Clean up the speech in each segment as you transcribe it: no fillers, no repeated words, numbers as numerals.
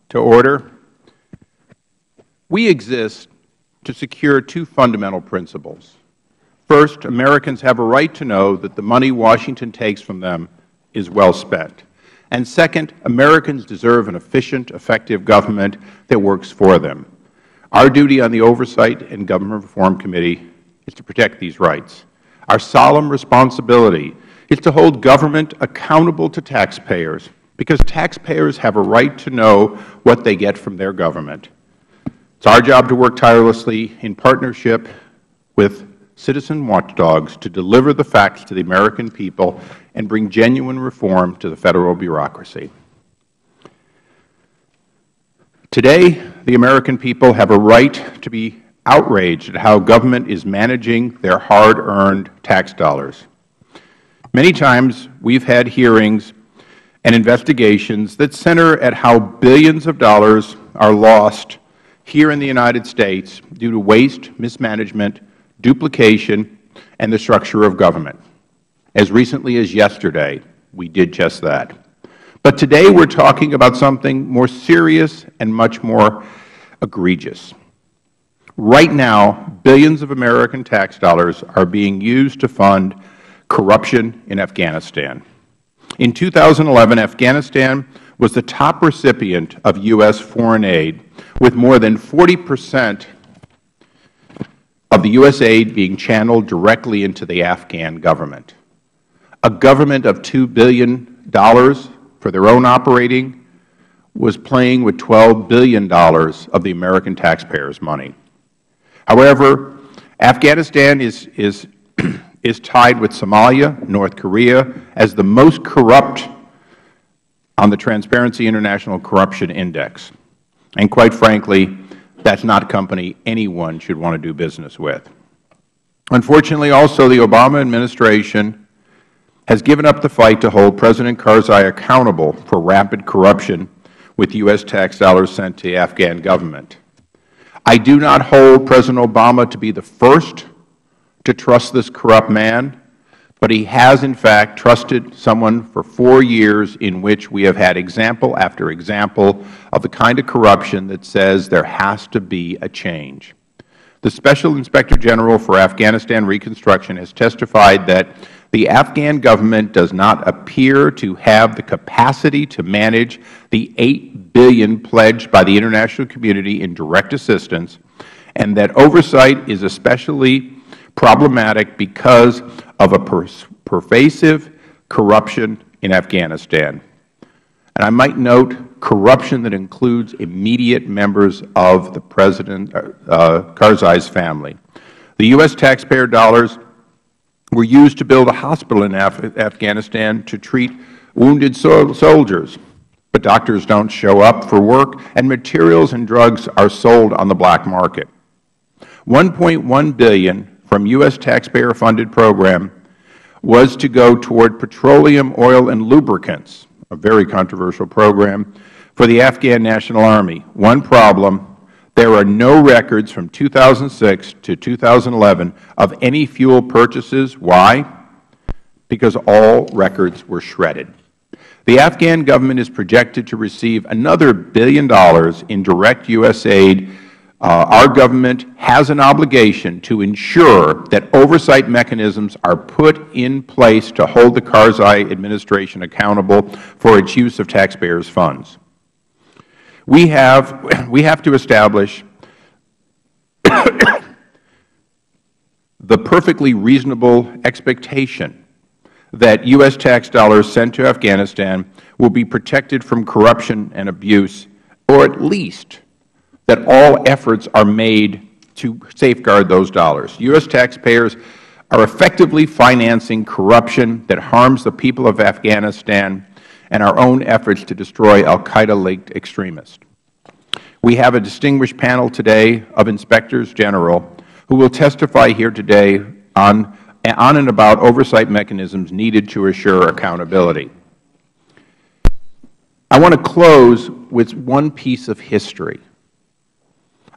To order. We exist to secure two fundamental principles. First, Americans have a right to know that the money Washington takes from them is well spent. And second, Americans deserve an efficient, effective government that works for them. Our duty on the Oversight and Government Reform Committee is to protect these rights. Our solemn responsibility is to hold government accountable to taxpayers, because taxpayers have a right to know what they get from their government. It's our job to work tirelessly in partnership with citizen watchdogs to deliver the facts to the American people and bring genuine reform to the Federal bureaucracy. Today, the American people have a right to be outraged at how government is managing their hard-earned tax dollars. Many times we've had hearings and investigations that center at how billions of dollars are lost here in the United States due to waste, mismanagement, duplication, and the structure of government. As recently as yesterday, we did just that. But today we're talking about something more serious and much more egregious. Right now, billions of American tax dollars are being used to fund corruption in Afghanistan. In 2011, Afghanistan was the top recipient of U.S. foreign aid, with more than 40% of the U.S. aid being channeled directly into the Afghan government. A government of $2 billion for their own operating was playing with $12 billion of the American taxpayers' money. However, Afghanistan is tied with Somalia, North Korea, as the most corrupt on the Transparency International Corruption Index. And quite frankly, that's not a company anyone should want to do business with. Unfortunately, also, the Obama administration has given up the fight to hold President Karzai accountable for rapid corruption with U.S. tax dollars sent to the Afghan government. I do not hold President Obama to be the first to trust this corrupt man, but he has in fact trusted someone for 4 years in which we have had example after example of the kind of corruption that says there has to be a change. The Special Inspector General for Afghanistan Reconstruction has testified that the Afghan government does not appear to have the capacity to manage the $8 billion pledged by the international community in direct assistance, and that oversight is especially problematic because of a pervasive corruption in Afghanistan. And I might note corruption that includes immediate members of the President Karzai's family. The U.S. taxpayer dollars were used to build a hospital in Afghanistan to treat wounded soldiers, but doctors don't show up for work, and materials and drugs are sold on the black market. $1.1 billion from U.S. taxpayer-funded program was to go toward petroleum, oil, and lubricants, a very controversial program, for the Afghan National Army. One problem: there are no records from 2006 to 2011 of any fuel purchases. Why? Because all records were shredded. The Afghan government is projected to receive another $1 billion in direct U.S. aid. Our government has an obligation to ensure that oversight mechanisms are put in place to hold the Karzai administration accountable for its use of taxpayers' funds. We have to establish the perfectly reasonable expectation that U.S. tax dollars sent to Afghanistan will be protected from corruption and abuse, or at least that all efforts are made to safeguard those dollars. U.S. taxpayers are effectively financing corruption that harms the people of Afghanistan and our own efforts to destroy al-Qaeda-linked extremists. We have a distinguished panel today of Inspectors General who will testify here today on and about oversight mechanisms needed to assure accountability. I want to close with one piece of history.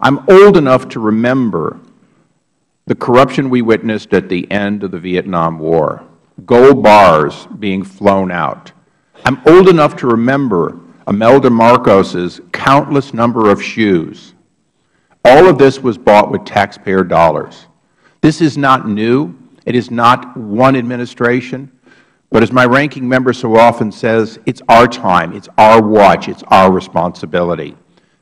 I'm old enough to remember the corruption we witnessed at the end of the Vietnam War, gold bars being flown out. I'm old enough to remember Imelda Marcos's countless number of shoes. All of this was bought with taxpayer dollars. This is not new. It is not one administration. But as my ranking member so often says, it's our time, it's our watch, it's our responsibility.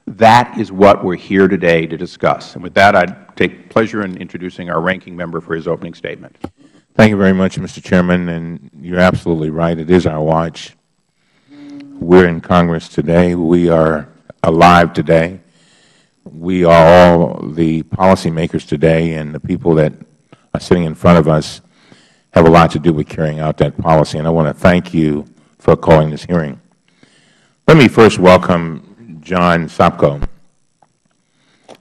That is what we are here today to discuss. And with that, I take pleasure in introducing our ranking member for his opening statement. Thank you very much, Mr. Chairman, and you are absolutely right. It is our watch. We are in Congress today. We are alive today. We are all the policymakers today, and the people that are sitting in front of us have a lot to do with carrying out that policy. And I want to thank you for calling this hearing. Let me first welcome John Sopko,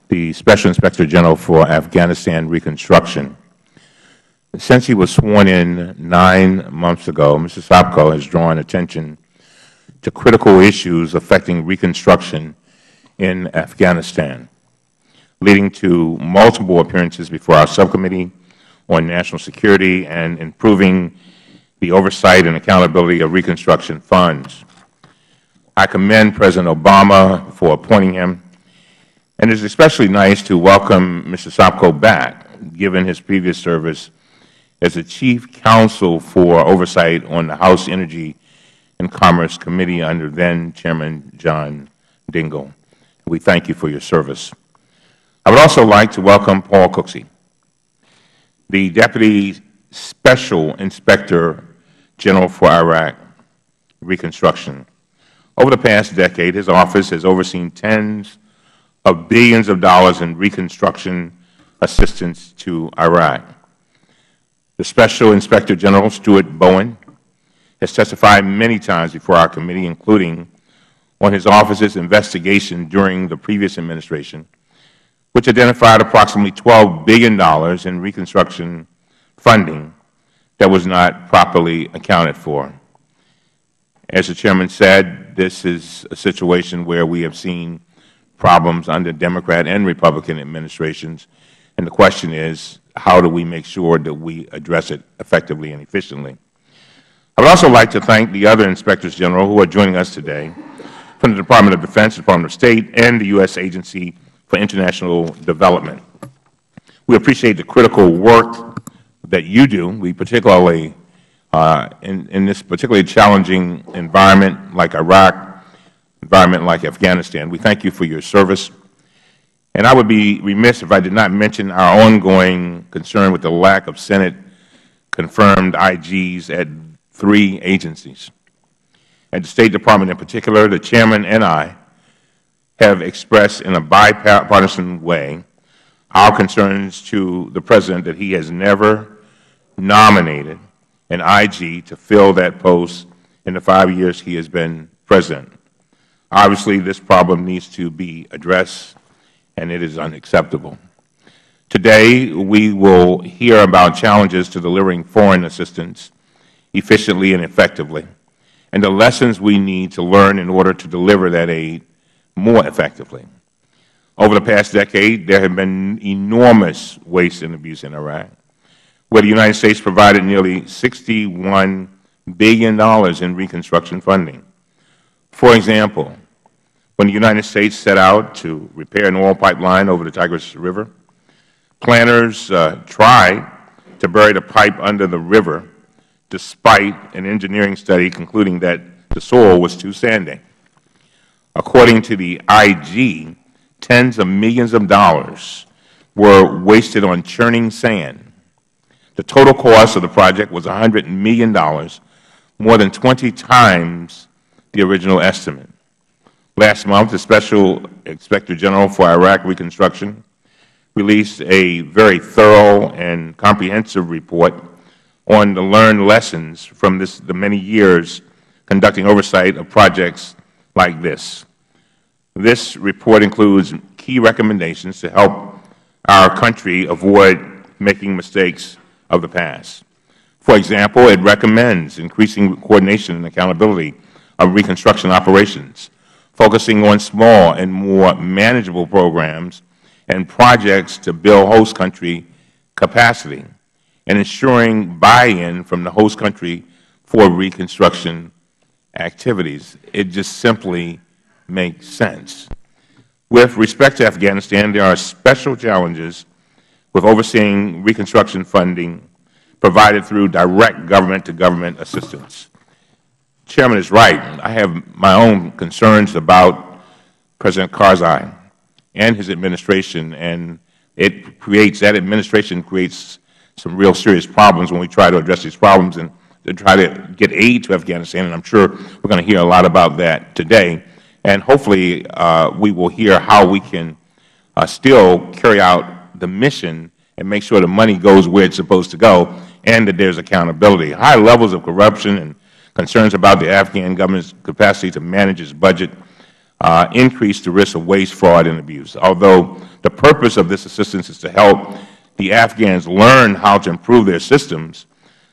the Special Inspector General for Afghanistan Reconstruction. Since he was sworn in 9 months ago, Mr. Sopko has drawn attention to critical issues affecting reconstruction in Afghanistan, leading to multiple appearances before our Subcommittee on National Security and improving the oversight and accountability of reconstruction funds. I commend President Obama for appointing him, and it is especially nice to welcome Mr. Sopko back, given his previous service as the Chief Counsel for Oversight on the House Energy and Commerce Committee under then-Chairman John Dingell. We thank you for your service. I would also like to welcome Paul Cooksey, the Deputy Special Inspector General for Iraq Reconstruction. Over the past decade, his office has overseen tens of billions of dollars in reconstruction assistance to Iraq. The Special Inspector General, Stuart Bowen, has testified many times before our committee, including on his office's investigation during the previous administration, which identified approximately $12 billion in reconstruction funding that was not properly accounted for. As the Chairman said, this is a situation where we have seen problems under Democrat and Republican administrations, and the question is, how do we make sure that we address it effectively and efficiently? I would also like to thank the other Inspectors General who are joining us today from the Department of Defense, Department of State, and the U.S. Agency for International Development. We appreciate the critical work that you do. We particularly, in this particularly challenging environment like Iraq, environment like Afghanistan, we thank you for your service. And I would be remiss if I did not mention our ongoing concern with the lack of Senate-confirmed IGs at 3 agencies. At the State Department in particular, the Chairman and I have expressed in a bipartisan way our concerns to the President that he has never nominated an IG to fill that post in the 5 years he has been President. Obviously, this problem needs to be addressed, and it is unacceptable. Today, we will hear about challenges to delivering foreign assistance efficiently and effectively, and the lessons we need to learn in order to deliver that aid more effectively. Over the past decade, there have been enormous waste and abuse in Iraq, where the United States provided nearly $61 billion in reconstruction funding. For example, when the United States set out to repair an oil pipeline over the Tigris River, planners tried to bury the pipe under the river despite an engineering study concluding that the soil was too sandy. According to the IG, tens of millions of dollars were wasted on churning sand. The total cost of the project was $100 million, more than 20 times the original estimate. Last month, the Special Inspector General for Iraq Reconstruction released a very thorough and comprehensive report on the learned lessons from the many years conducting oversight of projects like this. This report includes key recommendations to help our country avoid making mistakes of the past. For example, it recommends increasing coordination and accountability of reconstruction operations, focusing on small and more manageable programs and projects to build host country capacity, and ensuring buy-in from the host country for reconstruction activities. It just simply makes sense. With respect to Afghanistan, there are special challenges with overseeing reconstruction funding provided through direct government-to-government assistance. The Chairman is right. I have my own concerns about President Karzai and his administration, and that administration creates some real serious problems when we try to address these problems and to try to get aid to Afghanistan, and I'm sure we're going to hear a lot about that today. And hopefully we will hear how we can still carry out the mission and make sure the money goes where it's supposed to go and that there's accountability. High levels of corruption and concerns about the Afghan government's capacity to manage its budget increase the risk of waste, fraud, and abuse. Although the purpose of this assistance is to help the Afghans learn how to improve their systems,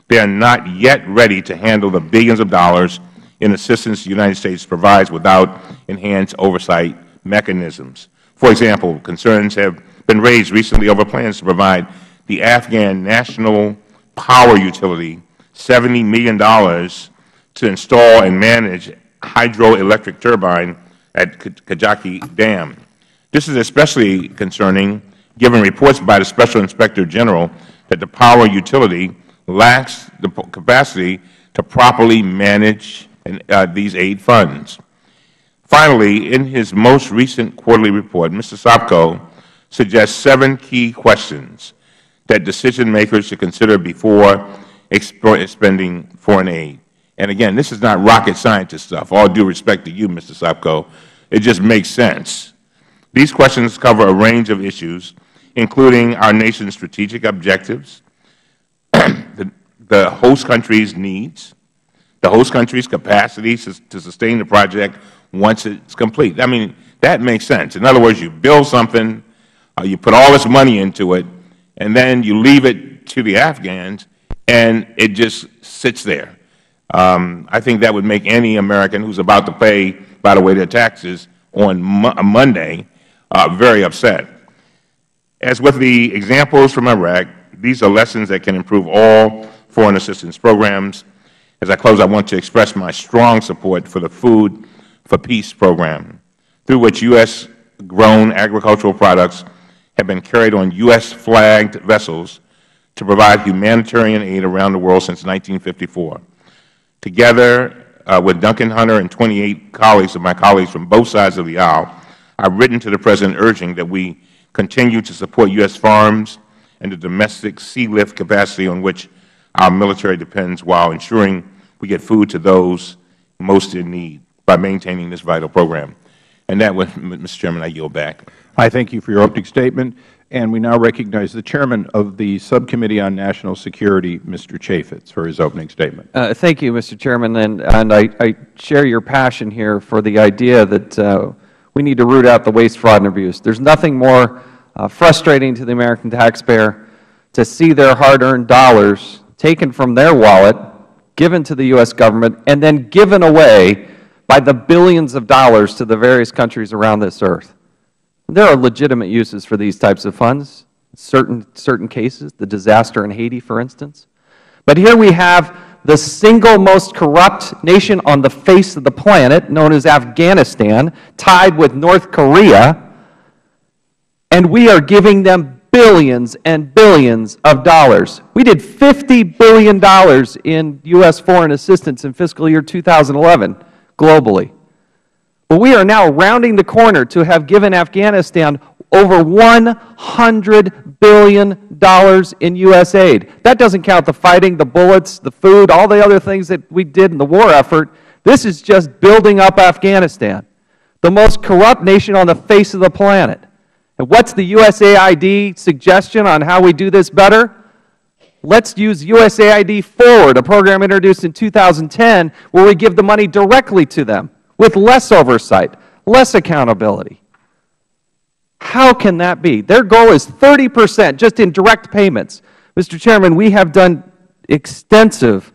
they are not yet ready to handle the billions of dollars in assistance the United States provides without enhanced oversight mechanisms. For example, concerns have been raised recently over plans to provide the Afghan national power utility $70 million to install and manage hydroelectric turbine at Kajaki Dam. This is especially concerning given reports by the Special Inspector General that the power utility lacks the capacity to properly manage these aid funds. Finally, in his most recent quarterly report, Mr. Sopko suggests 7 key questions that decision makers should consider before expending foreign aid. And again, this is not rocket scientist stuff. All due respect to you, Mr. Sopko, it just makes sense. These questions cover a range of issues, including our nation's strategic objectives, the host country's needs, the host country's capacity to sustain the project once it's complete. I mean, that makes sense. In other words, you build something, you put all this money into it, and then you leave it to the Afghans, and it just sits there. I think that would make any American who's about to pay, by the way, their taxes on Monday very upset. As with the examples from Iraq, these are lessons that can improve all foreign assistance programs. As I close, I want to express my strong support for the Food for Peace program, through which U.S.-grown agricultural products have been carried on U.S.-flagged vessels to provide humanitarian aid around the world since 1954. Together with Duncan Hunter and 28 colleagues of my colleagues from both sides of the aisle, I've written to the President urging that we continue to support U.S. farms and the domestic sea lift capacity on which our military depends while ensuring we get food to those most in need by maintaining this vital program. And that was, Mr. Chairman, I yield back. I thank you for your opening statement. And we now recognize the Chairman of the Subcommittee on National Security, Mr. Chaffetz, for his opening statement. Thank you, Mr. Chairman. And I share your passion here for the idea that we need to root out the waste, fraud, and abuse. There's nothing more frustrating to the American taxpayer to see their hard-earned dollars taken from their wallet, given to the U.S. government, and then given away by the billions of dollars to the various countries around this earth. There are legitimate uses for these types of funds, certain cases, the disaster in Haiti, for instance. But here we have the single most corrupt nation on the face of the planet, known as Afghanistan, tied with North Korea, and we are giving them billions and billions of dollars. We did $50 billion in U.S. foreign assistance in fiscal year 2011 globally. But we are now rounding the corner to have given Afghanistan over $100 billion in U.S. aid. That doesn't count the fighting, the bullets, the food, all the other things that we did in the war effort. This is just building up Afghanistan, the most corrupt nation on the face of the planet. And what's the USAID suggestion on how we do this better? Let's use USAID Forward, a program introduced in 2010 where we give the money directly to them with less oversight, less accountability. How can that be? Their goal is 30% just in direct payments. Mr. Chairman, we have done extensive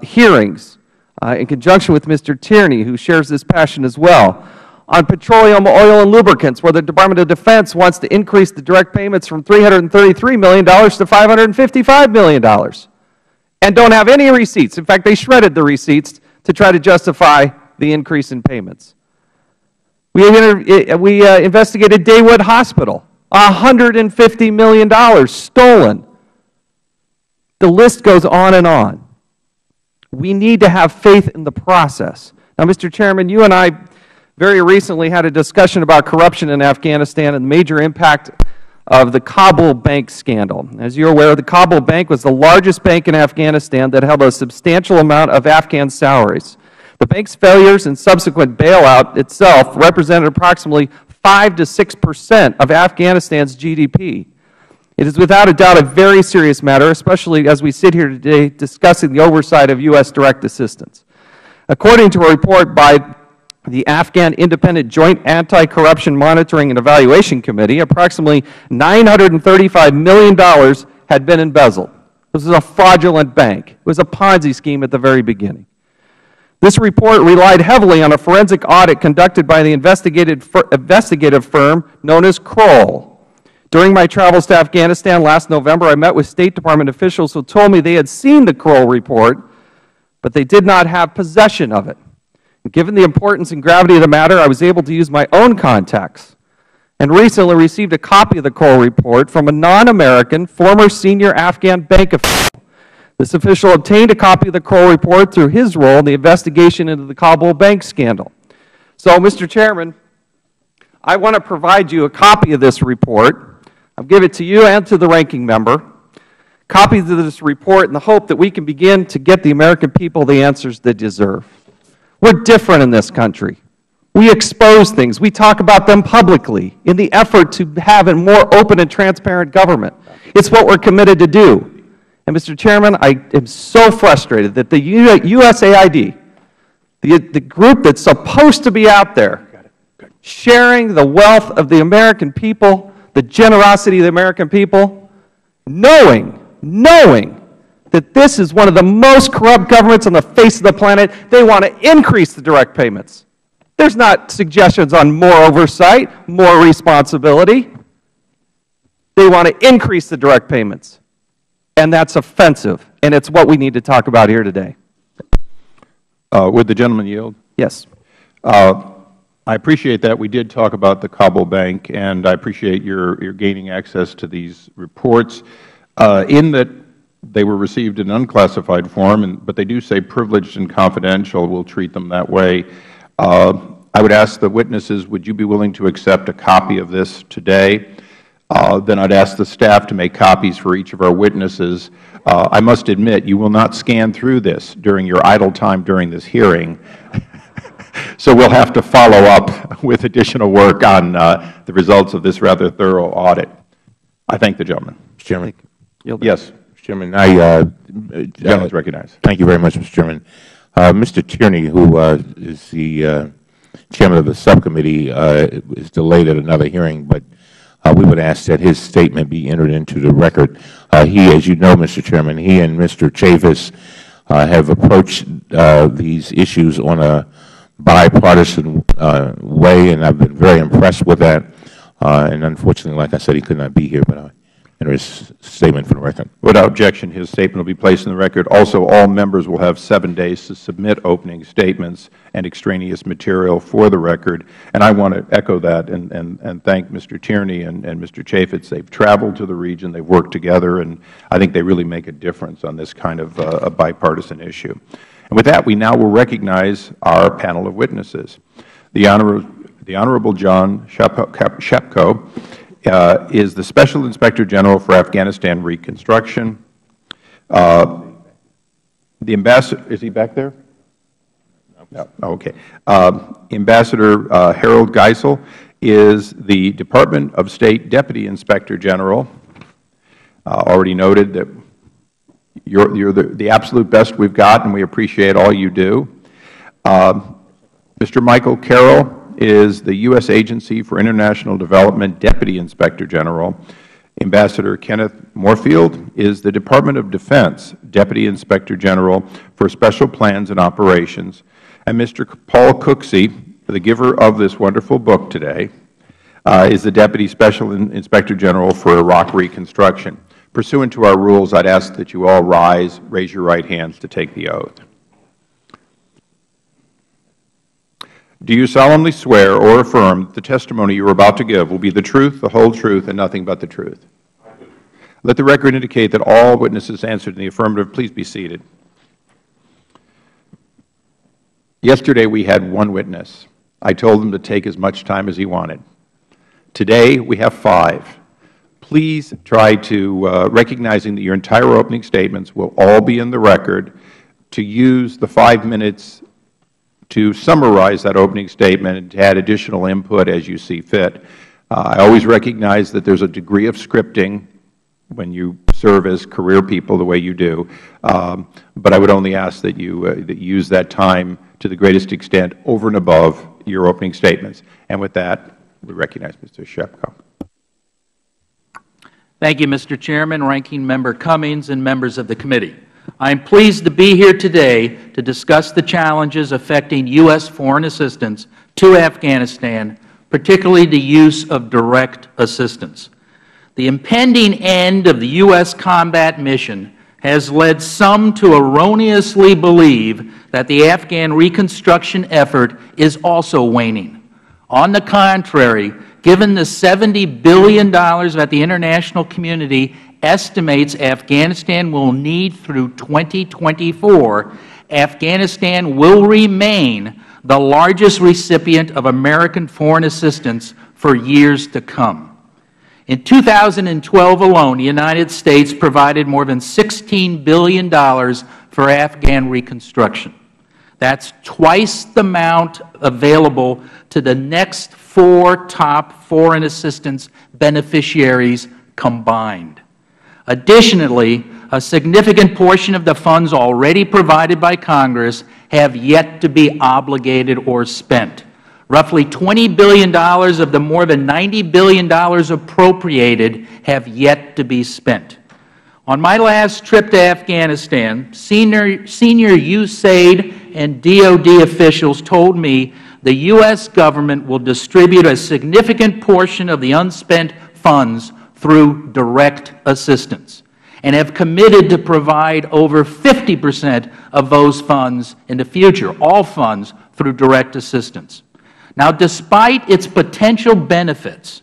hearings in conjunction with Mr. Tierney, who shares this passion as well, on petroleum, oil, and lubricants, where the Department of Defense wants to increase the direct payments from $333 million to $555 million, and don't have any receipts. In fact, they shredded the receipts to try to justify the increase in payments. We investigated Daywood Hospital, $150 million stolen. The list goes on and on. We need to have faith in the process. Now, Mr. Chairman, you and I very recently had a discussion about corruption in Afghanistan and the major impact of the Kabul bank scandal. As you are aware, the Kabul bank was the largest bank in Afghanistan that held a substantial amount of Afghan salaries. The bank's failures and subsequent bailout itself represented approximately 5 to 6% of Afghanistan's GDP. It is without a doubt a very serious matter, especially as we sit here today discussing the oversight of U.S. direct assistance. According to a report by the Afghan Independent Joint Anti-Corruption Monitoring and Evaluation Committee, approximately $935 million had been embezzled. This was a fraudulent bank. It was a Ponzi scheme at the very beginning. This report relied heavily on a forensic audit conducted by the investigative firm known as Kroll. During my travels to Afghanistan last November, I met with State Department officials who told me they had seen the Kroll report, but they did not have possession of it. Given the importance and gravity of the matter, I was able to use my own contacts and recently received a copy of the Kroll report from a non-American, former senior Afghan bank official. This official obtained a copy of the Kroll report through his role in the investigation into the Kabul bank scandal. So, Mr. Chairman, I want to provide you a copy of this report. I'll give it to you and to the ranking member. Copies of this report in the hope that we can begin to get the American people the answers they deserve. We're different in this country. We expose things. We talk about them publicly in the effort to have a more open and transparent government. It's what we're committed to do. And, Mr. Chairman, I am so frustrated that the USAID, the group that's supposed to be out there sharing the wealth of the American people, the generosity of the American people, knowing that this is one of the most corrupt governments on the face of the planet, they want to increase the direct payments. There's not suggestions on more oversight, more responsibility. They want to increase the direct payments. And that's offensive, and it's what we need to talk about here today. Would the gentleman yield? Yes. I appreciate that. We did talk about the Kabul bank, and I appreciate your gaining access to these reports. In that they were received in unclassified form, but they do say privileged and confidential. We'll treat them that way. I would ask the witnesses, would you be willing to accept a copy of this today? Then I'd ask the staff to make copies for each of our witnesses. I must admit, you will not scan through this during your idle time during this hearing. So we'll have to follow up with additional work on the results of this rather thorough audit. I thank the gentleman. Mr. Chairman. Yes. Mr. Chairman, the gentleman is recognized. Thank you very much, Mr. Chairman. Mr. Tierney, who is the chairman of the subcommittee, is delayed at another hearing, but we would ask that his statement be entered into the record. He, as you know, Mr. Chairman, he and Mr. Chavis have approached these issues on a bipartisan way, and I've been very impressed with that. And unfortunately, like I said, he could not be here, but I enter his statement for the record. Without objection, his statement will be placed in the record. Also, all members will have 7 days to submit opening statements and extraneous material for the record. And I want to echo that and thank Mr. Tierney and Mr. Chaffetz. They've traveled to the region. They've worked together, and I think they really make a difference on this kind of a bipartisan issue. And with that, we now will recognize our panel of witnesses. The Honorable John Shepko is the Special Inspector General for Afghanistan Reconstruction. The Ambassador, is he back there? No. Okay. Ambassador Harold Geisel is the Department of State Deputy Inspector General. Already noted that you're the absolute best we've got, and we appreciate all you do. Mr. Michael Carroll is the U.S. Agency for International Development Deputy Inspector General. Ambassador Kenneth Moorfield is the Department of Defense Deputy Inspector General for Special Plans and Operations. And Mr. Paul Cooksey, the giver of this wonderful book today, is the Deputy Special Inspector General for Iraq Reconstruction. Pursuant to our rules, I'd ask that you all rise, raise your right hands to take the oath. Do you solemnly swear or affirm that the testimony you are about to give will be the truth, the whole truth, and nothing but the truth? Let the record indicate that all witnesses answered in the affirmative. Please be seated. Yesterday we had one witness. I told him to take as much time as he wanted. Today we have 5. Please try to, recognizing that your entire opening statements will all be in the record, to use the 5 minutes to summarize that opening statement and to add additional input as you see fit. I always recognize that there is a degree of scripting when you serve as career people the way you do, but I would only ask that you use that time to the greatest extent over and above your opening statements. And with that, we recognize Mr. Shepko. Thank you, Mr. Chairman, Ranking Member Cummings, and members of the committee. I am pleased to be here today to discuss the challenges affecting U.S. foreign assistance to Afghanistan, particularly the use of direct assistance. The impending end of the U.S. combat mission has led some to erroneously believe that the Afghan reconstruction effort is also waning. On the contrary, given the $70 billion that the international community estimates Afghanistan will need through 2024, Afghanistan will remain the largest recipient of American foreign assistance for years to come. In 2012 alone, the United States provided more than $16 billion for Afghan reconstruction. That's twice the amount available to the next 4 top foreign assistance beneficiaries combined. Additionally, a significant portion of the funds already provided by Congress have yet to be obligated or spent. Roughly $20 billion of the more than $90 billion appropriated have yet to be spent. On my last trip to Afghanistan, senior USAID and DoD officials told me the U.S. government will distribute a significant portion of the unspent funds through direct assistance, and have committed to provide over 50% of those funds in the future, all funds through direct assistance. Now, despite its potential benefits,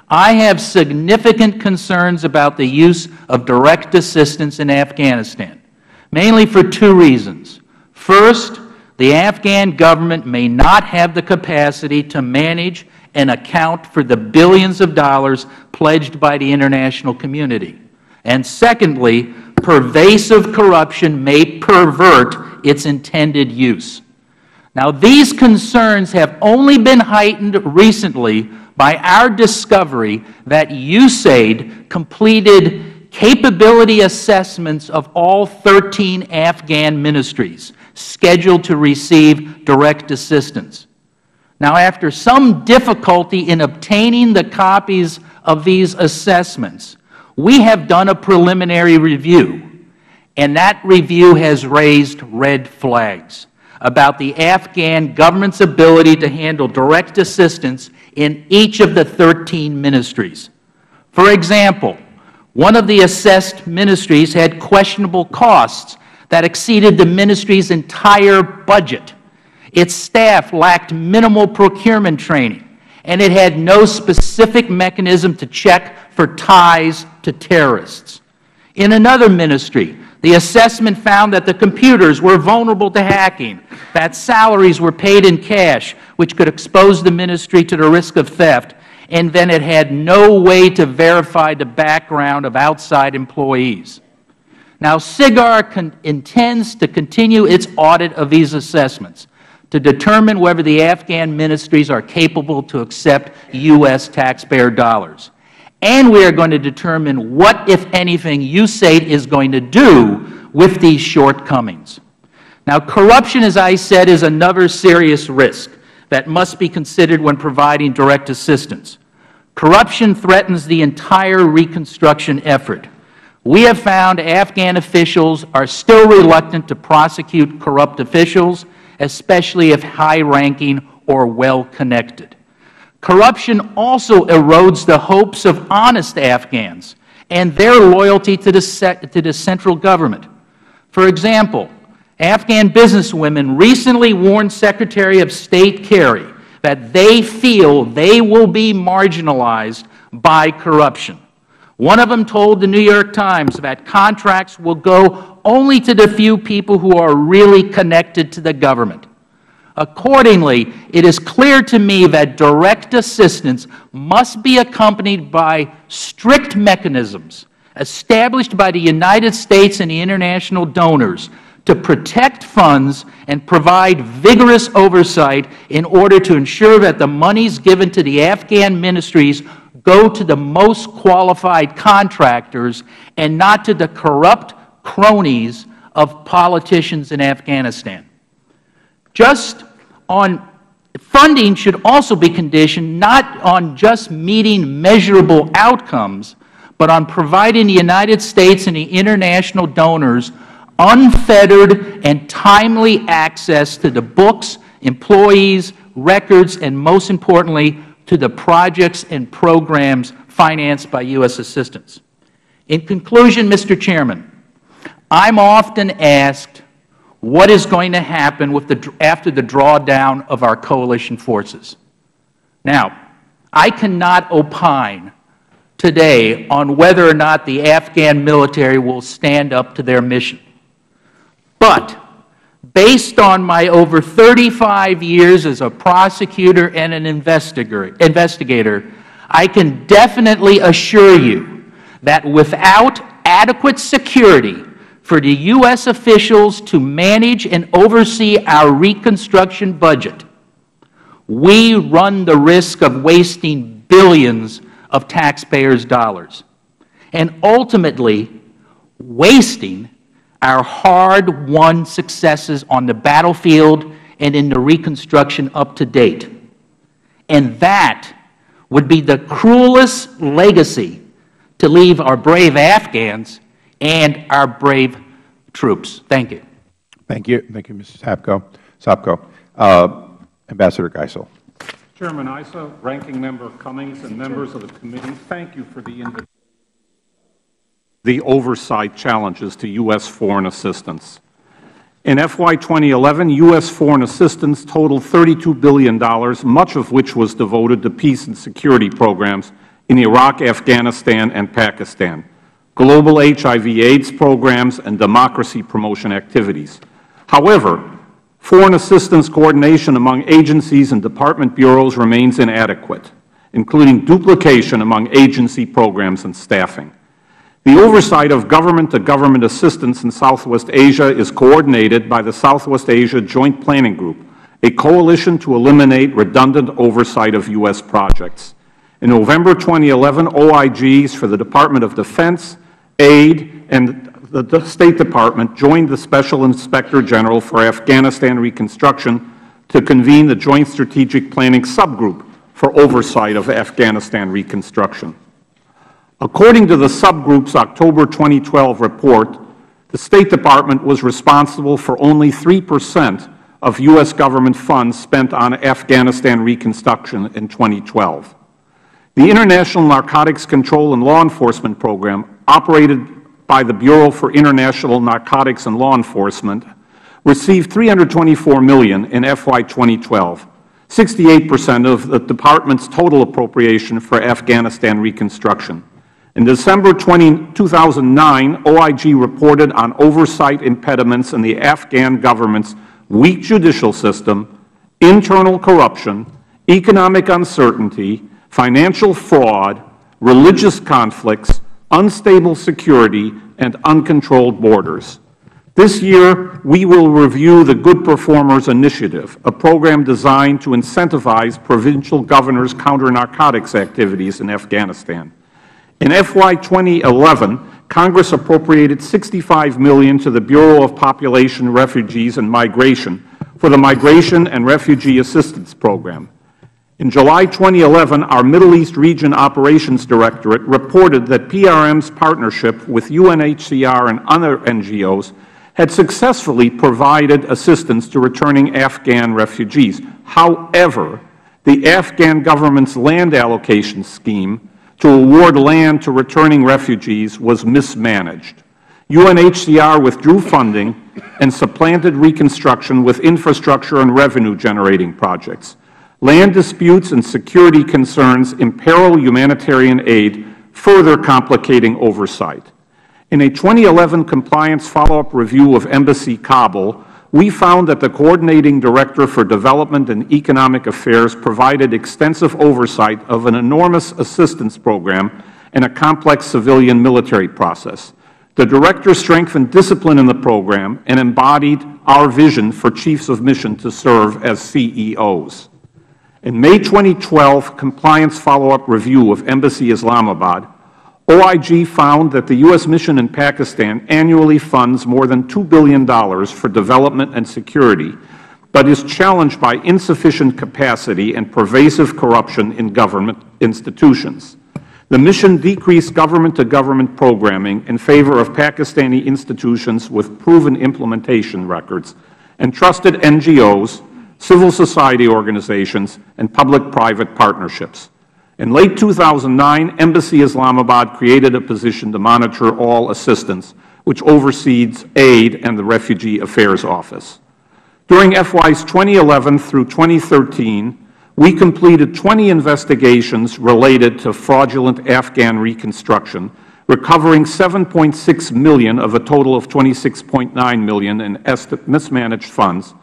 I have significant concerns about the use of direct assistance in Afghanistan, mainly for 2 reasons. First, the Afghan government may not have the capacity to manage and account for the billions of dollars pledged by the international community. And secondly, pervasive corruption may pervert its intended use. Now, these concerns have only been heightened recently by our discovery that USAID completed capability assessments of all 13 Afghan ministries scheduled to receive direct assistance. Now, after some difficulty in obtaining the copies of these assessments, we have done a preliminary review, and that review has raised red flags about the Afghan government's ability to handle direct assistance in each of the 13 ministries. For example, one of the assessed ministries had questionable costs that exceeded the ministry's entire budget. Its staff lacked minimal procurement training, and it had no specific mechanism to check for ties to terrorists. In another ministry, the assessment found that the computers were vulnerable to hacking, that salaries were paid in cash, which could expose the ministry to the risk of theft, and then it had no way to verify the background of outside employees. Now, SIGAR intends to continue its audit of these assessments to determine whether the Afghan ministries are capable to accept U.S. taxpayer dollars. And we are going to determine what, if anything, USAID is going to do with these shortcomings. Now, corruption, as I said, is another serious risk that must be considered when providing direct assistance. Corruption threatens the entire reconstruction effort. We have found Afghan officials are still reluctant to prosecute corrupt officials, especially if high-ranking or well-connected. Corruption also erodes the hopes of honest Afghans and their loyalty to the central government. For example, Afghan businesswomen recently warned Secretary of State Kerry that they feel they will be marginalized by corruption. One of them told the New York Times that contracts will go only to the few people who are really connected to the government. Accordingly, it is clear to me that direct assistance must be accompanied by strict mechanisms established by the United States and the international donors to protect funds and provide vigorous oversight in order to ensure that the monies given to the Afghan ministries go to the most qualified contractors and not to the corrupt cronies of politicians in Afghanistan. Funding should also be conditioned not on just meeting measurable outcomes, but on providing the United States and the international donors unfettered and timely access to the books, employees, records, and most importantly, to the projects and programs financed by U.S. assistance. In conclusion, Mr. Chairman, I'm often asked what is going to happen after the drawdown of our coalition forces. Now, I cannot opine today on whether or not the Afghan military will stand up to their mission. But based on my over 35 years as a prosecutor and an investigator, I can definitely assure you that without adequate security for the U.S. officials to manage and oversee our reconstruction budget, we run the risk of wasting billions of taxpayers' dollars and ultimately wasting our hard-won successes on the battlefield and in the reconstruction up to date. And that would be the cruelest legacy to leave our brave Afghans and our brave troops. Thank you. Thank you. Thank you, Mrs. Sopko. Ambassador Geisel. Chairman Issa, Ranking Member Cummings, and members of the committee, thank you for the invitation. The oversight challenges to U.S. foreign assistance. In FY 2011, U.S. foreign assistance totaled $32 billion, much of which was devoted to peace and security programs in Iraq, Afghanistan, and Pakistan, global HIV/AIDS programs, and democracy promotion activities. However, foreign assistance coordination among agencies and department bureaus remains inadequate, including duplication among agency programs and staffing. The oversight of government-to-government assistance in Southwest Asia is coordinated by the Southwest Asia Joint Planning Group, a coalition to eliminate redundant oversight of U.S. projects. In November 2011, OIGs for the Department of Defense, Aid, and the State Department joined the Special Inspector General for Afghanistan Reconstruction to convene the Joint Strategic Planning Subgroup for oversight of Afghanistan reconstruction. According to the subgroup's October 2012 report, the State Department was responsible for only 3% of U.S. government funds spent on Afghanistan reconstruction in 2012. The International Narcotics Control and Law Enforcement Program, operated by the Bureau for International Narcotics and Law Enforcement, received $324 million in FY 2012, 68% of the Department's total appropriation for Afghanistan reconstruction. In December 2009, OIG reported on oversight impediments in the Afghan government's weak judicial system, internal corruption, economic uncertainty, financial fraud, religious conflicts, unstable security, and uncontrolled borders. This year, we will review the Good Performers Initiative, a program designed to incentivize provincial governors' counter-narcotics activities in Afghanistan. In FY 2011, Congress appropriated $65 million to the Bureau of Population, Refugees, and Migration for the Migration and Refugee Assistance Program. In July 2011, our Middle East Region Operations Directorate reported that PRM's partnership with UNHCR and other NGOs had successfully provided assistance to returning Afghan refugees. However, the Afghan government's land allocation scheme to award land to returning refugees was mismanaged. UNHCR withdrew funding and supplanted reconstruction with infrastructure and revenue-generating projects. Land disputes and security concerns imperil humanitarian aid, further complicating oversight. In a 2011 compliance follow-up review of Embassy Kabul, we found that the Coordinating Director for Development and Economic Affairs provided extensive oversight of an enormous assistance program and a complex civilian military process. The Director strengthened discipline in the program and embodied our vision for Chiefs of Mission to serve as CEOs. In May 2012 compliance follow-up review of Embassy Islamabad, OIG found that the U.S. mission in Pakistan annually funds more than $2 billion for development and security, but is challenged by insufficient capacity and pervasive corruption in government institutions. The mission decreased government-to-government programming in favor of Pakistani institutions with proven implementation records and trusted NGOs, civil society organizations, and public-private partnerships. In late 2009, Embassy Islamabad created a position to monitor all assistance, which oversees aid and the Refugee Affairs Office. During FYs 2011 through 2013, we completed 20 investigations related to fraudulent Afghan reconstruction, recovering $7.6 million of a total of $26.9 million in mismanaged funds,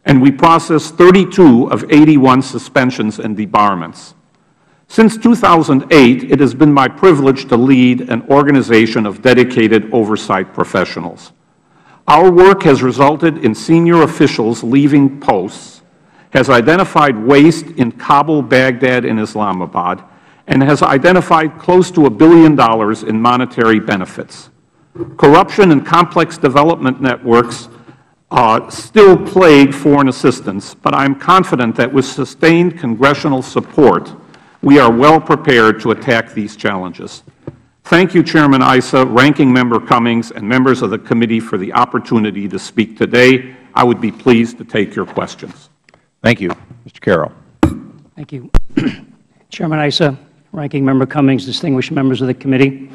and we processed 32 of 81 suspensions and debarments. Since 2008, it has been my privilege to lead an organization of dedicated oversight professionals. Our work has resulted in senior officials leaving posts, has identified waste in Kabul, Baghdad, and Islamabad, and has identified close to $1 billion in monetary benefits. Corruption and complex development networks still plague foreign assistance, but I am confident that with sustained congressional support, we are well prepared to attack these challenges. Thank you, Chairman Issa, Ranking Member Cummings, and members of the committee for the opportunity to speak today. I would be pleased to take your questions. Thank you. Mr. Carroll. Thank you. Chairman Issa, Ranking Member Cummings, distinguished members of the committee,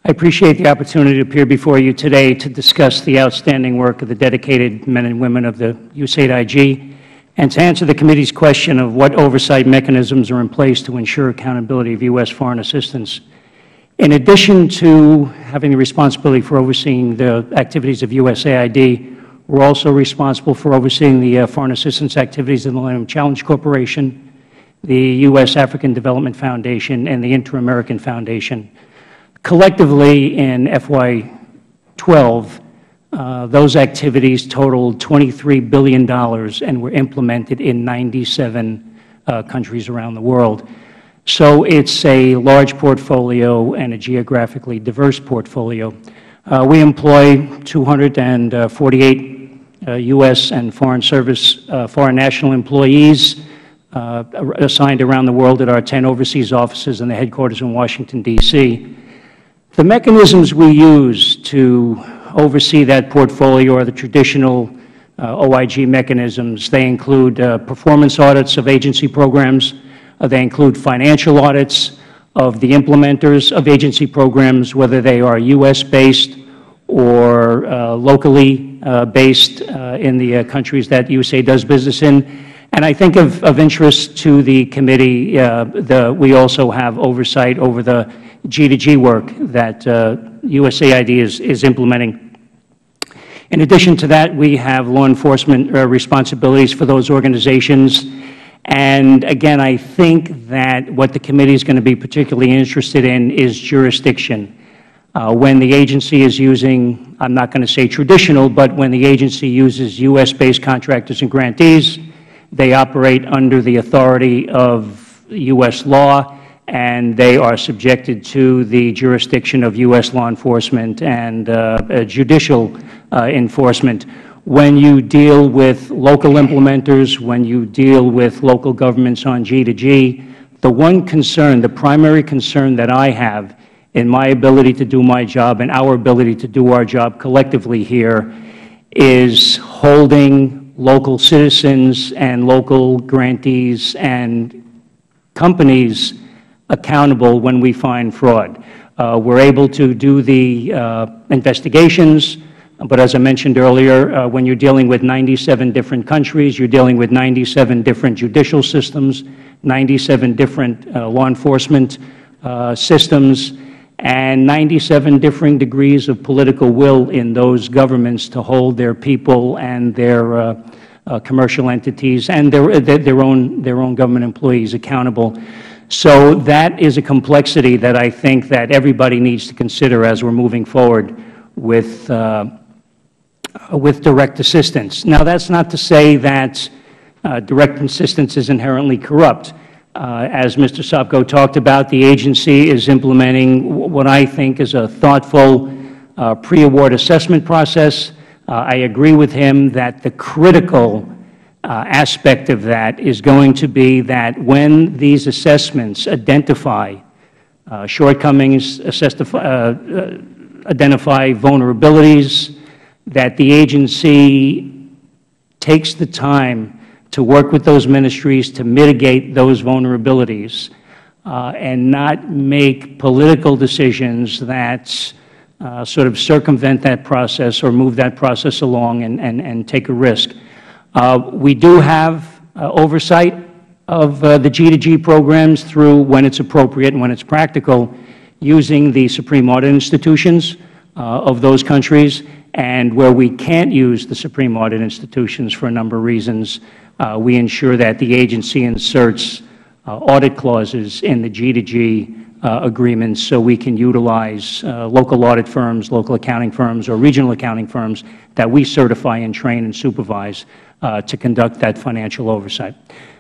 I appreciate the opportunity to appear before you today to discuss the outstanding work of the dedicated men and women of the USAID IG and to answer the committee's question of what oversight mechanisms are in place to ensure accountability of U.S. foreign assistance. In addition to having the responsibility for overseeing the activities of USAID, we're also responsible for overseeing the foreign assistance activities of the Millennium Challenge Corporation, the U.S. African Development Foundation, and the Inter-American Foundation. Collectively, in FY12, those activities totaled $23 billion and were implemented in 97 countries around the world. So it's a large portfolio and a geographically diverse portfolio. We employ 248 U.S. and foreign national employees assigned around the world at our 10 overseas offices and the headquarters in Washington, D.C. The mechanisms we use to oversee that portfolio are the traditional OIG mechanisms. They include performance audits of agency programs. They include financial audits of the implementers of agency programs, whether they are U.S.-based or locally based in the countries that USAID does business in. And I think of interest to the committee, we also have oversight over the G2G work that USAID is implementing. In addition to that, we have law enforcement responsibilities for those organizations. And again, I think that what the committee is going to be particularly interested in is jurisdiction. When the agency is using, I'm not going to say traditional, but when the agency uses U.S.-based contractors and grantees, they operate under the authority of U.S. law, and they are subjected to the jurisdiction of U.S. law enforcement and judicial enforcement. When you deal with local implementers, when you deal with local governments on G2G, the one concern, the primary concern that I have in my ability to do my job and our ability to do our job collectively here is holding local citizens and local grantees and companies accountable when we find fraud. We're able to do the investigations, But as I mentioned earlier, when you're dealing with 97 different countries, you're dealing with 97 different judicial systems, 97 different law enforcement systems, and 97 differing degrees of political will in those governments to hold their people and their commercial entities and their own government employees accountable. So that is a complexity that I think that everybody needs to consider as we're moving forward with direct assistance. Now, that's not to say that direct assistance is inherently corrupt. As Mr. Sopko talked about, the agency is implementing what I think is a thoughtful pre-award assessment process. I agree with him that the critical aspect of that is going to be that when these assessments identify shortcomings, identify vulnerabilities, that the agency takes the time to work with those ministries to mitigate those vulnerabilities and not make political decisions that sort of circumvent that process or move that process along and take a risk. We do have oversight of the G2G programs through when it's appropriate and when it's practical, using the Supreme Audit Institutions of those countries. And where we can't use the Supreme Audit Institutions for a number of reasons, we ensure that the agency inserts audit clauses in the G2G agreements so we can utilize local audit firms, local accounting firms, or regional accounting firms that we certify and train and supervise to conduct that financial oversight.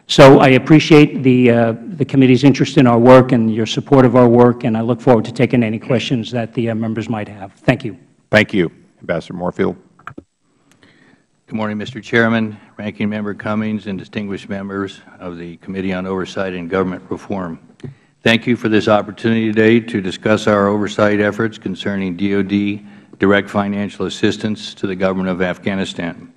So I appreciate the committee's interest in our work and your support of our work, and I look forward to taking any questions that the members might have. Thank you. Thank you. Ambassador Moorfield. Good morning, Mr. Chairman, Ranking Member Cummings, and distinguished members of the Committee on Oversight and Government Reform. Thank you for this opportunity today to discuss our oversight efforts concerning DoD direct financial assistance to the government of Afghanistan.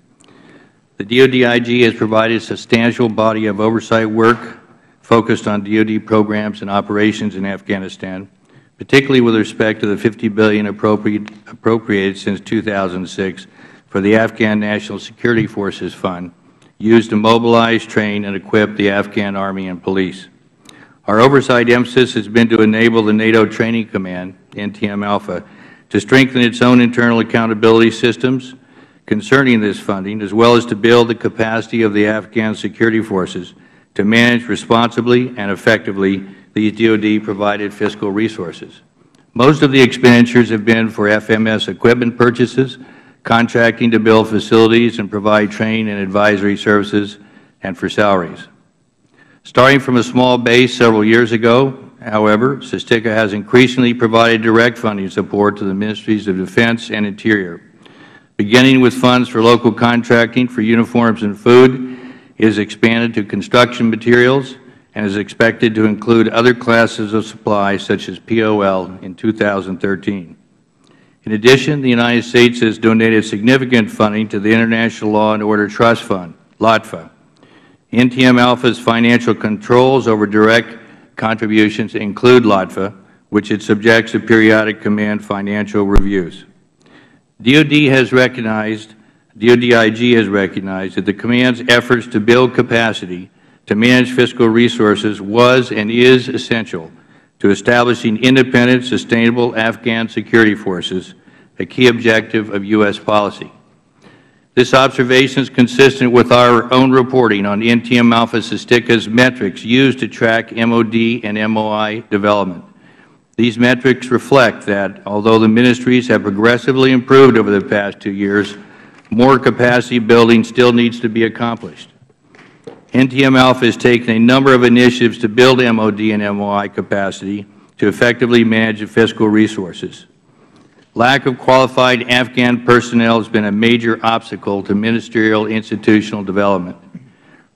The DoD IG has provided a substantial body of oversight work focused on DoD programs and operations in Afghanistan, particularly with respect to the $50 billion appropriated since 2006 for the Afghan National Security Forces Fund, used to mobilize, train, and equip the Afghan Army and police. Our oversight emphasis has been to enable the NATO Training Command, NTM Alpha, to strengthen its own internal accountability systems concerning this funding, as well as to build the capacity of the Afghan security forces to manage responsibly and effectively these DoD-provided fiscal resources. Most of the expenditures have been for FMS equipment purchases, contracting to build facilities and provide training and advisory services, and for salaries. Starting from a small base several years ago, however, SIGIR has increasingly provided direct funding support to the Ministries of Defense and Interior. Beginning with funds for local contracting for uniforms and food, it is expanded to construction materials and is expected to include other classes of supplies such as POL in 2013. In addition, the United States has donated significant funding to the International Law and Order Trust Fund, LOTFA. NTM Alpha's financial controls over direct contributions include LOTFA, which it subjects to periodic command financial reviews. DoD IG has recognized that the command's efforts to build capacity to manage fiscal resources was and is essential to establishing independent, sustainable Afghan security forces, a key objective of U.S. policy. This observation is consistent with our own reporting on NTM Alpha SIGIR's metrics used to track MOD and MOI development. These metrics reflect that, although the ministries have progressively improved over the past 2 years, more capacity building still needs to be accomplished. NTM Alpha has taken a number of initiatives to build MOD and MOI capacity to effectively manage the fiscal resources. Lack of qualified Afghan personnel has been a major obstacle to ministerial institutional development.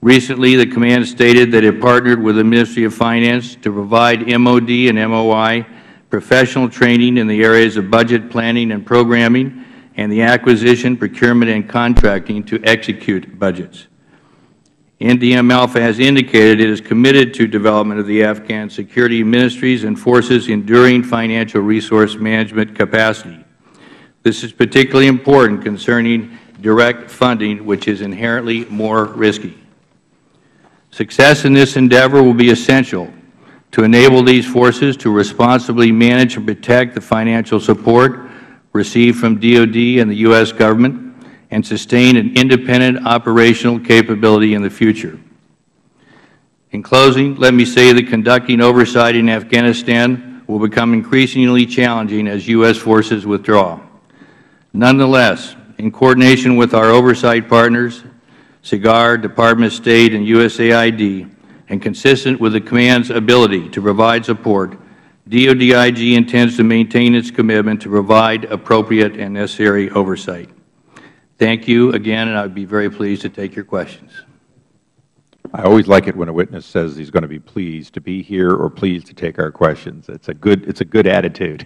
Recently, the command stated that it partnered with the Ministry of Finance to provide MOD and MOI professional training in the areas of budget planning and programming and the acquisition, procurement, and contracting to execute budgets. NTM Alpha has indicated it is committed to development of the Afghan security ministries and forces' enduring financial resource management capacity. This is particularly important concerning direct funding, which is inherently more risky. Success in this endeavor will be essential to enable these forces to responsibly manage and protect the financial support received from DoD and the U.S. government and sustain an independent operational capability in the future. In closing, let me say that conducting oversight in Afghanistan will become increasingly challenging as U.S. forces withdraw. Nonetheless, in coordination with our oversight partners, SIGAR, Department of State, and USAID, and consistent with the Command's ability to provide support, DoD IG intends to maintain its commitment to provide appropriate and necessary oversight. Thank you again, and I would be very pleased to take your questions. I always like it when a witness says he's going to be pleased to be here or pleased to take our questions. It's a good attitude.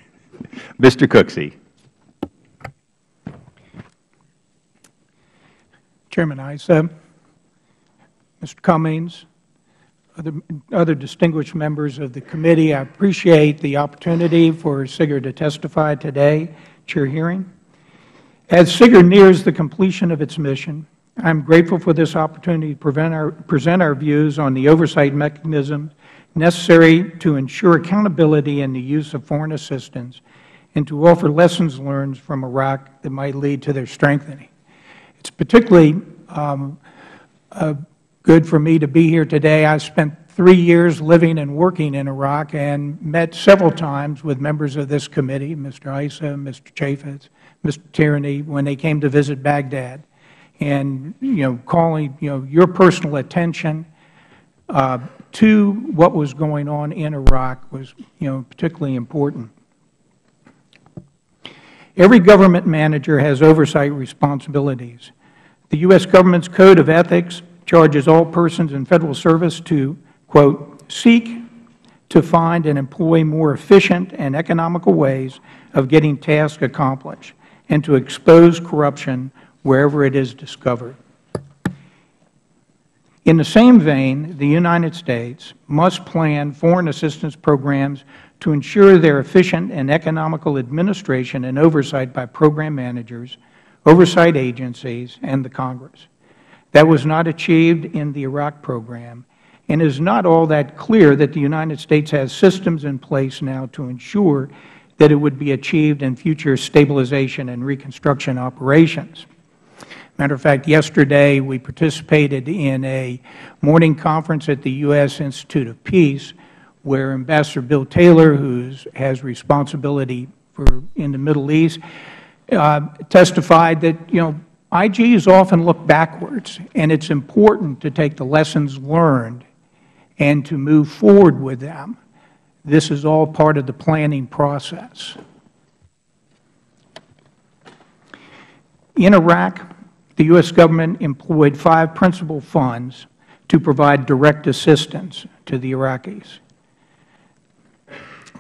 Mr. Cooksey. Chairman Issa, Mr. Cummings, other distinguished members of the committee, I appreciate the opportunity for SIGIR to testify today at your hearing. As SIGIR nears the completion of its mission, I am grateful for this opportunity to present our views on the oversight mechanisms necessary to ensure accountability in the use of foreign assistance and to offer lessons learned from Iraq that might lead to their strengthening. It's particularly good for me to be here today. I spent 3 years living and working in Iraq and met several times with members of this committee, Mr. Issa, Mr. Chaffetz, Mr. Tierney, when they came to visit Baghdad. And, calling, your personal attention to what was going on in Iraq was, particularly important. Every government manager has oversight responsibilities. The U.S. government's Code of Ethics charges all persons in Federal service to, quote, seek to find and employ more efficient and economical ways of getting tasks accomplished and to expose corruption wherever it is discovered. In the same vein, the United States must plan foreign assistance programs to ensure their efficient and economical administration and oversight by program managers, oversight agencies, and the Congress. That was not achieved in the Iraq program, and it is not all that clear that the United States has systems in place now to ensure that it would be achieved in future stabilization and reconstruction operations. Matter of fact, yesterday we participated in a morning conference at the U.S. Institute of Peace where Ambassador Bill Taylor, who has responsibility in the Middle East, testified that, IGs often look backwards, and it's important to take the lessons learned and to move forward with them. This is all part of the planning process. In Iraq, the U.S. government employed 5 principal funds to provide direct assistance to the Iraqis.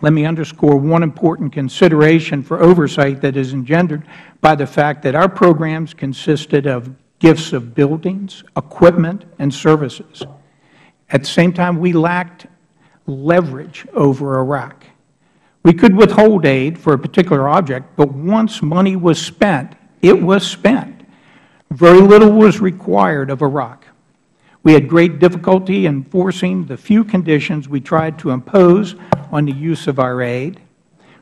Let me underscore one important consideration for oversight that is engendered by the fact that our programs consisted of gifts of buildings, equipment, and services. At the same time, we lacked leverage over Iraq. We could withhold aid for a particular object, but once money was spent, it was spent. Very little was required of Iraq. We had great difficulty enforcing the few conditions we tried to impose on the use of our aid.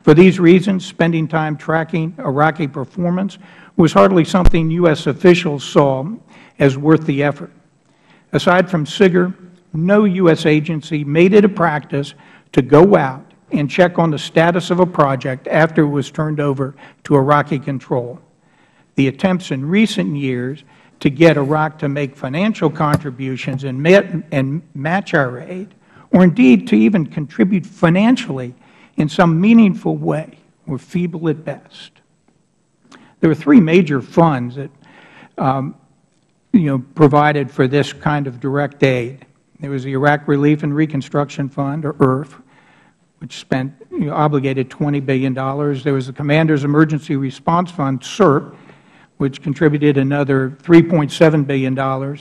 For these reasons, spending time tracking Iraqi performance was hardly something U.S. officials saw as worth the effort. Aside from SIGIR, no U.S. agency made it a practice to go out and check on the status of a project after it was turned over to Iraqi control. The attempts in recent years to get Iraq to make financial contributions and match our aid, or indeed to even contribute financially in some meaningful way, were feeble at best. There were 3 major funds that provided for this kind of direct aid. There was the Iraq Relief and Reconstruction Fund, or IRF, which obligated $20 billion. There was the Commander's Emergency Response Fund, CERP, which contributed another $3.7 billion. And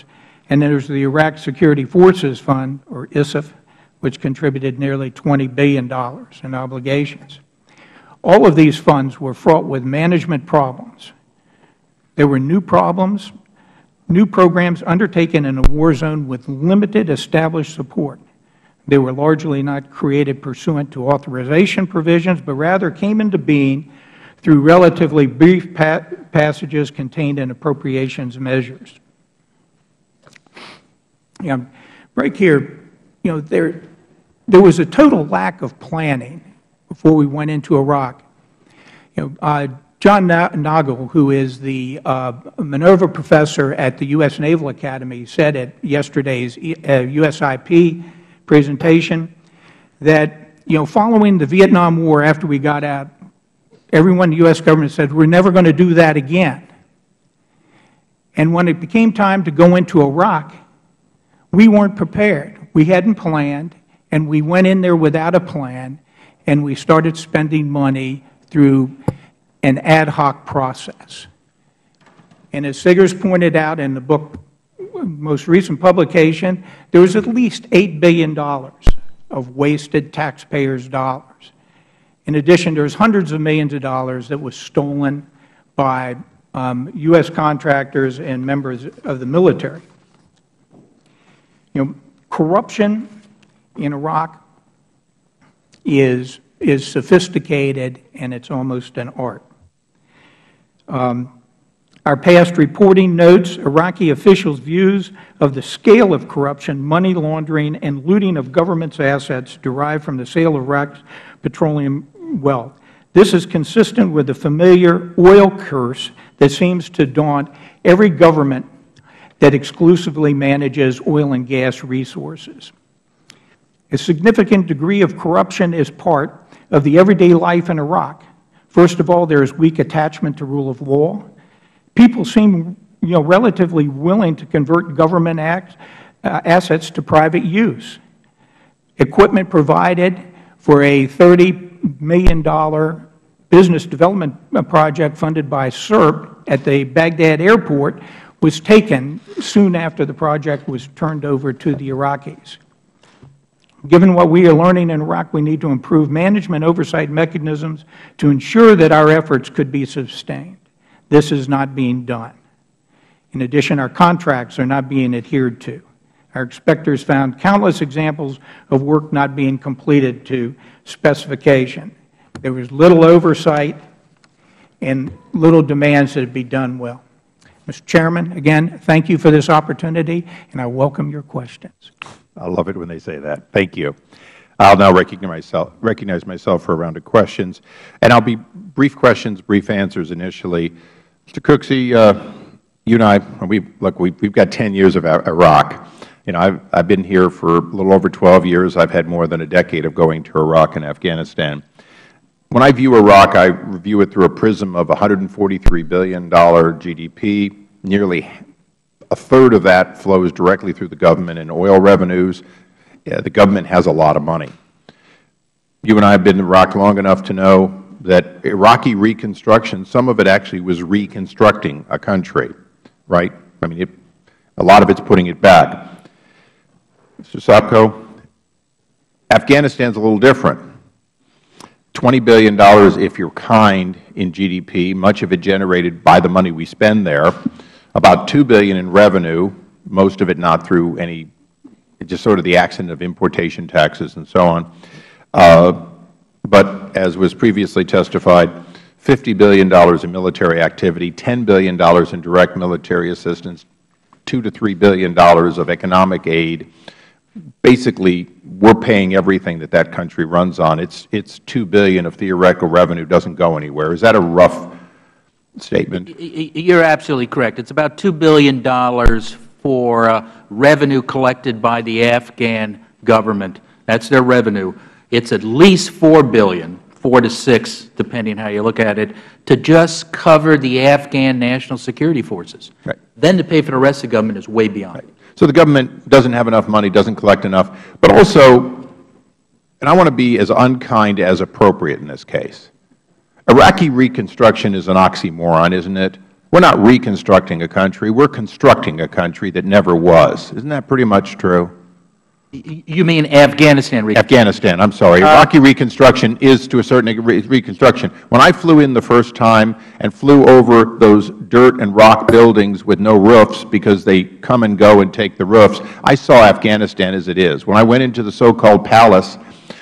then there was the Iraq Security Forces Fund, or ISAF, which contributed nearly $20 billion in obligations. All of these funds were fraught with management problems. There were new problems, new programs undertaken in a war zone with limited established support. They were largely not created pursuant to authorization provisions, but rather came into being through relatively brief passages contained in appropriations measures. Right here, there was a total lack of planning before we went into Iraq. John Nagel, who is the Minerva professor at the U.S. Naval Academy, said at yesterday's USIP presentation that, following the Vietnam War, after we got out, everyone in the U.S. government said, we're never going to do that again. And when it became time to go into Iraq, we weren't prepared. We hadn't planned, and we went in there without a plan, and we started spending money through an ad hoc process. And as SIGAR's pointed out in the book, most recent publication, there was at least $8 billion of wasted taxpayers' dollars. In addition, there's hundreds of millions of dollars that was stolen by U.S. contractors and members of the military. Corruption in Iraq is sophisticated, and it's almost an art. Our past reporting notes Iraqi officials' views of the scale of corruption, money laundering, and looting of government's assets derived from the sale of Iraq's petroleum wealth. This is consistent with the familiar oil curse that seems to daunt every government that exclusively manages oil and gas resources. A significant degree of corruption is part of the everyday life in Iraq. First of all, there is weak attachment to rule of law. People seem relatively willing to convert government assets to private use. Equipment provided for a $30 million business development project funded by SERP at the Baghdad airport was taken soon after the project was turned over to the Iraqis. Given what we are learning in Iraq, we need to improve management oversight mechanisms to ensure that our efforts could be sustained. This is not being done. In addition, our contracts are not being adhered to. Our inspectors found countless examples of work not being completed to specification. There was little oversight and little demands that it be done well. Mr. Chairman, again, thank you for this opportunity, and I welcome your questions. I love it when they say that. Thank you. I'll now recognize myself for a round of questions, and I'll be brief questions, brief answers initially. Mr. Cooksey, you and I, we've got 10 years of Iraq. I've been here for a little over 12 years. I've had more than a decade of going to Iraq and Afghanistan. When I view Iraq, I view it through a prism of $143 billion GDP. Nearly a third of that flows directly through the government in oil revenues. The government has a lot of money. You and I have been in Iraq long enough to know that Iraqi reconstruction, some of it actually was reconstructing a country, right? I mean, a lot of it's putting it back. Mr. Sopko, Afghanistan's a little different. $20 billion, if you're kind, in GDP, much of it generated by the money we spend there. About $2 billion in revenue, most of it not through any, just sort of the accident of importation taxes and so on. But as was previously testified, $50 billion in military activity, $10 billion in direct military assistance, $2 to $3 billion of economic aid. Basically, we're paying everything that country runs on. It's $2 billion of theoretical revenue doesn't go anywhere. Is that a rough statement? You're absolutely correct. It's about $2 billion for revenue collected by the Afghan government. That's their revenue. It's at least $4 billion, 4 to 6, depending how you look at it, to just cover the Afghan national security forces. Right. Then to pay for the rest of the government is way beyond. Right. So the government doesn't have enough money, doesn't collect enough, but also, and I want to be as unkind as appropriate in this case, Iraqi reconstruction is an oxymoron, isn't it? We're not reconstructing a country. We're constructing a country that never was. Isn't that pretty much true? You mean Afghanistan reconstruction? Afghanistan, I'm sorry. Iraqi reconstruction is to a certain degree reconstruction. When I flew in the first time and flew over those dirt and rock buildings with no roofs because they come and go and take the roofs, I saw Afghanistan as it is. When I went into the so-called palace,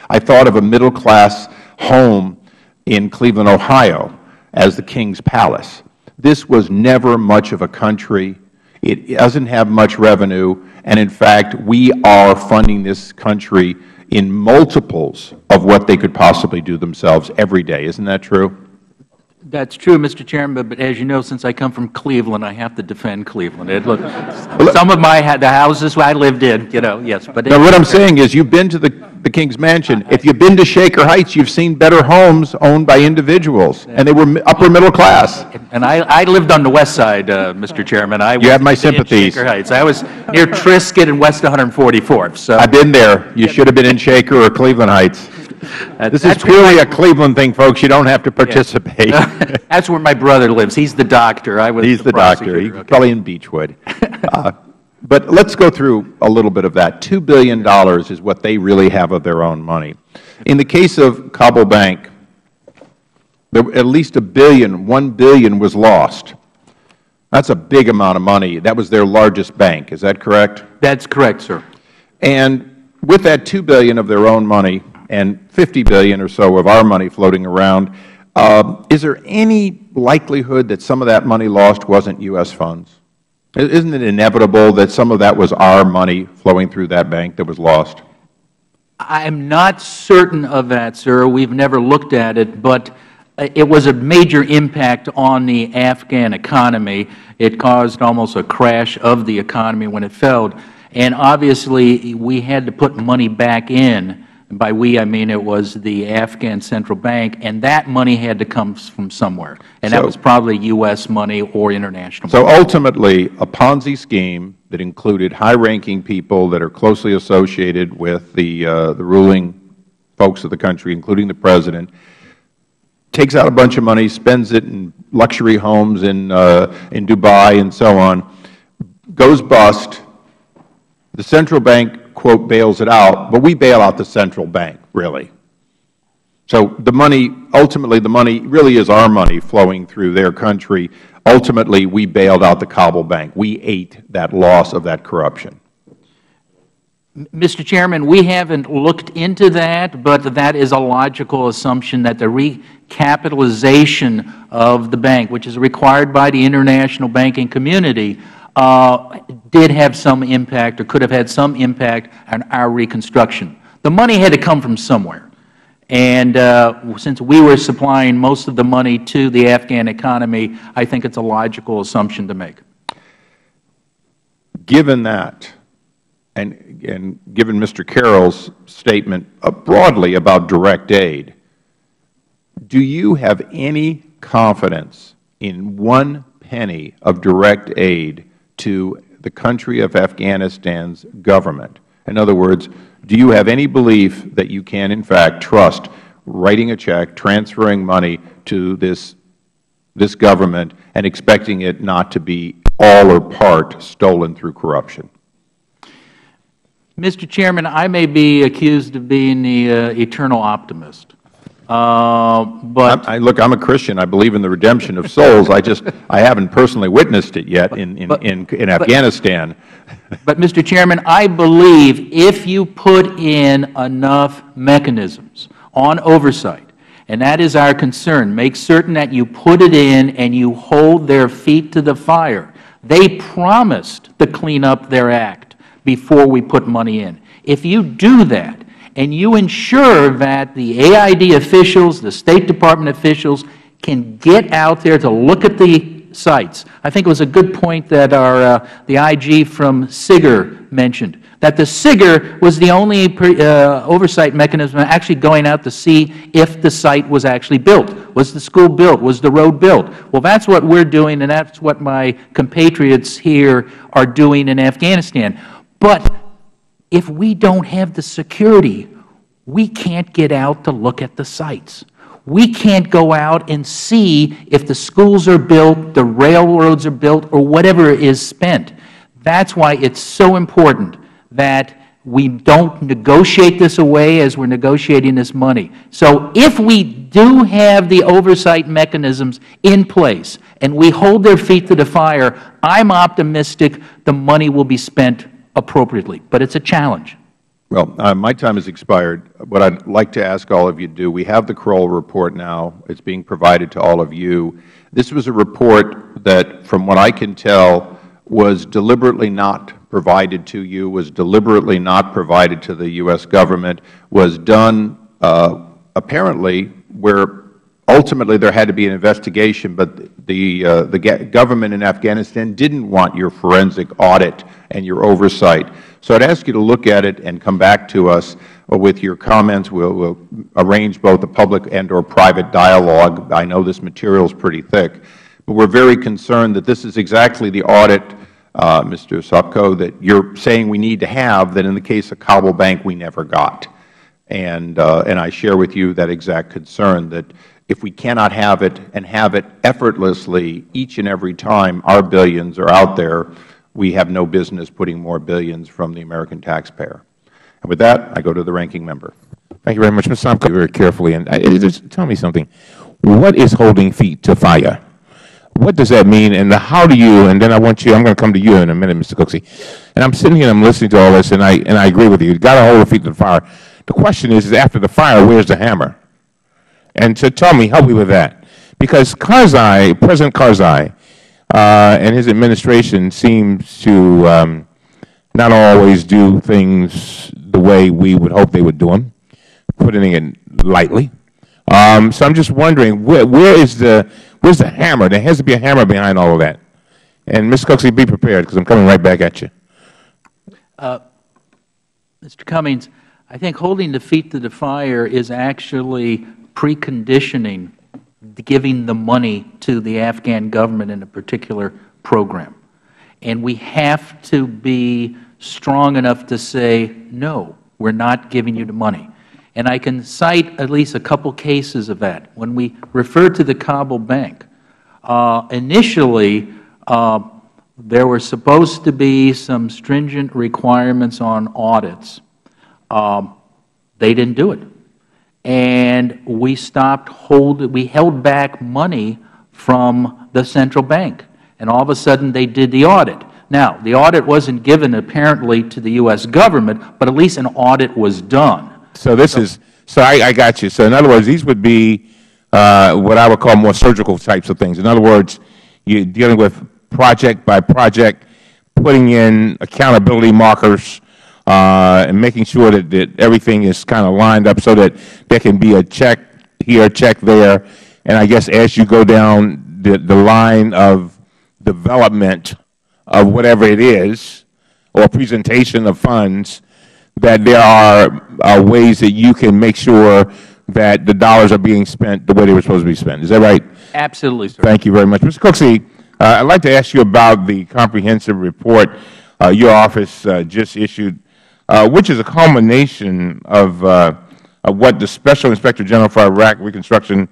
I thought of a middle-class home in Cleveland, Ohio, as the King's Palace. This was never much of a country. It doesn't have much revenue, and in fact, we are funding this country in multiples of what they could possibly do themselves every day. Isn't that true? That's true, Mr. Chairman, but as you know, since I come from Cleveland, I have to defend Cleveland. Some of the houses I lived in, yes. But now, what I'm saying is you've been to the King's Mansion. If you've been to Shaker Heights, you've seen better homes owned by individuals, and they were upper middle class. And I lived on the west side, Mr. Chairman. You have my sympathies. Shaker Heights. I was near Triscuit and west 144th. So I've been there. You should have been in Shaker or Cleveland Heights. This is purely a Cleveland thing, folks. You don't have to participate. Yeah. That's where my brother lives. He's the doctor. He's the doctor. He's probably in Beechwood. But let's go through a little bit of that. $2 billion is what they really have of their own money. In the case of Kabul Bank, at least $1 billion was lost. That's a big amount of money. That was their largest bank. Is that correct? That's correct, sir. And with that $2 billion of their own money and $50 billion or so of our money floating around, is there any likelihood that some of that money lost wasn't U.S. funds? Isn't it inevitable that some of that was our money flowing through that bank that was lost? I'm not certain of that, sir. We've never looked at it, but it was a major impact on the Afghan economy. It caused almost a crash of the economy when it failed. And obviously, we had to put money back in. And by we, I mean it was the Afghan Central Bank, and that money had to come from somewhere. And that was probably U.S. money or international money. So ultimately, a Ponzi scheme that included high-ranking people that are closely associated with the ruling folks of the country, including the President, takes out a bunch of money, spends it in luxury homes in Dubai and so on, goes bust. The central bank, quote, bails it out, but we bail out the central bank, really. So the money, ultimately the money really is our money flowing through their country. Ultimately, we bailed out the Kabul Bank. We ate that loss of that corruption. Mr. Chairman, we haven't looked into that, but that is a logical assumption that the recapitalization of the bank, which is required by the international banking community, did have some impact or could have had some impact on our reconstruction. The money had to come from somewhere. And since we were supplying most of the money to the Afghan economy, I think it's a logical assumption to make. Given that, and given Mr. Carroll's statement broadly about direct aid, do you have any confidence in one penny of direct aid to the country of Afghanistan's government? In other words, do you have any belief that you can, in fact, trust writing a check, transferring money to this government, and expecting it not to be all or part stolen through corruption? Mr. Chairman, I may be accused of being the eternal optimist. But look, I'm a Christian. I believe in the redemption of souls. I haven't personally witnessed it yet in Afghanistan. But, Mr. Chairman, I believe if you put in enough mechanisms on oversight, and that is our concern, make certain that you put it in and you hold their feet to the fire. They promised to clean up their act before we put money in. If you do that, and you ensure that the AID officials, the State Department officials, can get out there to look at the sites. I think it was a good point that the IG from SIGAR mentioned, that the SIGAR was the only oversight mechanism actually going out to see if the site was actually built. Was the school built? Was the road built? Well, that's what we're doing, and that's what my compatriots here are doing in Afghanistan. But if we don't have the security, we can't get out to look at the sites. We can't go out and see if the schools are built, the railroads are built, or whatever is spent. That's why it's so important that we don't negotiate this away as we're negotiating this money. So if we do have the oversight mechanisms in place and we hold their feet to the fire, I'm optimistic the money will be spent appropriately. But it's a challenge. Well, my time has expired. What I'd like to ask all of you to do, we have the Kroll report now. It's being provided to all of you. This was a report that, from what I can tell, was deliberately not provided to you, was deliberately not provided to the U.S. government, was done apparently where ultimately there had to be an investigation, but the government in Afghanistan didn't want your forensic audit and your oversight. So I'd ask you to look at it and come back to us with your comments. We'll arrange both a public and or private dialogue. I know this material is pretty thick, but we're very concerned that this is exactly the audit, Mr. Sopko, that you're saying we need to have, that in the case of Kabul Bank we never got. And I share with you that exact concern, that if we cannot have it and have it effortlessly each and every time our billions are out there, we have no business putting more billions from the American taxpayer. And with that, I go to the ranking member. Thank you very much, Mr. Sopko, very carefully. And just tell me something. What is holding feet to fire? What does that mean, and how do you, and then I'm going to come to you in a minute, Mr. Cooksey. And I'm sitting here and I'm listening to all this, and I agree with you. You've got to hold the feet to the fire. The question is after the fire, where's the hammer? And so tell me, help me with that. Because Karzai, President Karzai, and his administration seems to not always do things the way we would hope they would do them, putting it lightly. So I'm just wondering, where's the hammer? There has to be a hammer behind all of that. And Ms. Cooksey, be prepared, because I'm coming right back at you. Mr. Cummings, I think holding the feet to the fire is actually preconditioning giving the money to the Afghan government in a particular program. And we have to be strong enough to say, no, we're not giving you the money. And I can cite at least a couple cases of that. When we refer to the Kabul Bank, initially there were supposed to be some stringent requirements on audits. They didn't do it. And we held back money from the central bank. And all of a sudden they did the audit. Now, the audit wasn't given apparently to the U.S. government, but at least an audit was done. So I got you. So in other words, these would be what I would call more surgical types of things. In other words, you're dealing with project by project, putting in accountability markers, and making sure that everything is kind of lined up so that there can be a check here, a check there. And I guess as you go down the line of development of whatever it is, or presentation of funds, that there are ways that you can make sure that the dollars are being spent the way they were supposed to be spent. Is that right? Absolutely, sir. Thank you very much. Mr. Cooksey, I'd like to ask you about the comprehensive report your office just issued, which is a culmination of what the Special Inspector General for Iraq Reconstruction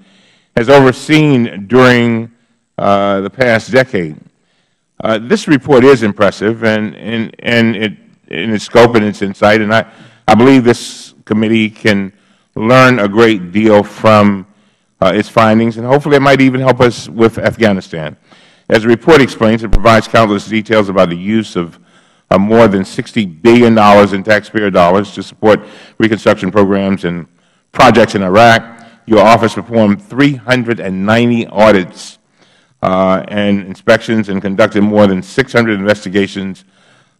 has overseen during the past decade. This report is impressive in its scope and its insight, and I believe this committee can learn a great deal from its findings, and hopefully it might even help us with Afghanistan. As the report explains, it provides countless details about the use of more than $60 billion in taxpayer dollars to support reconstruction programs and projects in Iraq. Your office performed 390 audits and inspections and conducted more than 600 investigations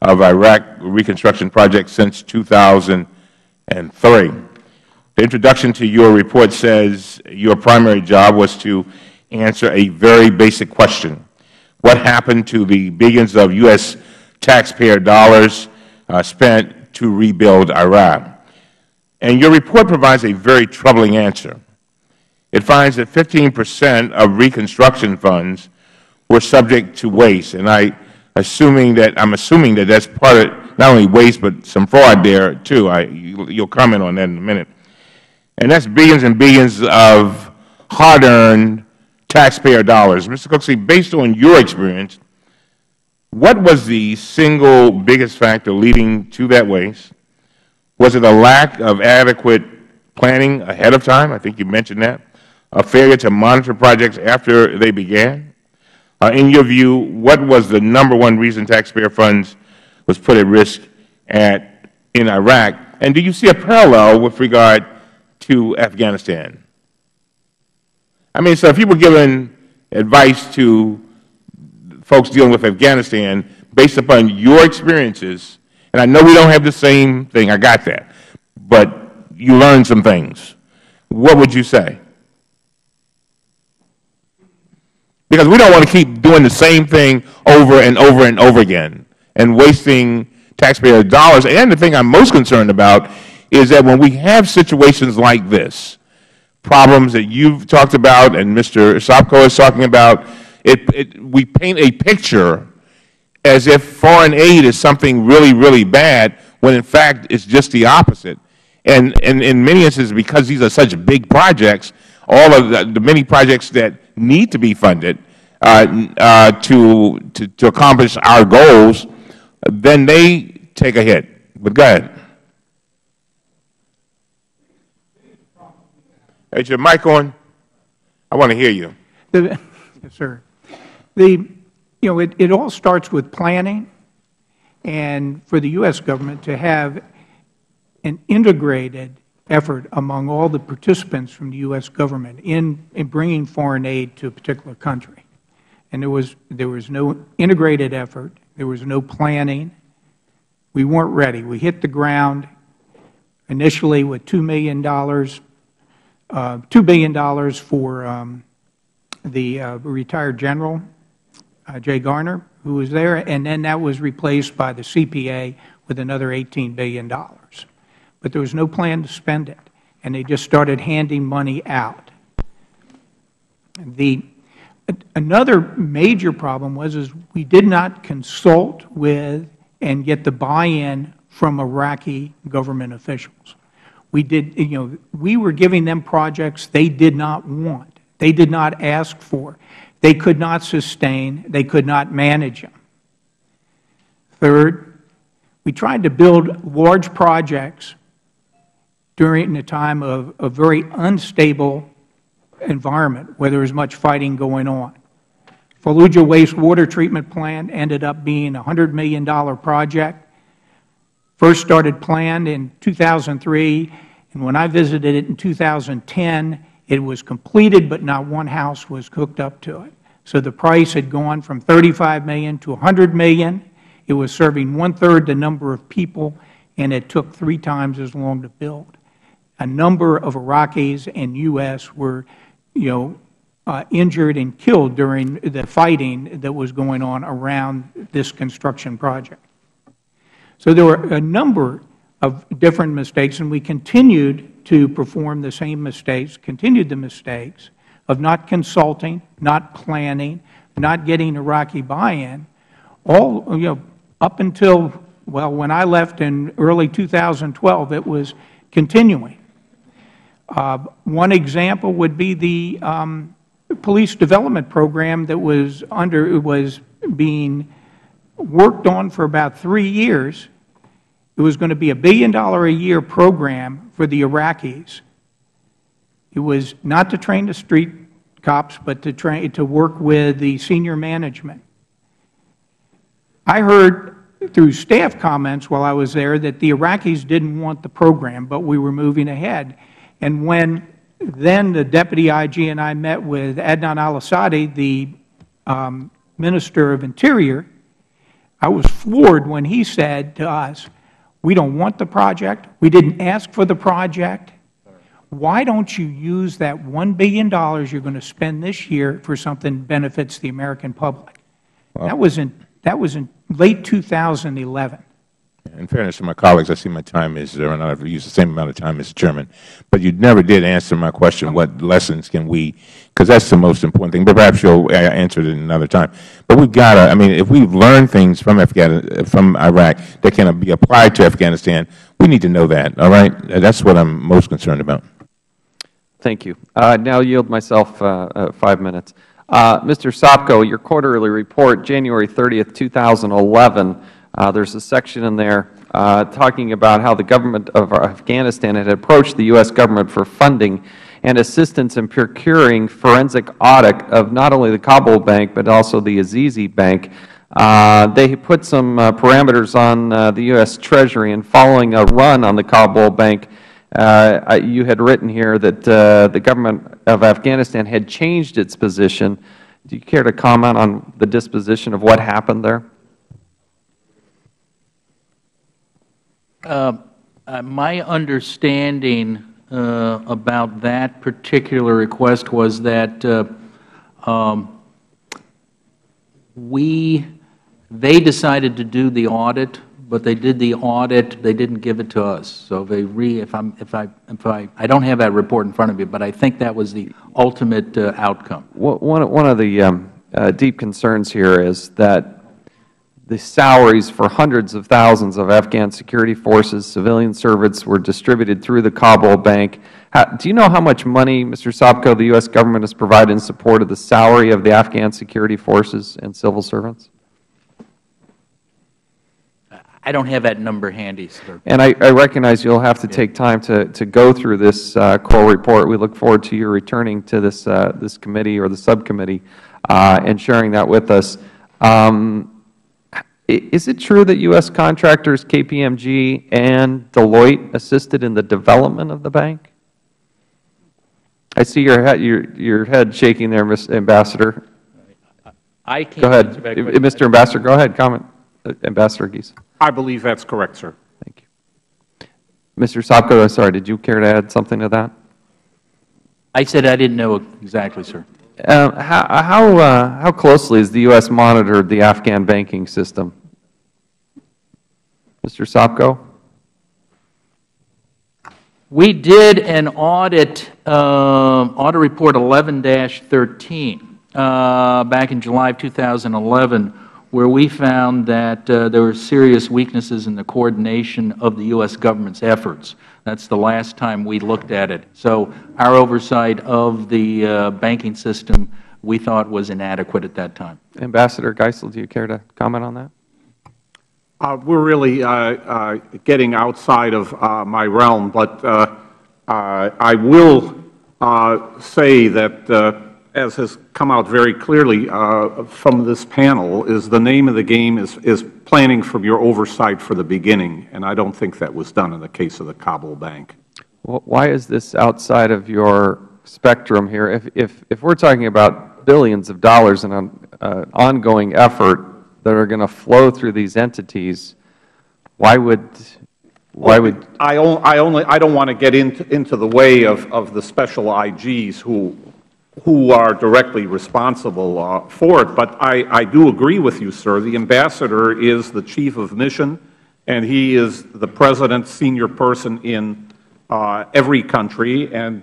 of Iraq reconstruction projects since 2003. The introduction to your report says your primary job was to answer a very basic question. What happened to the billions of U.S. taxpayer dollars spent to rebuild Iraq? And your report provides a very troubling answer. It finds that 15% of reconstruction funds were subject to waste, and I'm assuming that that's part of not only waste but some fraud there too. You'll comment on that in a minute. And that's billions and billions of hard-earned taxpayer dollars. Mr. Cooksey, based on your experience, what was the single biggest factor leading to that waste? Was it a lack of adequate planning ahead of time? I think you mentioned that. A failure to monitor projects after they began? In your view, what was the #1 reason taxpayer funds was put at risk in Iraq? And do you see a parallel with regard to Afghanistan? I mean, so if you were giving advice to folks dealing with Afghanistan based upon your experiences, and I know we don't have the same thing, I got that, but you learned some things, what would you say? Because we don't want to keep doing the same thing over and over and over again and wasting taxpayer dollars. And the thing I'm most concerned about is that when we have situations like this, problems that you've talked about and Mr. Sopko is talking about, we paint a picture as if foreign aid is something really, really bad, when in fact it's just the opposite. And in many instances, because these are such big projects, all of the many projects that need to be funded to accomplish our goals, then they take a hit. But go ahead. Is your mic on? I want to hear you. Yes, sir. It all starts with planning, and for the U.S. government to have an integrated effort among all the participants from the U.S. government in bringing foreign aid to a particular country. And there was no integrated effort. There was no planning. We weren't ready. We hit the ground initially with $2 billion for the retired General Jay Garner, who was there, and then that was replaced by the CPA with another $18 billion. But there was no plan to spend it, and they just started handing money out. Another major problem was we did not consult with and get the buy-in from Iraqi government officials. We were giving them projects they did not want. They did not ask for. They could not sustain. They could not manage them. Third, we tried to build large projects during a time of a very unstable environment where there was much fighting going on. Fallujah wastewater treatment plant ended up being a $100 million project. First started planned in 2003, and when I visited it in 2010, it was completed, but not one house was hooked up to it. So the price had gone from $35 million to $100 million. It was serving 1/3 the number of people, and it took 3 times as long to build. A number of Iraqis and U.S. were, injured and killed during the fighting that was going on around this construction project. So there were a number of different mistakes, and we continued to perform the same mistakes, continued the mistakes of not consulting, not planning, not getting Iraqi buy-in, all, up until, well, when I left in early 2012, it was continuing. One example would be the police development program that was being worked on for about 3 years. It was going to be a $1 billion a year program for the Iraqis. It was not to train the street cops, but to work with the senior management. I heard through staff comments while I was there that the Iraqis didn't want the program, but we were moving ahead. And when then the Deputy IG and I met with Adnan al-Assadi, the Minister of Interior, I was floored when he said to us, "We don't want the project. We didn't ask for the project. Why don't you use that $1 billion you're going to spend this year for something that benefits the American public?" Wow. That was in late 2011. In fairness to my colleagues, I see my time is there, and I've used the same amount of time, Mr. Chairman. But you never did answer my question, what lessons can we, because that's the most important thing, but perhaps you'll answer it another time. But we've got to, I mean, if we've learned things from Iraq that can be applied to Afghanistan, we need to know that, all right? That's what I'm most concerned about. Thank you. Now yield myself 5 minutes. Mr. Sopko, your quarterly report, January 30th, 2011, there's a section in there talking about how the government of Afghanistan had approached the U.S. government for funding and assistance in procuring forensic audit of not only the Kabul bank but also the Azizi bank. They put some parameters on the U.S. Treasury, and following a run on the Kabul bank, you had written here that the government of Afghanistan had changed its position. Do you care to comment on the disposition of what happened there? My understanding about that particular request was that they decided to do the audit, but they did the audit. They didn't give it to us. So I don't have that report in front of me, but I think that was the ultimate outcome. One of the deep concerns here is that the salaries for hundreds of thousands of Afghan security forces, civilian servants, were distributed through the Kabul bank. Do you know how much money, Mr. Sopko, the U.S. government has provided in support of the salary of the Afghan security forces and civil servants? I don't have that number handy, sir. And I recognize you'll have to take time to go through this core report. We look forward to you returning to this committee or the subcommittee and sharing that with us. Is it true that U.S. contractors KPMG and Deloitte assisted in the development of the bank? I see your head shaking there, Mr. Ambassador. I can't go ahead, answer that question. Mr. Ambassador. Go ahead. Comment, Ambassador Gies. I believe that's correct, sir. Thank you, Mr. Sopko. I'm sorry. Did you care to add something to that? I said I didn't know exactly, sir. How closely has the U.S. monitored the Afghan banking system? Mr. Sopko? We did an audit report 11-13 back in July of 2011, where we found that there were serious weaknesses in the coordination of the U.S. government's efforts. That's the last time we looked at it. So our oversight of the banking system, we thought, was inadequate at that time. Ambassador Geisel, do you care to comment on that? We're really getting outside of my realm, but I will say that, as has come out very clearly from this panel, is the name of the game is planning from your oversight for the beginning, and I don't think that was done in the case of the Kabul bank. Well, why is this outside of your spectrum here? If we're talking about billions of dollars in an ongoing effort that are going to flow through these entities, why would I don't want to get into the way of the special IGs who are directly responsible for it, but I do agree with you, sir. The Ambassador is the chief of mission, and he is the President's senior person in every country, and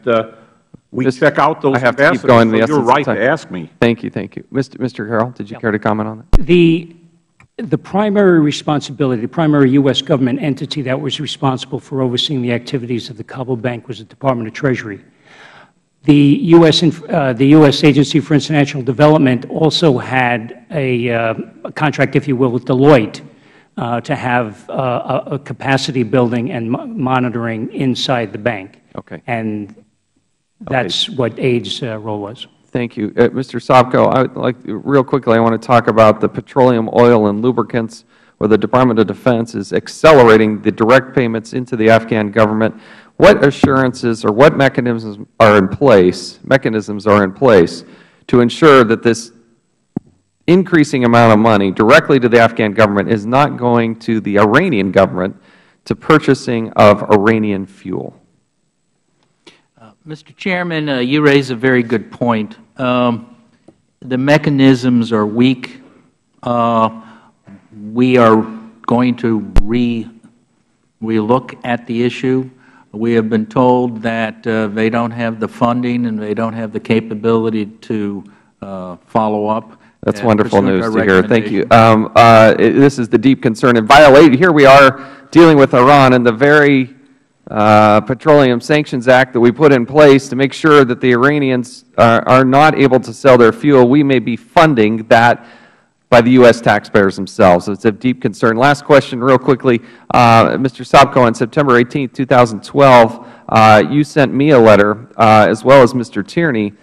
we check out those ambassadors, so you're right to ask me. Thank you, thank you. Mr. Carroll, did you care to comment on that? The primary responsibility, the primary U.S. government entity that was responsible for overseeing the activities of the Kabul bank was the Department of Treasury. The U.S. Agency for International Development also had a contract, if you will, with Deloitte to have a capacity building and monitoring inside the bank. Okay. And that's what AID's role was. Thank you. Mr. Sopko, real quickly, I want to talk about the petroleum, oil, and lubricants, where the Department of Defense is accelerating the direct payments into the Afghan government. What assurances or what mechanisms are in place to ensure that this increasing amount of money directly to the Afghan government is not going to the Iranian government to purchasing of Iranian fuel? Mr. Chairman, you raise a very good point. The mechanisms are weak. We are going to re-look at the issue. We have been told that they don't have the funding and they don't have the capability to follow up. That's wonderful news to hear. Thank you. This is the deep concern and violate. Here we are dealing with Iran and the very Petroleum Sanctions Act that we put in place to make sure that the Iranians are not able to sell their fuel. We may be funding that by the U.S. taxpayers themselves. It's of deep concern. Last question real quickly. Mr. Sobko, on September 18, 2012, you sent me a letter, as well as Mr. Tierney,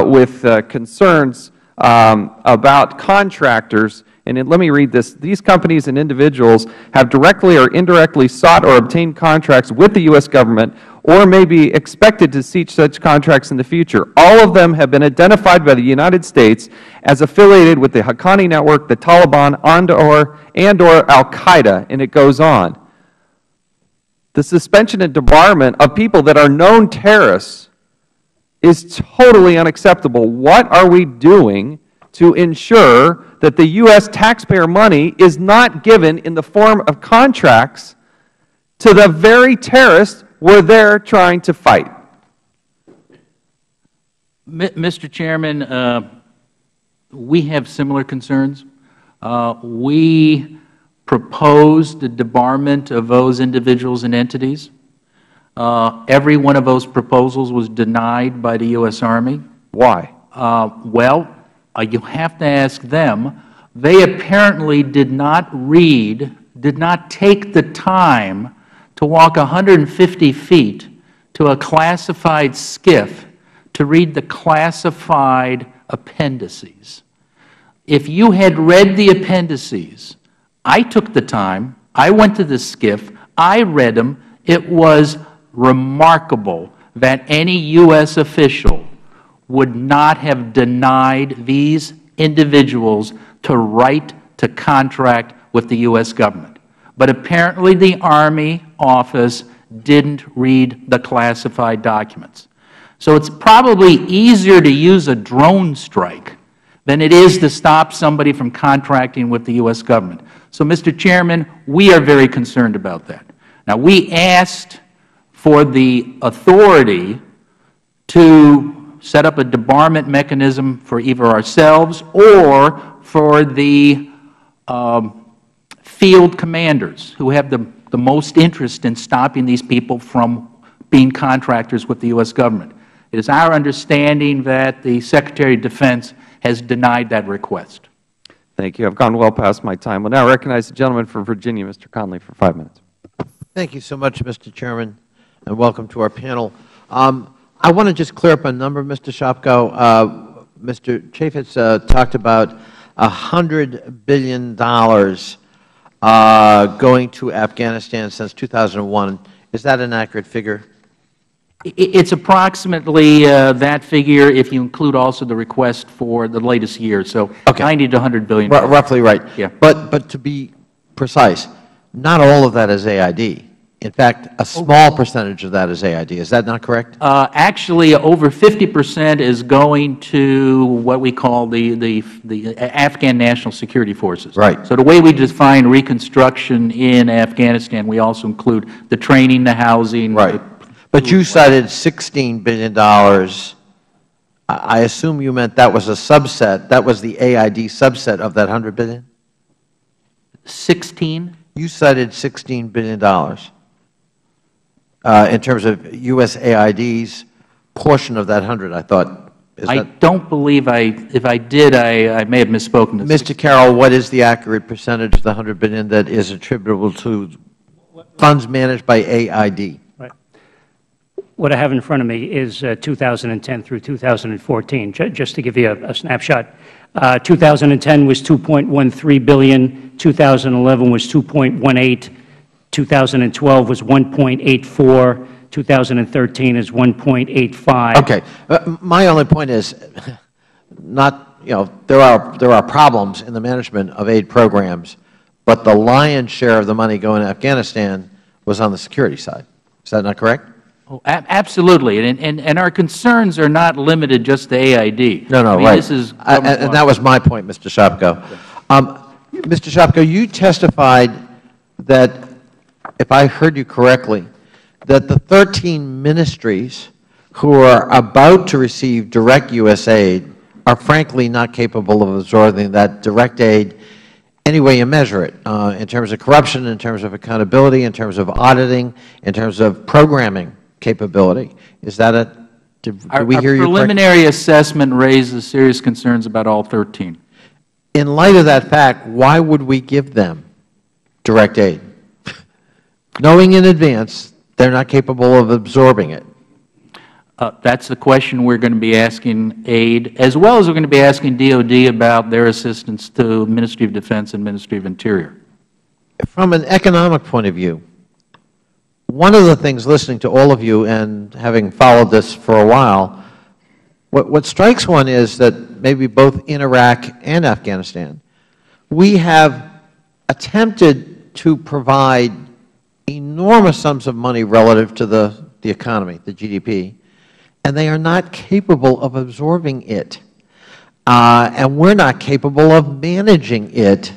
with concerns about contractors. And let me read this. These companies and individuals have directly or indirectly sought or obtained contracts with the U.S. government or may be expected to seek such contracts in the future. All of them have been identified by the United States as affiliated with the Haqqani Network, the Taliban, and/or al-Qaeda, and it goes on. The suspension and debarment of people that are known terrorists is totally unacceptable. What are we doing to ensure that the U.S. taxpayer money is not given in the form of contracts to the very terrorists we're there trying to fight? Mr. Chairman, we have similar concerns. We proposed the debarment of those individuals and entities. Every one of those proposals was denied by the U.S. Army. Why? Well, you have to ask them. They apparently did not take the time to walk 150 feet to a classified skiff to read the classified appendices. If you had read the appendices, I took the time, I went to the skiff, I read them. It was remarkable that any U.S. official would not have denied these individuals to right to contract with the U.S. government. But apparently the Army office didn't read the classified documents. So it's probably easier to use a drone strike than it is to stop somebody from contracting with the U.S. government. So, Mr. Chairman, we are very concerned about that. Now, we asked for the authority to set up a debarment mechanism for either ourselves or for the field commanders who have the most interest in stopping these people from being contractors with the U.S. government. It is our understanding that the Secretary of Defense has denied that request. Thank you. I've gone well past my time. We'll now recognize the gentleman from Virginia, Mr. Conley, for 5 minutes. Thank you so much, Mr. Chairman, and welcome to our panel. I want to just clear up a number, Mr. Shopko. Mr. Chaffetz talked about $100 billion going to Afghanistan since 2001. Is that an accurate figure? It's approximately that figure if you include also the request for the latest year. So okay. 90 to 100 billion. Roughly right. Yeah. But to be precise, not all of that is AID. In fact, a small percentage of that is AID. Is that not correct? Actually, over 50% is going to what we call the Afghan National Security Forces. Right. So the way we define reconstruction in Afghanistan, we also include the training, the housing. Right. But you cited $16 billion. I assume you meant that was a subset. That was the AID subset of that $100 billion? 16? You cited $16 billion. In terms of USAID's portion of that 100, I thought. I don't believe if I did, I may have misspoken. Mr. Carroll, what is the accurate percentage of the $100 billion that is attributable to funds managed by AID? Right. What I have in front of me is 2010 through 2014, just to give you a snapshot. 2010 was $2.13 billion, 2011 was $2.18, 2012 was 1.84, 2013 is 1.85. Okay. My only point is not, there are problems in the management of aid programs, but the lion's share of the money going to Afghanistan was on the security side. Is that not correct? Oh, absolutely. And our concerns are not limited just to AID. No, right. This is and that was my point, Mr. Shopko. Mr. Shopko, you testified that, if I heard you correctly, that the 13 ministries who are about to receive direct U.S. aid are frankly not capable of absorbing that direct aid any way you measure it, in terms of corruption, in terms of accountability, in terms of auditing, in terms of programming capability. Is that a, did we hear you correctly? Our preliminary assessment raises serious concerns about all 13. in light of that fact, why would we give them direct aid, knowing in advance they're not capable of absorbing it? That's the question we're going to be asking aid, as well as we're going to be asking DoD about their assistance to Ministry of Defense and Ministry of Interior. From an economic point of view, one of the things, listening to all of you and having followed this for a while, what strikes one is that maybe both in Iraq and Afghanistan, we have attempted to provide enormous sums of money relative to the economy, the GDP, and they are not capable of absorbing it. And we're not capable of managing it.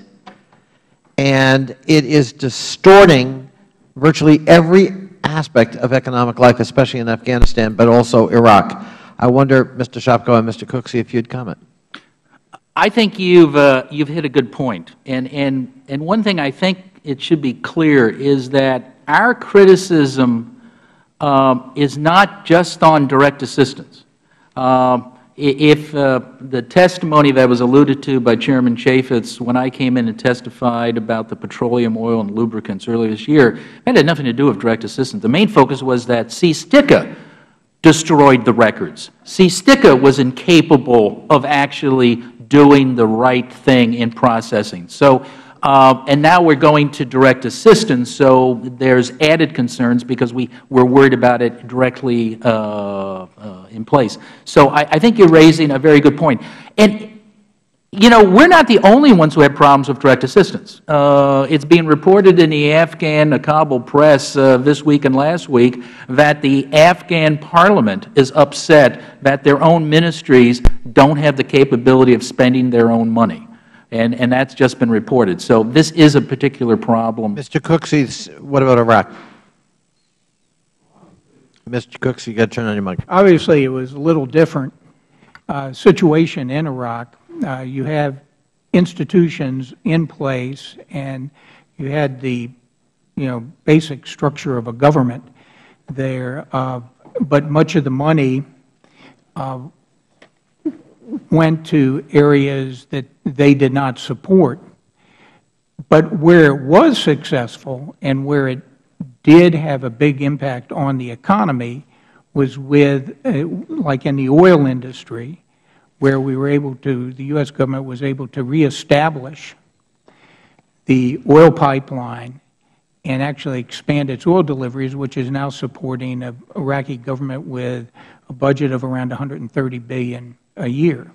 And it is distorting virtually every aspect of economic life, especially in Afghanistan, but also Iraq. I wonder, Mr. Shopko and Mr. Cooksey, if you'd comment. I think you've hit a good point. And one thing I think it should be clear is that our criticism is not just on direct assistance. If the testimony that was alluded to by Chairman Chaffetz when I came in and testified about the petroleum, oil, and lubricants earlier this year, that had nothing to do with direct assistance. The main focus was that CSTICA destroyed the records. CSTICA was incapable of actually doing the right thing in processing. So, and now we're going to direct assistance, so there's added concerns because we're worried about it directly in place. So I think you're raising a very good point. And, you know, we're not the only ones who have problems with direct assistance. It's being reported in the Afghan Kabul press this week and last week that the Afghan parliament is upset that their own ministries don't have the capability of spending their own money. And that's just been reported. So this is a particular problem. Mr. Cooksey, what about Iraq? Mr. Cooksey, you've got to turn on your mic. Obviously, it was a little different situation in Iraq. You have institutions in place, and you had the basic structure of a government there, but much of the money went to areas that they did not support. But where it was successful and where it did have a big impact on the economy was with, like in the oil industry, where we were able to, the U.S. government was able to reestablish the oil pipeline and actually expand its oil deliveries, which is now supporting the Iraqi government with a budget of around $130 billion a year.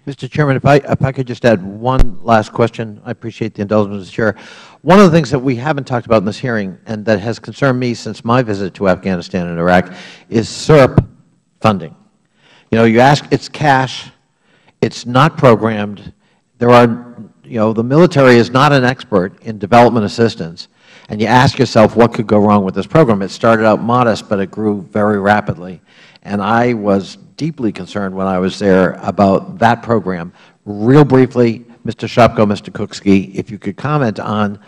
Mr. Chairman, if I could just add one last question. I appreciate the indulgence of the Chair. One of the things that we haven't talked about in this hearing and that has concerned me since my visit to Afghanistan and Iraq is SIRP funding. You know, you ask, it's cash, it's not programmed. There are, the military is not an expert in development assistance. And you ask yourself what could go wrong with this program. It started out modest, but it grew very rapidly. And I was deeply concerned when I was there about that program. Real briefly, Mr. Shopko, Mr. Cooksey, if you could comment on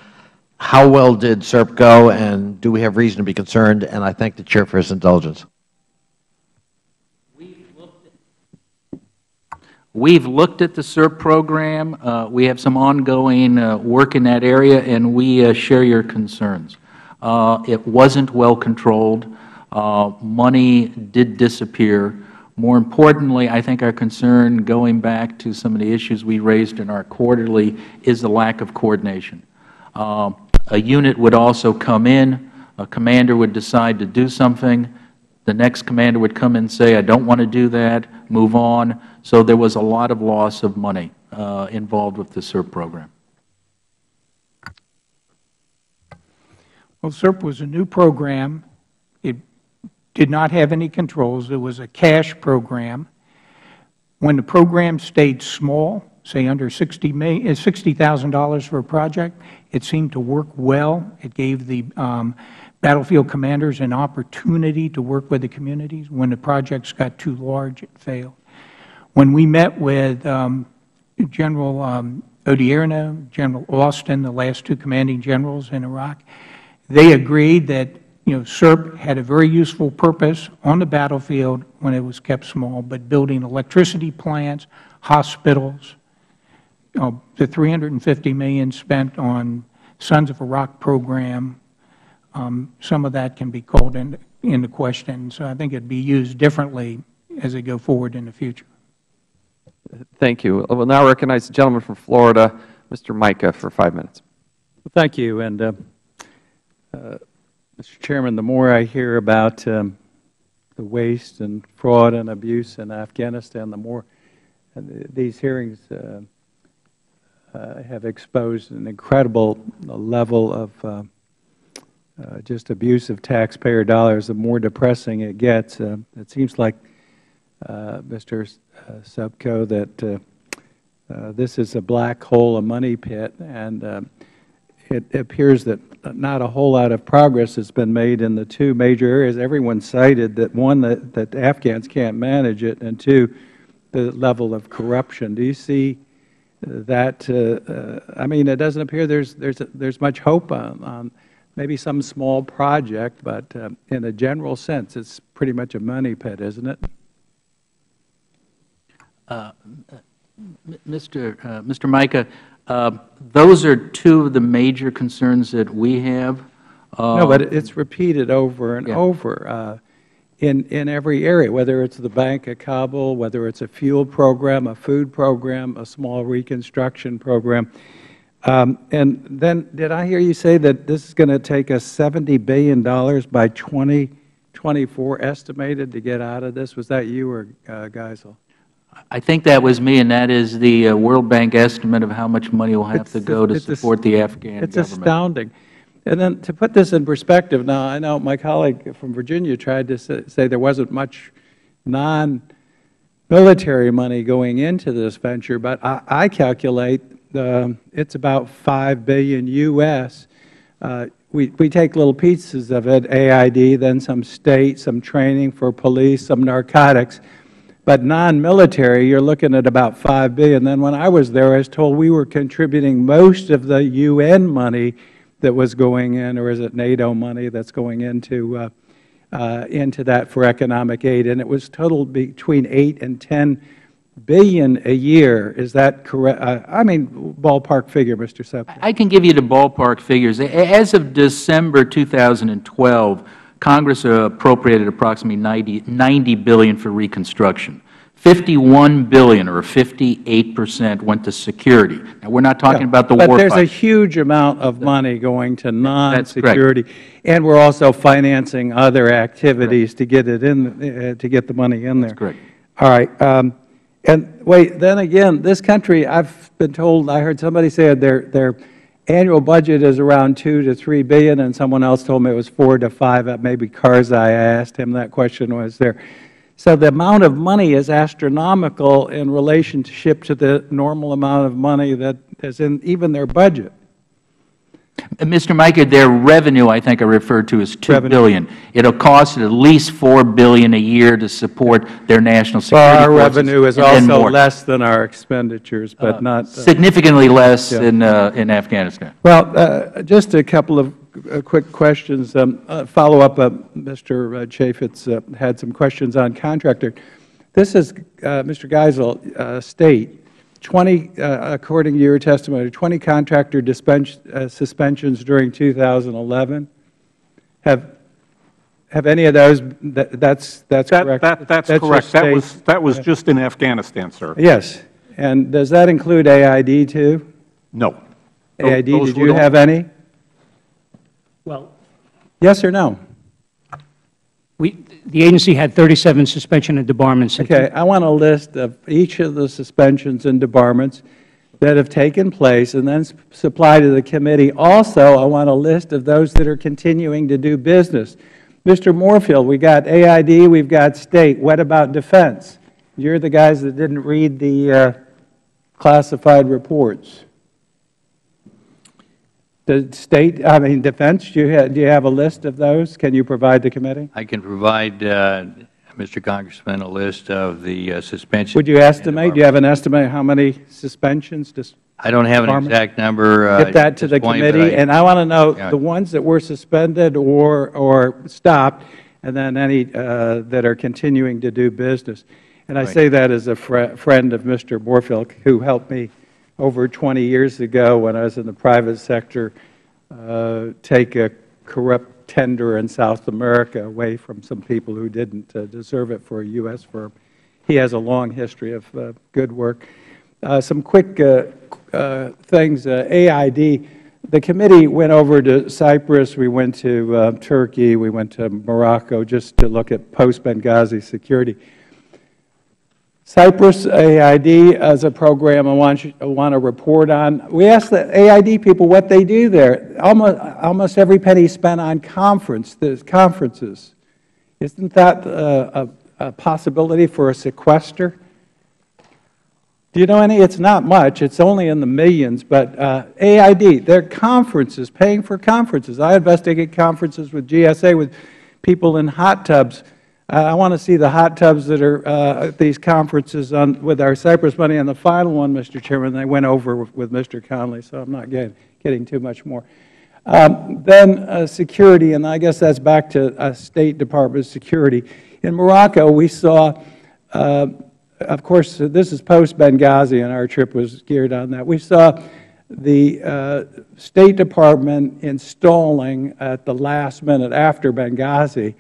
how well did SIRP go, and do we have reason to be concerned? And I thank the Chair for his indulgence. We've looked at the SIRP program. We have some ongoing work in that area, and we share your concerns. It wasn't well controlled. Money did disappear. More importantly, I think our concern, going back to some of the issues we raised in our quarterly, is the lack of coordination. A unit would also come in, a commander would decide to do something, the next commander would come in and say, I don't want to do that, move on. So there was a lot of loss of money involved with the SIRP program. Well, SIRP was a new program. It did not have any controls. It was a cash program. When the program stayed small, say under $60,000 for a project, it seemed to work well. It gave the battlefield commanders an opportunity to work with the communities. When the projects got too large, it failed. When we met with General Odierno, General Austin, the last two commanding generals in Iraq, they agreed that SIRP had a very useful purpose on the battlefield when it was kept small, but building electricity plants, hospitals, the $350 million spent on Sons of Iraq program, some of that can be called into question. So I think it would be used differently as they go forward in the future. Thank you. I will now recognize the gentleman from Florida, Mr. Mica, for 5 minutes. Well, thank you. And, Mr. Chairman, the more I hear about the waste and fraud and abuse in Afghanistan, the more these hearings have exposed an incredible level of just abuse of taxpayer dollars. The more depressing it gets, it seems like, Mr. Subco, that this is a black hole, a money pit, and it appears that not a whole lot of progress has been made in the two major areas. Everyone cited that, one, that Afghans can't manage it, and two, the level of corruption. Do you see that? I mean, it doesn't appear there's much hope on maybe some small project, but in a general sense, it's pretty much a money pit, isn't it? Mr. Mica, those are two of the major concerns that we have. No, but it's repeated over and over in every area, whether it's the Bank of Kabul, whether it's a fuel program, a food program, a small reconstruction program. And then did I hear you say that this is going to take us $70 billion by 2024 estimated to get out of this? Was that you or Geisel? I think that was me, and that is the World Bank estimate of how much money will have to go to support the Afghan government. It's astounding. And then to put this in perspective, now I know my colleague from Virginia tried to say there wasn't much non-military money going into this venture, but I calculate it's about $5 billion U.S. We take little pieces of it, AID, then some state, some training for police, some narcotics. But non-military, you're looking at about $5 billion. Then when I was there, I was told we were contributing most of the UN money that was going in, or is it NATO money that's going into that for economic aid, and it was total between $8 and $10 billion a year. Is that correct? I mean, ballpark figure, Mr. Septa. I can give you the ballpark figures. As of December 2012, Congress appropriated approximately $90 billion for reconstruction. $51 billion, or 58%, went to security. Now, we're not talking about the war fight. But there's a huge amount of money going to non-security, and we're also financing other activities to get it in, to get the money in there. That's correct. All right. And wait, then again, this country, I've been told, I heard somebody say their annual budget is around $2 to $3 billion, and someone else told me it was $4 to $5. Maybe Karzai, I asked him that question, was there. So the amount of money is astronomical in relationship to the normal amount of money that is in even their budget. Mr. Mica, their revenue, I think I referred to as $2 billion. It will cost at least $4 billion a year to support their national security forces. Our revenue is also more. Less than our expenditures, but not significantly less in Afghanistan. Well, just a couple of quick questions. Follow up. Mr. Chaffetz had some questions on contractor. This is Mr. Geisel state. 20, according to your testimony, 20 contractor suspensions during 2011. Have any of those? That's correct. That's correct. That was just in Afghanistan, sir. Yes. And does that include AID too? No. AID. Did you have any? Well, yes or no? The agency had 37 suspension and debarments. Okay. I want a list of each of the suspensions and debarments that have taken place and then supply to the committee. Also, I want a list of those that are continuing to do business. Mr. Moorfield, we got AID, we've got state. What about defense? You're the guys that didn't read the classified reports. The state, I mean, defense, do you have a list of those? Can you provide the committee? I can provide, Mr. Congressman, a list of the suspensions. Would you estimate? Do you have an estimate of how many suspensions? I don't have an exact number. Get that to the committee. And I want to know the ones that were suspended or stopped, and then any that are continuing to do business. And I say that as a friend of Mr. Moorfield, who helped me over 20 years ago when I was in the private sector, take a corrupt tender in South America away from some people who didn't deserve it for a U.S. firm. He has a long history of good work. Some quick things, AID. The committee went over to Cyprus, we went to Turkey, we went to Morocco just to look at post-Benghazi security. Cyprus AID is a program I want to report on. We asked the AID people what they do there. Almost every penny spent on conferences. Isn't that a possibility for a sequester? Do you know any? It's not much. It's only in the millions. But AID, they're conferences, paying for conferences. I investigate conferences with GSA with people in hot tubs. I want to see the hot tubs that are at these conferences with our Cyprus money. And the final one, Mr. Chairman, they went over with Mr. Conley, so I'm not getting too much more. Then security, and I guess that's back to State Department security. In Morocco, we saw, of course, this is post-Benghazi, and our trip was geared on that. We saw the State Department installing at the last minute after Benghazi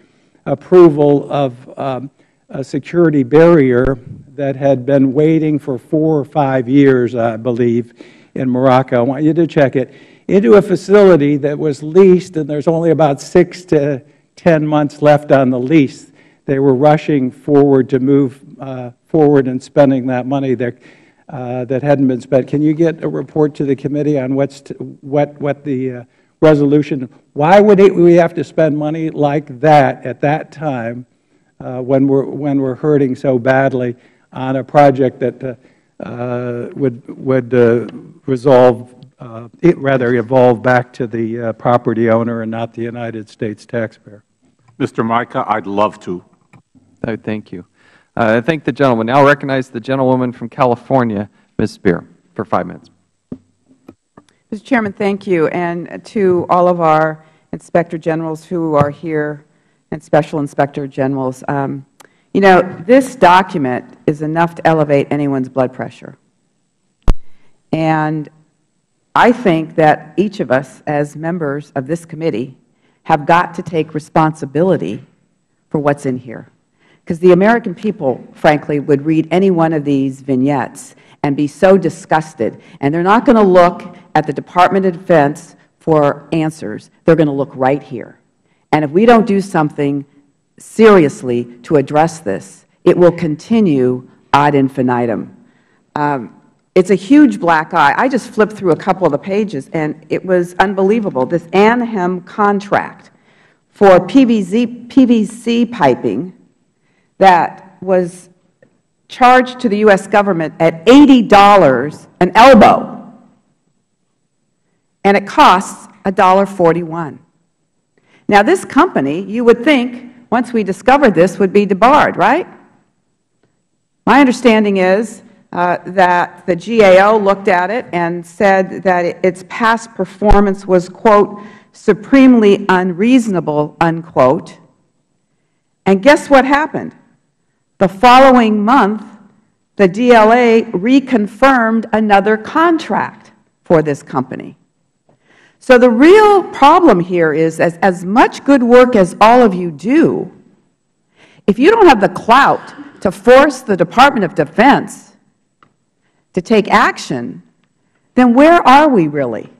approval of a security barrier that had been waiting for 4 or 5 years, I believe, in Morocco. I want you to check it, into a facility that was leased, and there's only about 6 to 10 months left on the lease. They were rushing forward to move forward and spending that money that hadn't been spent. Can you get a report to the committee on what the resolution? Why would we have to spend money like that at that time when we're hurting so badly on a project that would evolve back to the property owner and not the United States taxpayer? Mr. Mica, I'd love to. Thank you. I thank the gentleman. Now recognize the gentlewoman from California, Ms. Spear, for 5 minutes. Mr. Chairman, thank you. And to all of our Inspector Generals who are here and Special Inspector Generals, you know, this document is enough to elevate anyone's blood pressure. And I think that each of us as members of this committee have got to take responsibility for what's in here. Because the American people, frankly, would read any one of these vignettes and be so disgusted. And they're not going to look at the Department of Defense for answers. They're going to look right here. And if we don't do something seriously to address this, it will continue ad infinitum. It's a huge black eye. I just flipped through a couple of the pages, and it was unbelievable. This Anaheim contract for PVC piping that was charged to the U.S. government at $80 an elbow, and it costs $1.41. Now, this company, you would think, once we discovered this, would be debarred, right? My understanding is that the GAO looked at it and said that its past performance was, quote, supremely unreasonable, unquote. And guess what happened? The following month, the DLA reconfirmed another contract for this company. So the real problem here is, as much good work as all of you do, if you don't have the clout to force the Department of Defense to take action, then where are we really?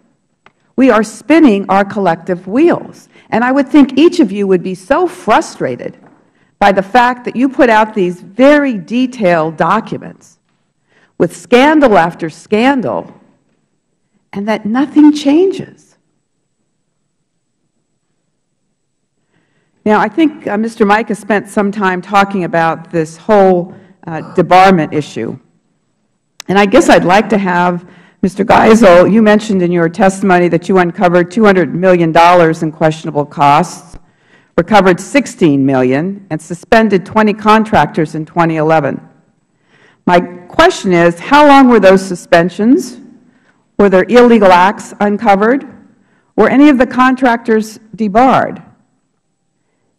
We are spinning our collective wheels. And I would think each of you would be so frustrated by the fact that you put out these very detailed documents with scandal after scandal, and that nothing changes. Now, I think Mr. Mica spent some time talking about this whole debarment issue. And I guess I'd like to have Mr. Geisel, you mentioned in your testimony that you uncovered $200 million in questionable costs, recovered $16 million, and suspended 20 contractors in 2011. My question is, how long were those suspensions? Were there illegal acts uncovered? Were any of the contractors debarred?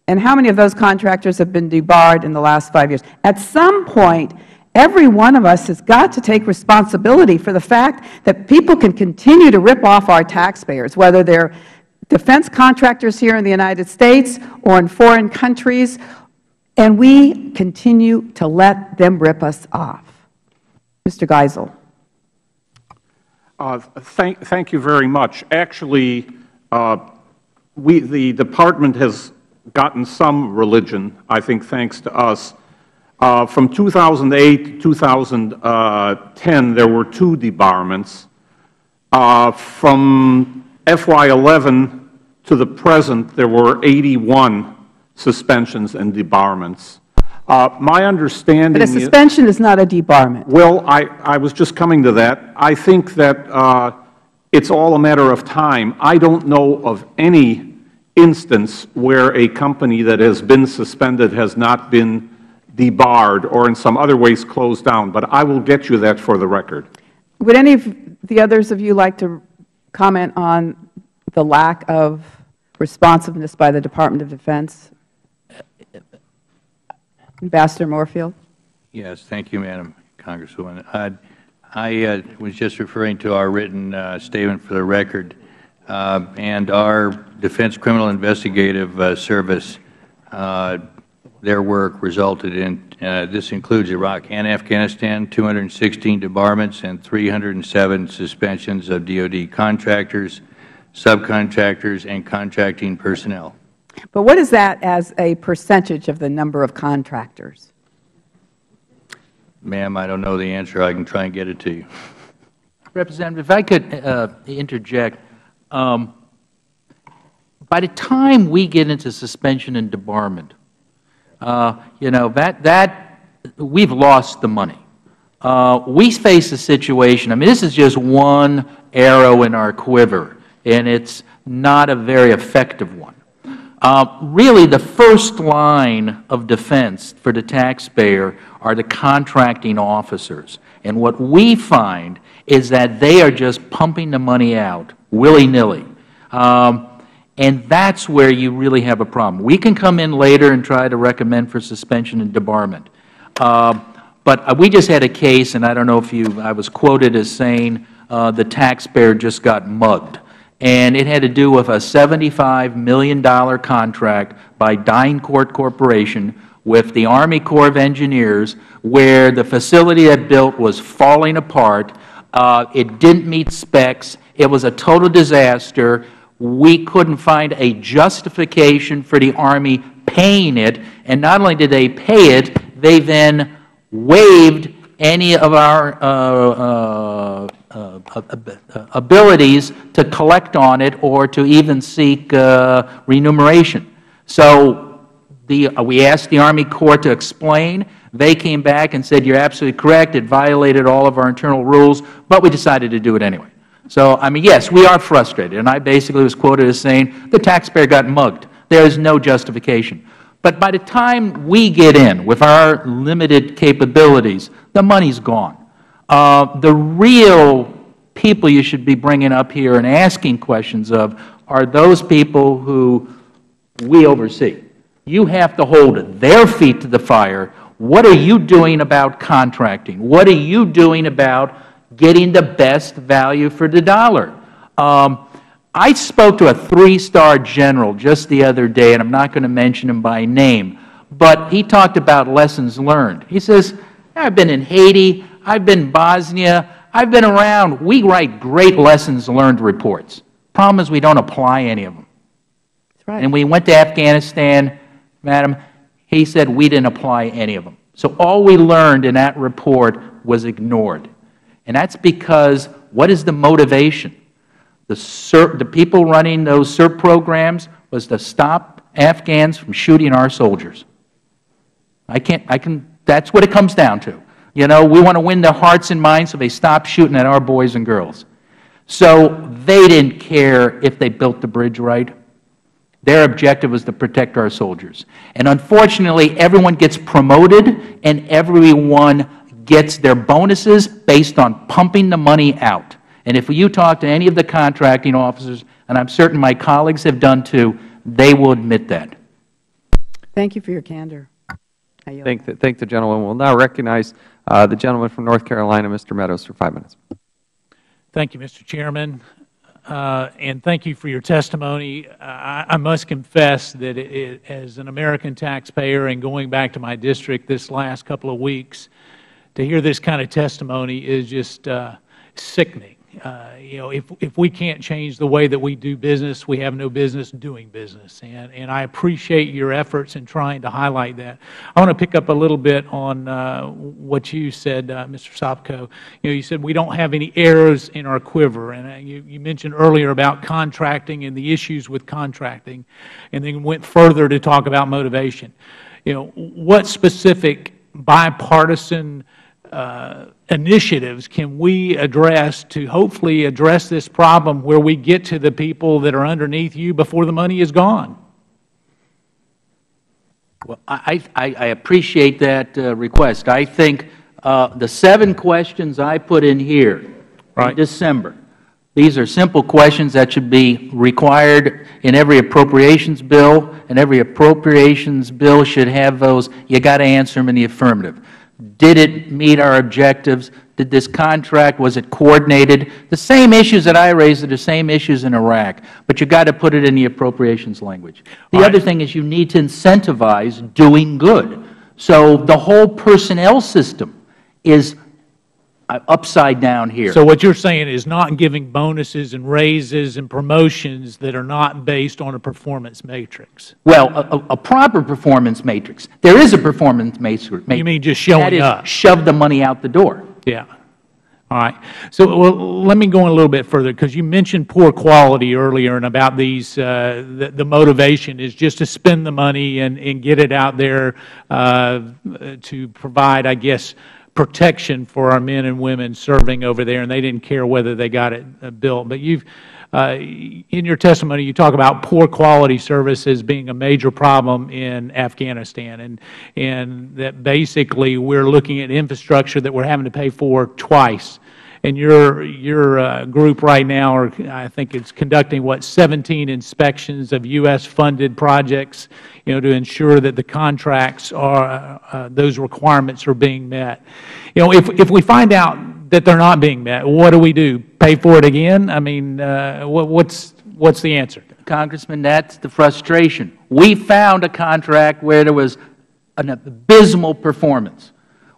And how many of those contractors have been debarred in the last 5 years? At some point, every one of us has got to take responsibility for the fact that people can continue to rip off our taxpayers, whether they're defense contractors here in the United States or in foreign countries, and we continue to let them rip us off. Mr. Geisel. Thank you very much. Actually, the Department has gotten some religion, I think, thanks to us. From 2008 to 2010, there were 2 debarments. From FY11 to the present, there were 81 suspensions and debarments. My understanding But a suspension is not a debarment. Well, I was just coming to that. I think that it's all a matter of time. I don't know of any instance where a company that has been suspended has not been debarred or in some other ways closed down, but I will get you that for the record. Would any of the others of you like to comment on the lack of responsiveness by the Department of Defense? Ambassador Moorfield. Yes, thank you, Madam Congresswoman. I was just referring to our written statement for the record, and our Defense Criminal Investigative Service, their work resulted in, this includes Iraq and Afghanistan, 216 debarments and 307 suspensions of DoD contractors, subcontractors, and contracting personnel. But what is that as a percentage of the number of contractors? Ma'am, I don't know the answer. I can try and get it to you. Representative, if I could interject, by the time we get into suspension and debarment, you know, we've lost the money. We face a situation, I mean, this is just one arrow in our quiver, and it's not a very effective one. Really, the first line of defense for the taxpayer are the contracting officers. And what we find is that they are just pumping the money out willy-nilly. And that's where you really have a problem. We can come in later and try to recommend for suspension and debarment. But we just had a case, and I don't know if I was quoted as saying the taxpayer just got mugged. And it had to do with a $75 million contract by DynCorp Corporation with the Army Corps of Engineers, where the facility that built was falling apart. It didn't meet specs. It was a total disaster. We couldn't find a justification for the Army paying it. And not only did they pay it, they then waived any of our abilities to collect on it or to even seek remuneration. So we asked the Army Corps to explain. They came back and said, you're absolutely correct, it violated all of our internal rules, but we decided to do it anyway. So, I mean, yes, we are frustrated, and I basically was quoted as saying the taxpayer got mugged. There is no justification. But by the time we get in with our limited capabilities, the money's gone. The real people you should be bringing up here and asking questions of are those people who we oversee. You have to hold their feet to the fire. What are you doing about contracting? What are you doing about getting the best value for the dollar? I spoke to a 3-star general just the other day, and I'm not going to mention him by name, but he talked about lessons learned. He says, I've been in Haiti, I've been in Bosnia, I've been around. We write great lessons learned reports. Problem is we don't apply any of them. That's right. And we went to Afghanistan, Madam, he said we didn't apply any of them. So all we learned in that report was ignored. And that's because what is the motivation? The people running those CERT programs was to stop Afghans from shooting our soldiers. That's what it comes down to. You know, we want to win their hearts and minds so they stop shooting at our boys and girls. So they didn't care if they built the bridge right. Their objective was to protect our soldiers. And unfortunately, everyone gets promoted and everyone gets their bonuses based on pumping the money out. And if you talk to any of the contracting officers, and I'm certain my colleagues have done too, they will admit that. Thank you for your candor. Thank the gentleman. We'll now recognize The gentleman from North Carolina, Mr. Meadows, for 5 minutes. Thank you, Mr. Chairman, and thank you for your testimony. I must confess that as an American taxpayer and going back to my district this last couple of weeks, to hear this kind of testimony is just sickening. You know, if we can't change the way that we do business, we have no business doing business. And I appreciate your efforts in trying to highlight that. I want to pick up a little bit on what you said, Mr. Sopko. You know, you said we don't have any arrows in our quiver. And you mentioned earlier about contracting and the issues with contracting, and then went further to talk about motivation. You know, what specific bipartisan initiatives can we address to hopefully address this problem where we get to the people that are underneath you before the money is gone? Well, I appreciate that request. I think the 7 questions I put in here in December, these are simple questions that should be required in every appropriations bill, and every appropriations bill should have those. You got to answer them in the affirmative. Did it meet our objectives? Did this contract, was it coordinated? The same issues that I raised are the same issues in Iraq, but you got to put it in the appropriations language. The other thing is you need to incentivize doing good. So the whole personnel system is upside down here. So what you're saying is not giving bonuses and raises and promotions that are not based on a performance matrix. Well, a proper performance matrix. There is a performance matrix. You mean just showing up? That is shove the money out the door. Yeah. All right. So well, let me go a little bit further, because you mentioned poor quality earlier, and about these, the motivation is just to spend the money and get it out there to provide, I guess, protection for our men and women serving over there, and they didn't care whether they got it built. But you've, in your testimony, you talk about poor quality service as being a major problem in Afghanistan, and that basically we're looking at infrastructure that we're having to pay for twice. And your group right now, or I think it's conducting, what, 17 inspections of U.S.-funded projects, you know, to ensure that the contracts are, those requirements are being met. You know, if we find out that they're not being met, what do? Pay for it again? I mean, what's the answer? Congressman, that's the frustration. We found a contract where there was an abysmal performance.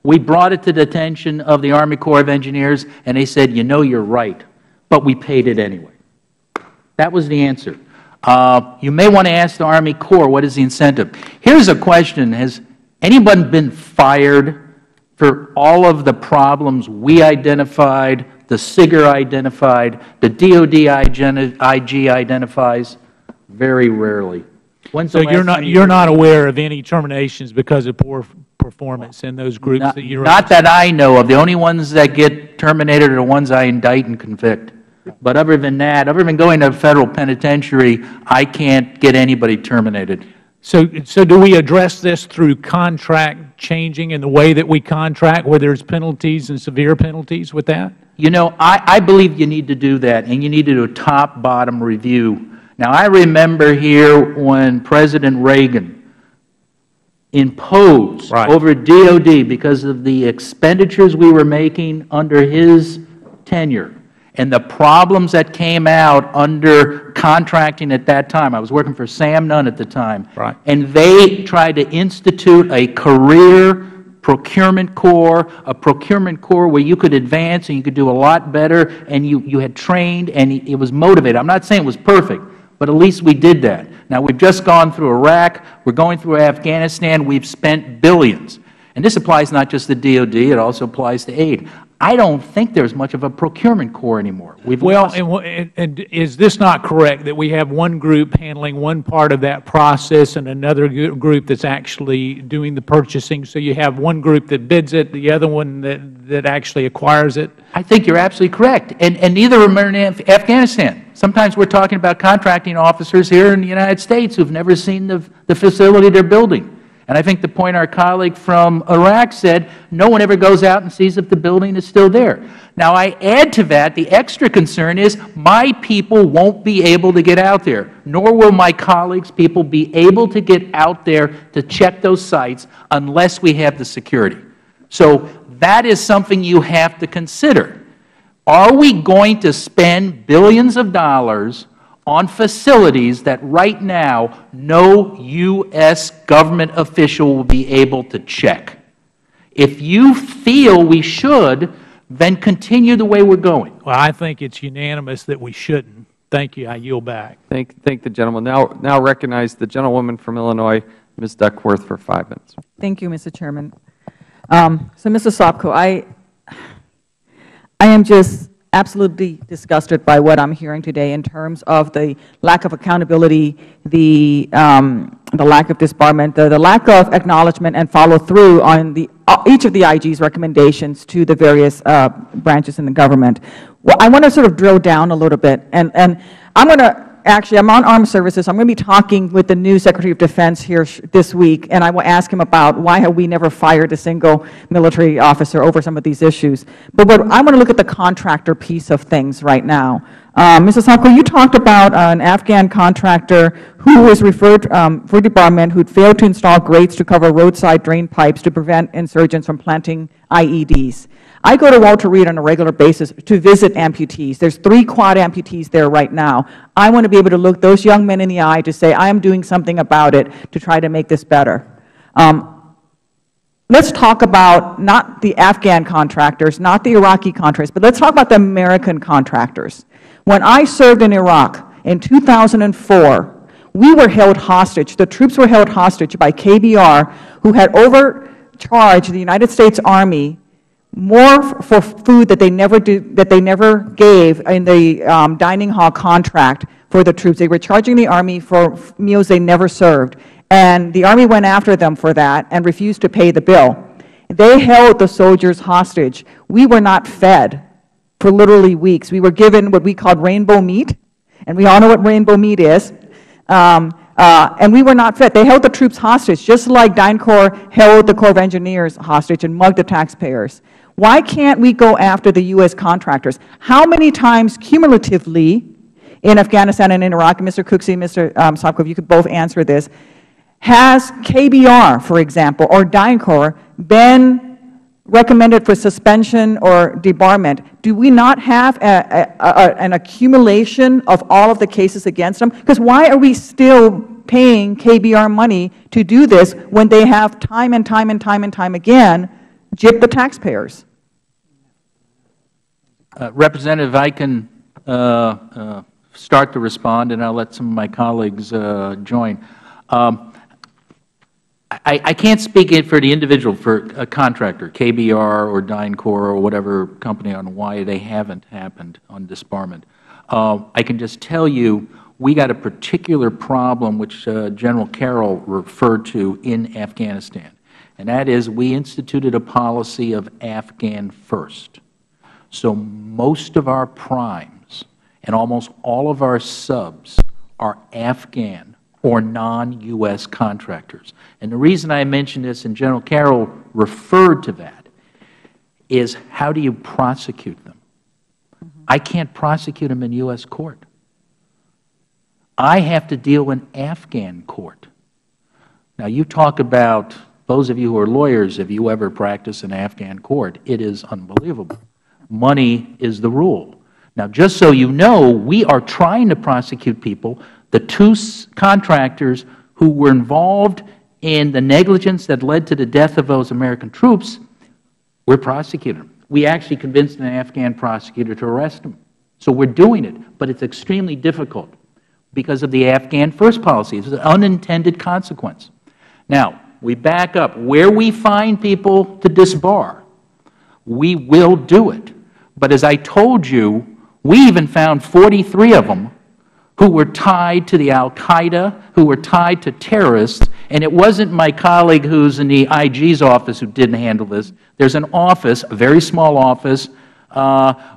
We brought it to the attention of the Army Corps of Engineers, and they said, you know, you're right, but we paid it anyway. That was the answer. You may want to ask the Army Corps, what is the incentive? Here's a question. Has anyone been fired for all of the problems we identified, the SIGAR identified, the DoD IG identifies? Very rarely. So you're not aware of any terminations because of poor performance in those groups that you're not that I know of. The only ones that get terminated are the ones I indict and convict. But other than that, other than going to a Federal penitentiary, I can't get anybody terminated. So do we address this through contract changing in the way that we contract, where there's penalties and severe penalties with that? You know, I believe you need to do that, and you need to do a top-bottom review. Now, I remember here when President Reagan imposed over DoD, because of the expenditures we were making under his tenure and the problems that came out under contracting at that time. I was working for Sam Nunn at the time. And they tried to institute a career procurement corps, a procurement corps where you could advance and you could do a lot better, and you had trained and it was motivated. I'm not saying it was perfect, but at least we did that. Now, we've just gone through Iraq. We're going through Afghanistan. We've spent billions. And this applies not just to DoD. It also applies to aid. I don't think there's much of a procurement corps anymore. And is this not correct, that we have one group handling one part of that process and another group that's actually doing the purchasing? So you have one group that bids it, the other one that actually acquires it? I think you're absolutely correct. And neither of them are in Afghanistan. Sometimes we're talking about contracting officers here in the United States who've never seen the facility they're building. And I think the point our colleague from Iraq said, no one ever goes out and sees if the building is still there. Now, I add to that, the extra concern is my people won't be able to get out there, nor will my colleagues' people be able to get out there to check those sites unless we have the security. So That is something you have to consider. Are we going to spend billions of dollars on facilities that right now no U.S. government official will be able to check? If you feel we should, then continue the way we're going. Well, I think it's unanimous that we shouldn't. Thank you. I yield back. Thank the gentleman. Now recognize the gentlewoman from Illinois, Ms. Duckworth, for 5 minutes. Thank you, Mr. Chairman. So, Mr. Sopko, I am just absolutely disgusted by what I'm hearing today in terms of the lack of accountability, the lack of disbarment, the lack of acknowledgement and follow-through on each of the IG's recommendations to the various branches in the government. Well, I want to sort of drill down a little bit, and I'm going to actually, I'm on Armed Services. I'm going to be talking with the new Secretary of Defense here this week, and I will ask him about why have we never fired a single military officer over some of these issues. But I want to look at the contractor piece of things right now. Mrs. Sopko, you talked about an Afghan contractor who was referred for debarment, who had failed to install grates to cover roadside drain pipes to prevent insurgents from planting IEDs. I go to Walter Reed on a regular basis to visit amputees. There's 3 quad amputees there right now. I want to be able to look those young men in the eye to say, I am doing something about it to try to make this better. Let's talk about not the Afghan contractors, not the Iraqi contractors, but let's talk about the American contractors. When I served in Iraq in 2004, we were held hostage. The troops were held hostage by KBR, who had overcharged the United States Army more for food that they never gave in the dining hall contract for the troops. They were charging the Army for meals they never served, and the Army went after them for that and refused to pay the bill. They held the soldiers hostage. We were not fed for literally weeks. We were given what we called rainbow meat, and we all know what rainbow meat is. And we were not fed. They held the troops hostage, just like DynCorp held the Corps of Engineers hostage and mugged the taxpayers. Why can't we go after the U.S. contractors? How many times cumulatively in Afghanistan and in Iraq, Mr. Cooksey, Mr. Sopko, if you could both answer this, has KBR, for example, or DynCorp been recommended for suspension or debarment? Do we not have an accumulation of all of the cases against them? Because why are we still paying KBR money to do this when they have time and time and time and time again gypped the taxpayers? Representative, I can start to respond, and I'll let some of my colleagues join. I can't speak for the individual, for a contractor, KBR or DynCorp or whatever company, on why they haven't happened on disbarment. I can just tell you we got a particular problem which General Carroll referred to in Afghanistan, and that is we instituted a policy of Afghan first. So most of our primes and almost all of our subs are Afghan or non-U.S. contractors. And the reason I mention this, and General Carroll referred to that, is how do you prosecute them? I can't prosecute them in U.S. court. I have to deal in Afghan court. Now, you talk about, those of you who are lawyers, if you ever practice in Afghan court, it is unbelievable. Money is the rule. Now, just so you know, we are trying to prosecute people. The 2 contractors who were involved in the negligence that led to the death of those American troops, we're prosecuting them. We actually convinced an Afghan prosecutor to arrest them. So we're doing it, but it's extremely difficult because of the Afghan first policy. It's an unintended consequence. Now, we back up. Where we find people to disbar, we will do it. But as I told you, we even found 43 of them who were tied to the al-Qaeda, who were tied to terrorists, and it wasn't my colleague who's in the IG's office who didn't handle this. There's an office, a very small office,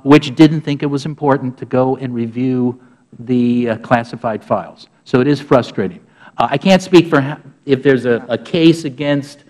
which didn't think it was important to go and review the classified files. So it is frustrating. I can't speak for if there's a case against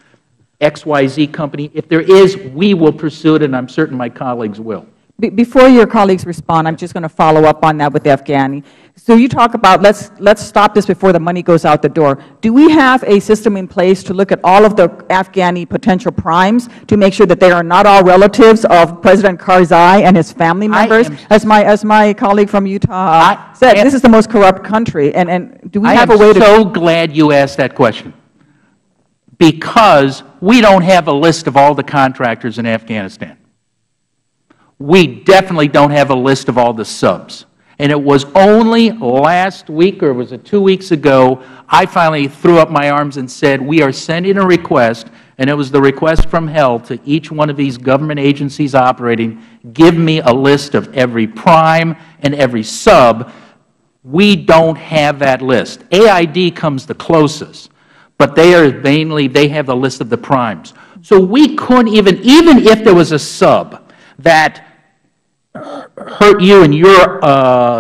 XYZ company. If there is, we will pursue it, and I'm certain my colleagues will. Before your colleagues respond, I'm just going to follow up on that with the Afghani. So you talk about let's stop this before the money goes out the door. Do we have a system in place to look at all of the Afghani potential primes to make sure that they are not all relatives of President Karzai and his family members? As my colleague from Utah said, this is the most corrupt country. And do we have a way to? I am so glad you asked that question, because we don't have a list of all the contractors in Afghanistan. We definitely don't have a list of all the subs. And it was only last week, or was it 2 weeks ago, I finally threw up my arms and said, we are sending a request, and it was the request from hell to each one of these government agencies operating, give me a list of every prime and every sub. We don't have that list. AID comes the closest, but they have the list of the primes. So we couldn't even if there was a sub that hurt you in your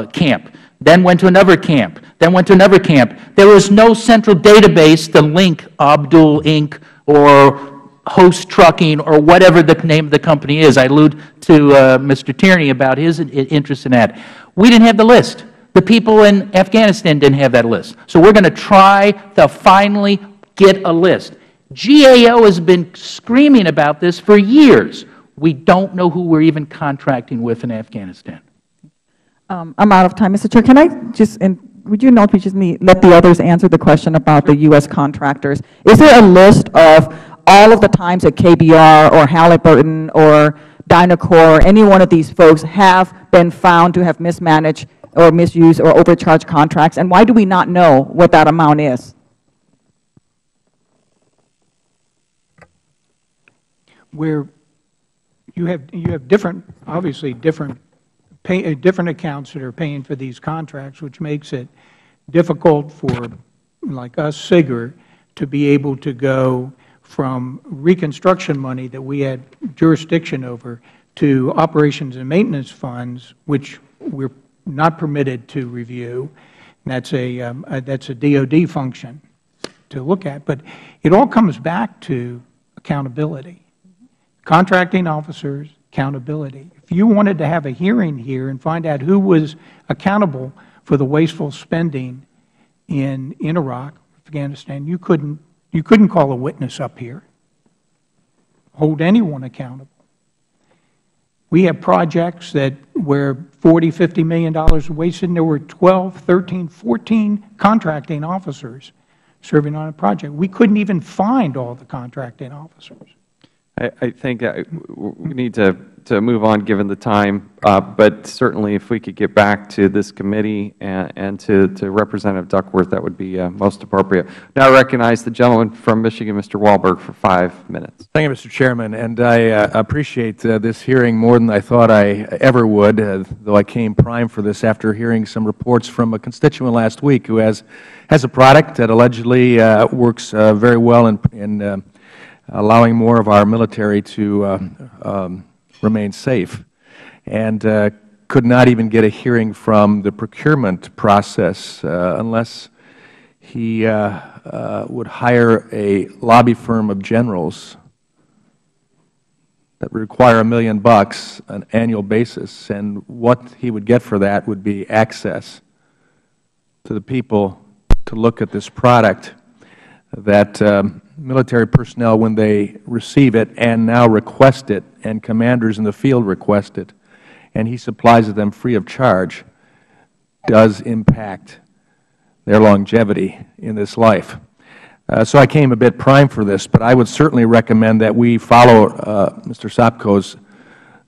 camp, then went to another camp, then went to another camp, there was no central database to link Abdul Inc. or Host Trucking or whatever the name of the company is. I allude to Mr. Tierney about his interest in that. We didn't have the list. The people in Afghanistan didn't have that list. So we're going to try to finally get a list. GAO has been screaming about this for years. We don't know who we're even contracting with in Afghanistan. I'm out of time, Mr. Chair. Can I just, would you not just let the others answer the question about the U.S. contractors? Is there a list of all of the times that KBR or Halliburton or Dynacor or any one of these folks have been found to have mismanaged or misused or overcharged contracts? And why do we not know what that amount is? Where you have different, obviously different accounts that are paying for these contracts, which makes it difficult for, like us, SIGAR, to be able to go from reconstruction money that we had jurisdiction over to operations and maintenance funds, which we're not permitted to review. And that's a DoD function to look at. But it all comes back to accountability. Contracting officers, accountability. If you wanted to have a hearing here and find out who was accountable for the wasteful spending in Iraq, Afghanistan, you couldn't call a witness up here, hold anyone accountable. We have projects where $40, $50 million was wasted, and there were 12, 13, 14 contracting officers serving on a project. We couldn't even find all the contracting officers. I think we need to move on given the time, but certainly if we could get back to this committee and to Representative Duckworth, that would be most appropriate. Now I recognize the gentleman from Michigan, Mr. Walberg, for 5 minutes. Thank you, Mr. Chairman. And I appreciate this hearing more than I thought I ever would, though I came primed for this after hearing some reports from a constituent last week who has a product that allegedly works very well in allowing more of our military to remain safe, and could not even get a hearing from the procurement process unless he would hire a lobby firm of generals that would require $1 million on an annual basis, and what he would get for that would be access to the people to look at this product that military personnel, when they receive it and now request it, and commanders in the field request it, and he supplies it them free of charge, does impact their longevity in this life. So I came a bit primed for this, but I would certainly recommend that we follow Mr. Sopko's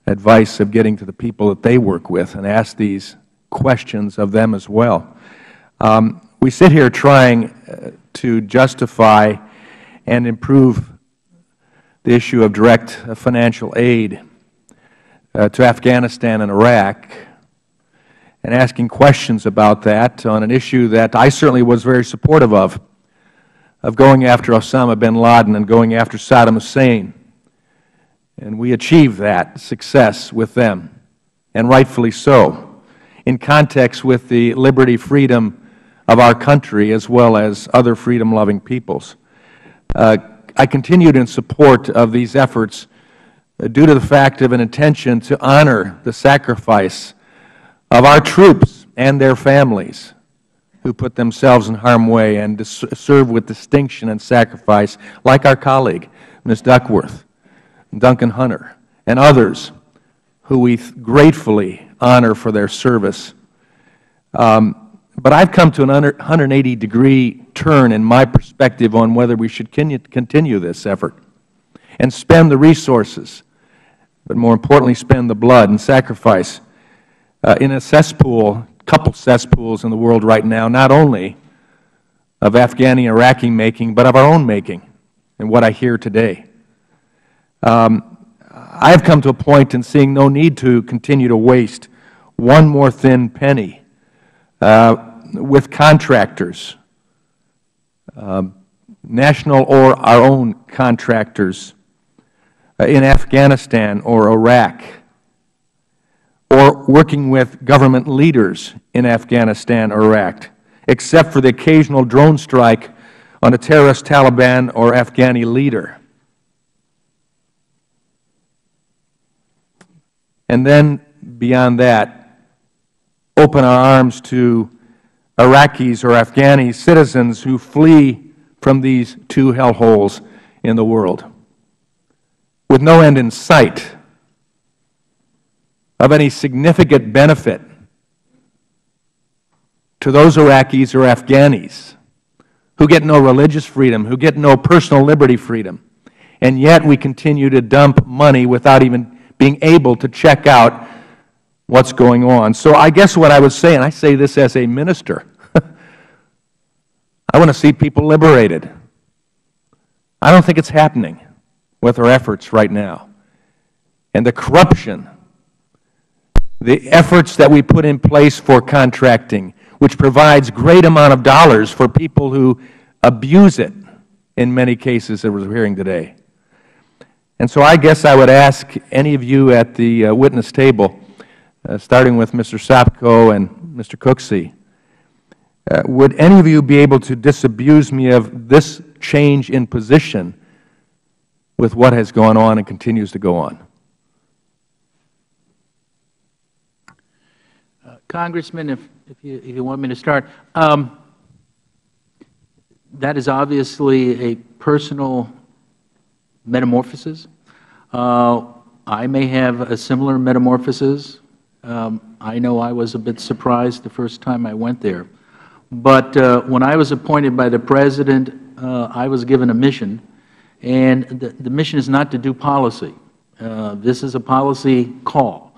advice of getting to the people that they work with and ask these questions of them as well. We sit here trying to justify and improve the issue of direct financial aid to Afghanistan and Iraq, and asking questions about that on an issue that I certainly was very supportive of going after Osama bin Laden and going after Saddam Hussein. And we achieved that success with them, and rightfully so, in context with the liberty, freedom of our country as well as other freedom-loving peoples. I continued in support of these efforts due to the fact of an intention to honor the sacrifice of our troops and their families who put themselves in harm's way and to serve with distinction and sacrifice, like our colleague, Ms. Duckworth, Duncan Hunter, and others who we gratefully honor for their service. But I've come to an 180-degree turn in my perspective on whether we should continue this effort and spend the resources, but more importantly, spend the blood and sacrifice in a cesspool, couple cesspools in the world right now, not only of Afghani and Iraqi making, but of our own making, and what I hear today. I have come to a point in seeing no need to continue to waste one more thin penny with contractors, national or our own contractors in Afghanistan or Iraq, or working with government leaders in Afghanistan or Iraq, except for the occasional drone strike on a terrorist Taliban or Afghani leader. And then, beyond that, open our arms to Iraqis or Afghani citizens who flee from these two hellholes in the world, with no end in sight of any significant benefit to those Iraqis or Afghanis who get no religious freedom, who get no personal liberty freedom, and yet we continue to dump money without even being able to check out what's going on. So I guess what I would say, and I say this as a minister, I want to see people liberated. I don't think it's happening with our efforts right now. And the corruption, the efforts that we put in place for contracting, which provides great amount of dollars for people who abuse it in many cases that we're hearing today. And so I guess I would ask any of you at the witness table, starting with Mr. Sapko and Mr. Cooksey, would any of you be able to disabuse me of this change in position with what has gone on and continues to go on? Congressman, if you want me to start, that is obviously a personal metamorphosis. I may have a similar metamorphosis. I know I was a bit surprised the first time I went there. But when I was appointed by the President, I was given a mission, and the mission is not to do policy. This is a policy call.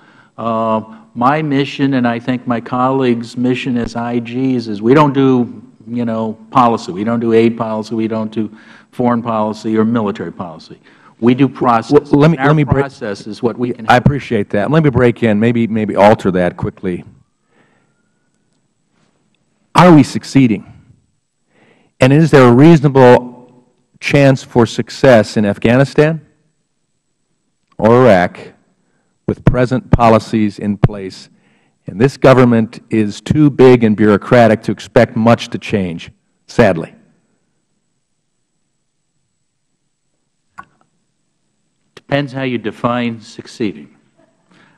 My mission, and I think my colleagues' mission as IGs, is we don't do, policy. We don't do aid policy. We don't do foreign policy or military policy. We do process. Well, let me process is what we can. I appreciate that. Let me break in, maybe alter that quickly. Are we succeeding? And is there a reasonable chance for success in Afghanistan or Iraq with present policies in place? And this government is too big and bureaucratic to expect much to change, sadly. Depends how you define succeeding.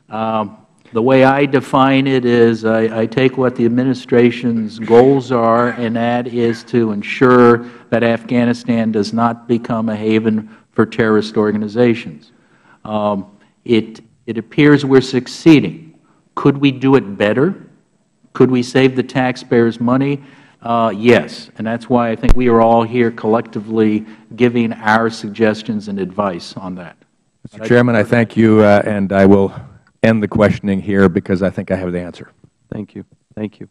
The way I define it is I take what the administration's goals are, and that is to ensure that Afghanistan does not become a haven for terrorist organizations. It appears we're succeeding. Could we do it better? Could we save the taxpayers money? Yes, and that's why I think we are all here collectively giving our suggestions and advice on that. Mr. Chairman, I thank you, and I will end the questioning here because I think I have the answer. Thank you. Thank you.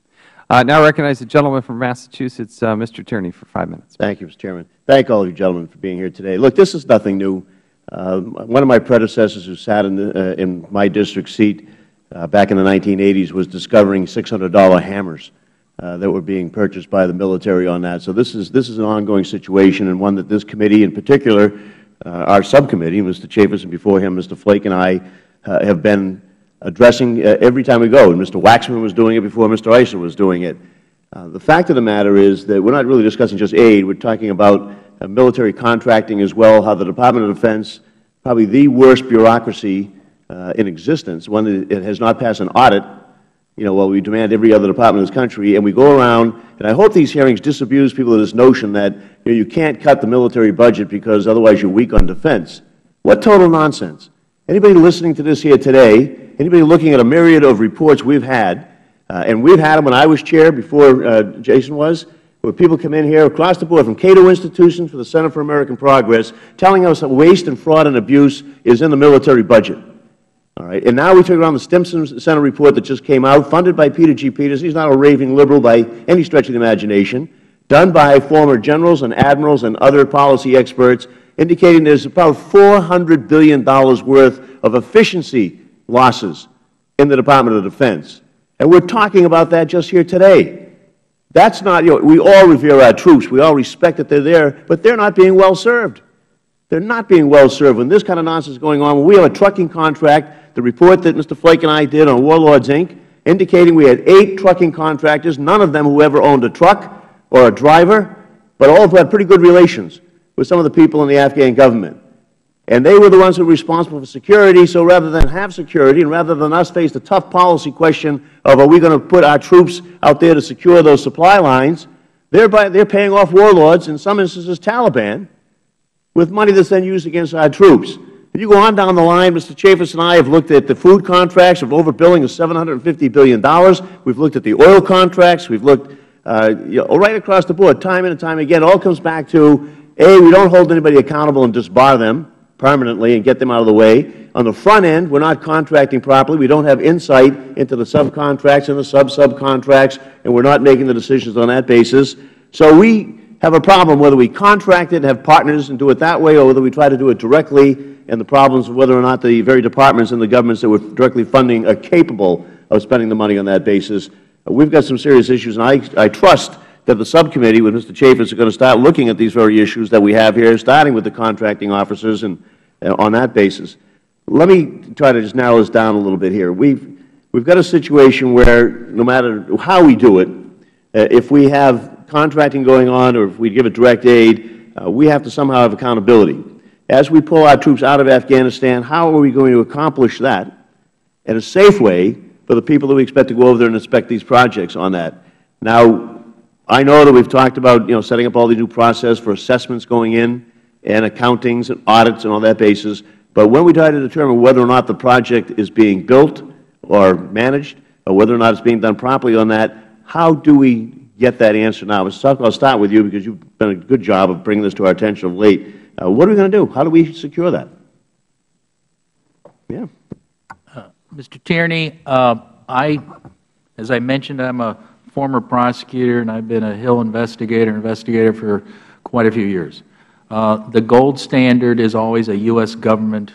Now I recognize the gentleman from Massachusetts, Mr. Tierney, for 5 minutes. Thank you, Mr. Chairman. Thank all of you gentlemen for being here today. Look, this is nothing new. One of my predecessors who sat in my district seat back in the 1980s was discovering $600 hammers that were being purchased by the military on that. So this is an ongoing situation, and one that this committee in particular, our subcommittee, Mr. Chaffetz, and before him, Mr. Flake and I, have been addressing every time we go. And Mr. Waxman was doing it before Mr. Eisner was doing it. The fact of the matter is that we're not really discussing just aid. We're talking about military contracting as well, how the Department of Defense probably the worst bureaucracy in existence, one that has not passed an audit, while we demand every other department in this country, and we go around, and I hope these hearings disabuse people of this notion that you can't cut the military budget because otherwise you're weak on defense. What total nonsense. Anybody listening to this here today, anybody looking at a myriad of reports we've had, and we've had them when I was chair before Jason was, where people come in here across the board from Cato Institutions to the Center for American Progress telling us that waste and fraud and abuse is in the military budget. All right. And now we took around the Stimson Center report that just came out, funded by Peter G. Peters. He's not a raving liberal by any stretch of the imagination, done by former generals and admirals and other policy experts, indicating there's about $400 billion worth of efficiency losses in the Department of Defense. And we're talking about that just here today. That's not, we all revere our troops. We all respect that they're there, but they're not being well served. They're not being well served. When this kind of nonsense is going on, when we have a trucking contract, the report that Mr. Flake and I did on Warlords, Inc., indicating we had 8 trucking contractors, none of them who ever owned a truck or a driver, but all who had pretty good relations with some of the people in the Afghan government. And they were the ones who were responsible for security, so rather than have security and rather than us face the tough policy question of are we going to put our troops out there to secure those supply lines, they're paying off warlords, in some instances Taliban, with money that's then used against our troops. If you go on down the line, Mr. Chaffetz and I have looked at the food contracts of overbilling of $750 billion. We've looked at the oil contracts. We've looked right across the board, time and time again. It all comes back to, A, we don't hold anybody accountable and disbar them permanently and get them out of the way. On the front end, we're not contracting properly. We don't have insight into the subcontracts and the subcontracts, and we're not making the decisions on that basis. So we have a problem whether we contract it and have partners and do it that way or whether we try to do it directly, and the problems of whether or not the very departments and the governments that we're directly funding are capable of spending the money on that basis. We've got some serious issues, and I trust that the subcommittee with Mr. Chaffetz are going to start looking at these very issues that we have here, starting with the contracting officers and on that basis. Let me try to just narrow this down a little bit here. We've got a situation where no matter how we do it, if we have contracting going on or if we give it direct aid, we have to somehow have accountability. As we pull our troops out of Afghanistan, how are we going to accomplish that in a safe way for the people that we expect to go over there and inspect these projects on that? Now, I know that we've talked about setting up all the new process for assessments going in and accountings and audits and all that basis, but when we try to determine whether or not the project is being built or managed or whether or not it's being done properly on that, how do we get that answer now? I'll start with you because you've done a good job of bringing this to our attention of late. What are we going to do? How do we secure that? Yeah. Mr. Tierney, as I mentioned, I'm a former prosecutor, and I've been a Hill investigator for quite a few years. The gold standard is always a U.S. government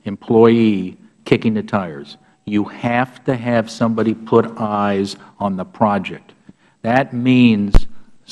employee kicking the tires. You have to have somebody put eyes on the project. That means,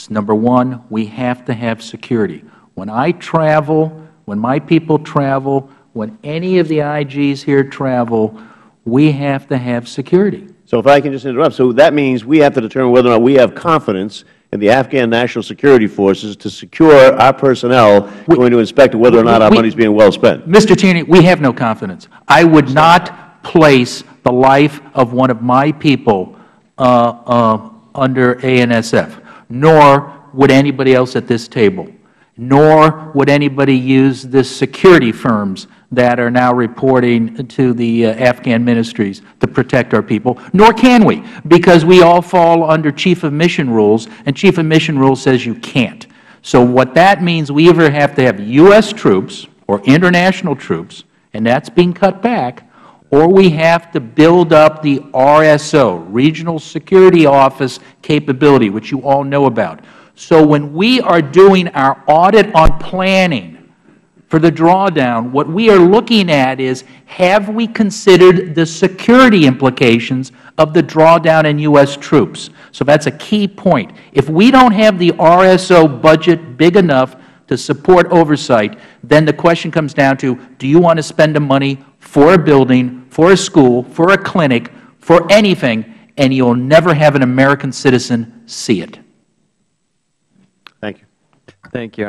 number one, we have to have security. When I travel, when my people travel, when any of the IGs here travel, we have to have security. So if I can just interrupt, so that means we have to determine whether or not we have confidence in the Afghan National Security Forces to secure our personnel going to inspect whether or not our money is being well spent. Mr. Tierney, we have no confidence. I would not place the life of one of my people under ANSF, nor would anybody else at this table, nor would anybody use the security firms that are now reporting to the Afghan ministries to protect our people, nor can we, because we all fall under Chief of Mission rules, and Chief of Mission rules says you can't. So what that means, we either have to have U.S. troops or international troops, and that's being cut back, or we have to build up the RSO, Regional Security Office capability, which you all know about. So when we are doing our audit on planning for the drawdown, what we are looking at is, have we considered the security implications of the drawdown in U.S. troops? So that's a key point. If we don't have the RSO budget big enough to support oversight, then the question comes down to, do you want to spend the money for a building, for a school, for a clinic, for anything, and you'll never have an American citizen see it? Thank you. Thank you.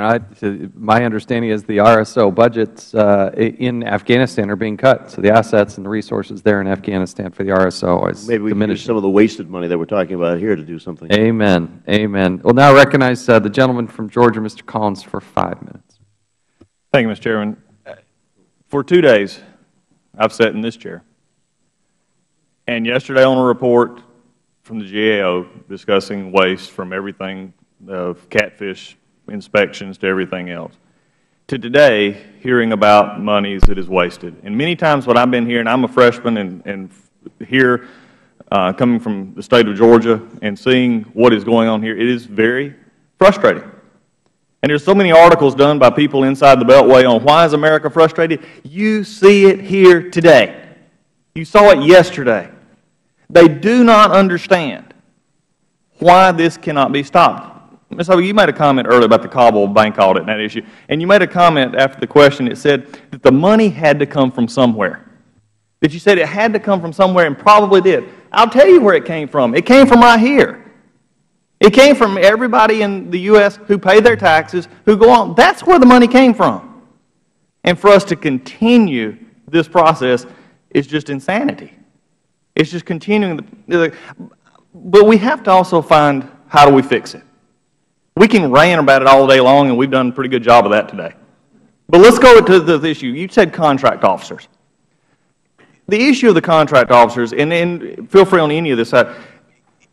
My understanding is the RSO budgets in Afghanistan are being cut, so the assets and the resources there in Afghanistan for the RSO is maybe we can use some of the wasted money that we're talking about here to do something. Amen. Amen. We'll now recognize the gentleman from Georgia, Mr. Collins, for 5 minutes. Thank you, Mr. Chairman. For 2 days, I've sat in this chair. And yesterday on a report from the GAO discussing waste from everything of catfish inspections to everything else, to today hearing about monies that is wasted. And many times what I've been hearing, I'm a freshman and here coming from the state of Georgia and seeing what is going on here, it is very frustrating. And there's so many articles done by people inside the Beltway on why is America frustrated. You see it here today. You saw it yesterday. They do not understand why this cannot be stopped. Ms. Hogan, you made a comment earlier about the Kabul bank audit and that issue, and you made a comment after the question that said that the money had to come from somewhere. That you said it had to come from somewhere and probably did. I'll tell you where it came from. It came from right here. It came from everybody in the U.S. who pay their taxes, who go on. That's where the money came from. And for us to continue this process is just insanity. It's just continuing. But we have to also find how do we fix it. We can rant about it all day long, and we've done a pretty good job of that today. But let's go to the issue. You said contract officers. The issue of the contract officers, and feel free on any of this side,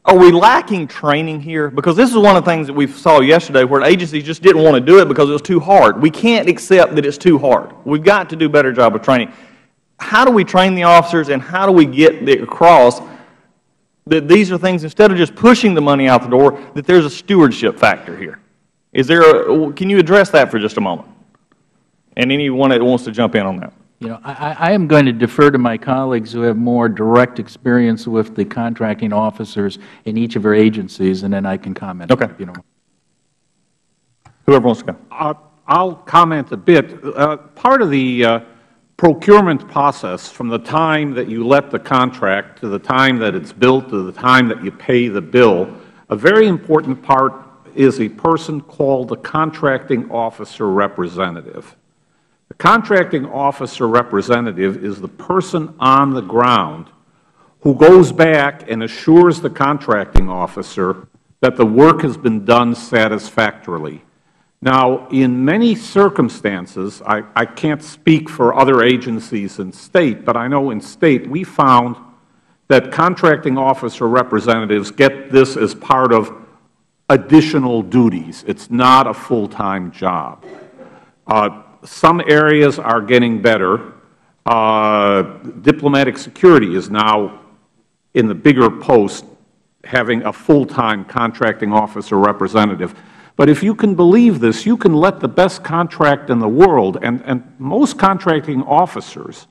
are we lacking training here? Because this is one of the things that we saw yesterday where agencies just didn't want to do it because it was too hard. We can't accept that it's too hard. We've got to do a better job of training. How do we train the officers, and how do we get across that these are things, instead of just pushing the money out the door, that there's a stewardship factor here? Can you address that for just a moment? And anyone that wants to jump in on that. You know, I am going to defer to my colleagues who have more direct experience with the contracting officers in each of our agencies, and then I can comment. Okay. You know. Whoever wants to go. I'll comment a bit. Part of the procurement process, from the time that you let the contract to the time that it's built to the time that you pay the bill, a very important part is a person called the contracting officer representative. The contracting officer representative is the person on the ground who goes back and assures the contracting officer that the work has been done satisfactorily. Now, in many circumstances, I can't speak for other agencies in State, but I know in State we found that contracting officer representatives get this as part of additional duties. It's not a full-time job. Some areas are getting better. Diplomatic security is now in the bigger post having a full-time contracting officer representative. But if you can believe this, you can let the best contract in the world, and most contracting officers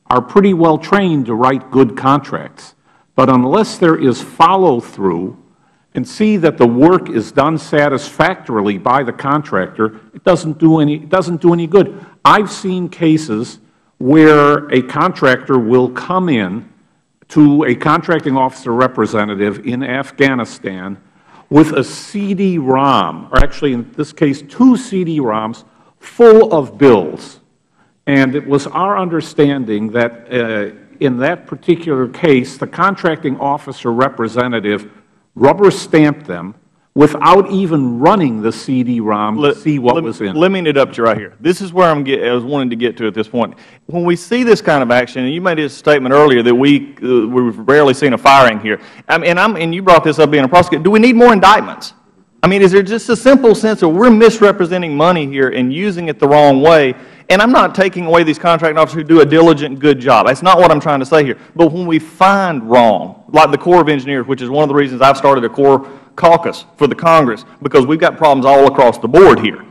are pretty well trained to write good contracts. But unless there is follow-through and see that the work is done satisfactorily by the contractor, it doesn't do any good. I've seen cases where a contractor will come in to a contracting officer representative in Afghanistan with a CD-ROM, or actually in this case 2 CD-ROMs full of bills. And it was our understanding that in that particular case, the contracting officer representative rubber-stamped them without even running the CD-ROM to see what was in it. Let me interrupt you right here. This is where I was wanting to get to at this point. When we see this kind of action, and you made a statement earlier that we've rarely seen a firing here, and you brought this up being a prosecutor, do we need more indictments? I mean, is there just a simple sense of we're misrepresenting money here and using it the wrong way? And I'm not taking away these contracting officers who do a diligent, good job. That's not what I'm trying to say here. But when we find wrong, like the Corps of Engineers, which is one of the reasons I've started a Corps caucus for the Congress, because we've got problems all across the board here.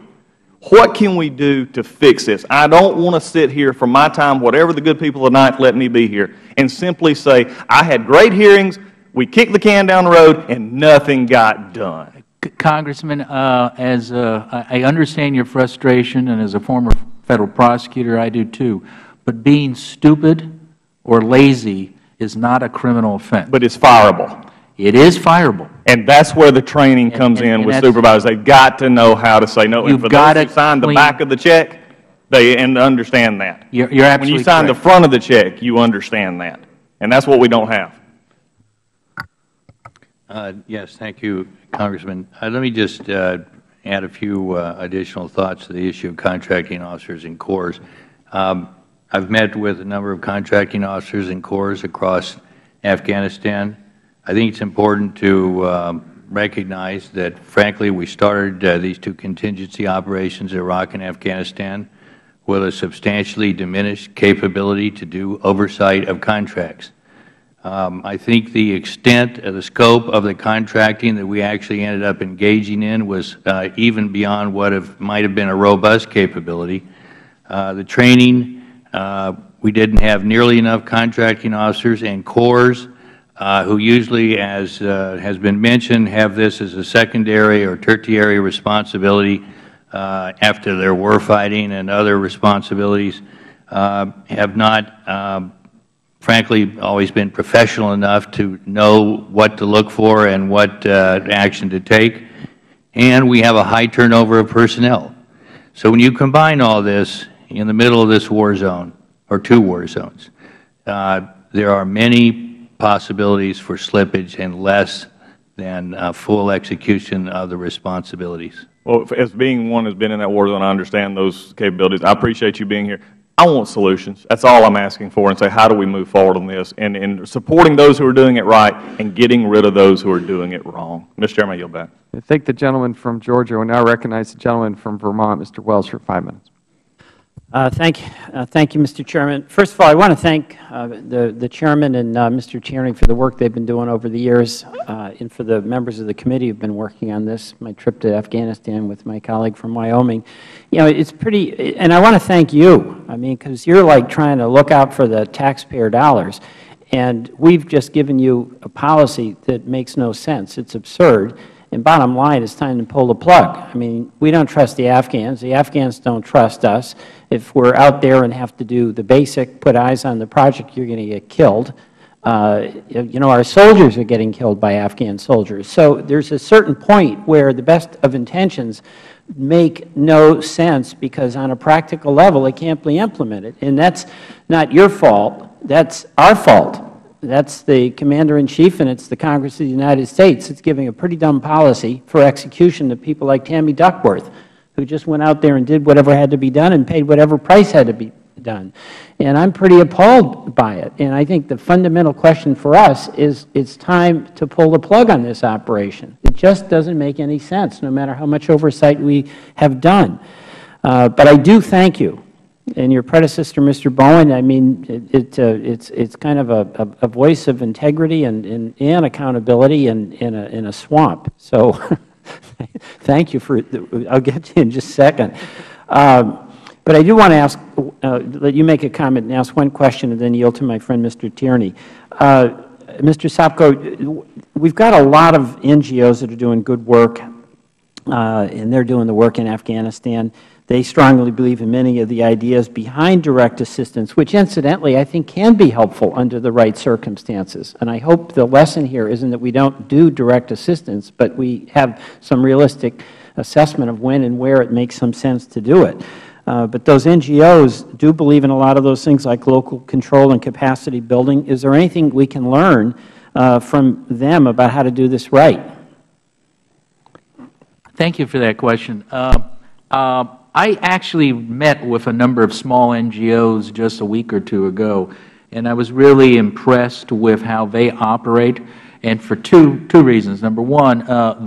What can we do to fix this? I don't want to sit here for my time, whatever the good people of the ninth let me be here, and simply say, I had great hearings, we kicked the can down the road, and nothing got done. Congressman, I understand your frustration, and as a former Federal prosecutor, I do too. But being stupid or lazy is not a criminal offense. But it's fireable. It is fireable. And that's where the training comes in with supervisors. They've got to know how to say no. And for those who sign the back of the check, they understand that. You're absolutely When you sign the front of the check, you understand that. And that's what we don't have. Yes, thank you, Congressman. Let me just add a few additional thoughts to the issue of contracting officers and corps. I've met with a number of contracting officers and corps across Afghanistan. I think it's important to recognize that, frankly, we started these two contingency operations in Iraq and Afghanistan with a substantially diminished capability to do oversight of contracts. I think the extent of the scope of the contracting that we actually ended up engaging in was even beyond what might have been a robust capability. The training, we didn't have nearly enough contracting officers and corps who usually, as has been mentioned, have this as a secondary or tertiary responsibility after their warfighting and other responsibilities, have not frankly always been professional enough to know what to look for and what action to take. And we have a high turnover of personnel. So when you combine all this in the middle of this war zone, or two war zones, there are many possibilities for slippage and less than full execution of the responsibilities. Well, as being one who's been in that war zone, I understand those capabilities. I appreciate you being here. I want solutions. That's all I'm asking for, and say, how do we move forward on this? And supporting those who are doing it right and getting rid of those who are doing it wrong. Mr. Chairman, I yield back. I thank the gentleman from Georgia. We now recognize the gentleman from Vermont, Mr. Wells, for 5 minutes. Thank you, Mr. Chairman. First of all, I want to thank the Chairman and Mr. Tierney for the work they've been doing over the years, and for the members of the committee who have been working on this. My trip to Afghanistan with my colleague from Wyoming, you know, it's pretty. And I want to thank you. I mean, because you're like trying to look out for the taxpayer dollars, and we've just given you a policy that makes no sense. It's absurd. And bottom line, it's time to pull the plug. I mean, we don't trust the Afghans. The Afghans don't trust us. If we're out there and have to do the basic, put eyes on the project, you're going to get killed. You know, our soldiers are getting killed by Afghan soldiers. So there's a certain point where the best of intentions make no sense, because on a practical level, it can't be implemented. And that's not your fault. That's our fault. That's the Commander-in-Chief, and it's the Congress of the United States. It's giving a pretty dumb policy for execution to people like Tammy Duckworth, who just went out there and did whatever had to be done and paid whatever price had to be done. And I'm pretty appalled by it. And I think the fundamental question for us is it's time to pull the plug on this operation. It just doesn't make any sense, no matter how much oversight we have done. But I do thank you. And your predecessor, Mr. Bowen, I mean, it's kind of a voice of integrity and accountability in a swamp. So thank you for – I'll get to you in just a second. But I do want to ask let you make a comment and ask one question and then yield to my friend Mr. Tierney. Mr. Sopko, we've got a lot of NGOs that are doing good work, and they're doing the work in Afghanistan. They strongly believe in many of the ideas behind direct assistance, which incidentally I think can be helpful under the right circumstances. And I hope the lesson here isn't that we don't do direct assistance, but we have some realistic assessment of when and where it makes some sense to do it. But those NGOs do believe in a lot of those things like local control and capacity building. Is there anything we can learn from them about how to do this right? Thank you for that question. I actually met with a number of small NGOs just a week or two ago, and I was really impressed with how they operate, and for two reasons. Number one,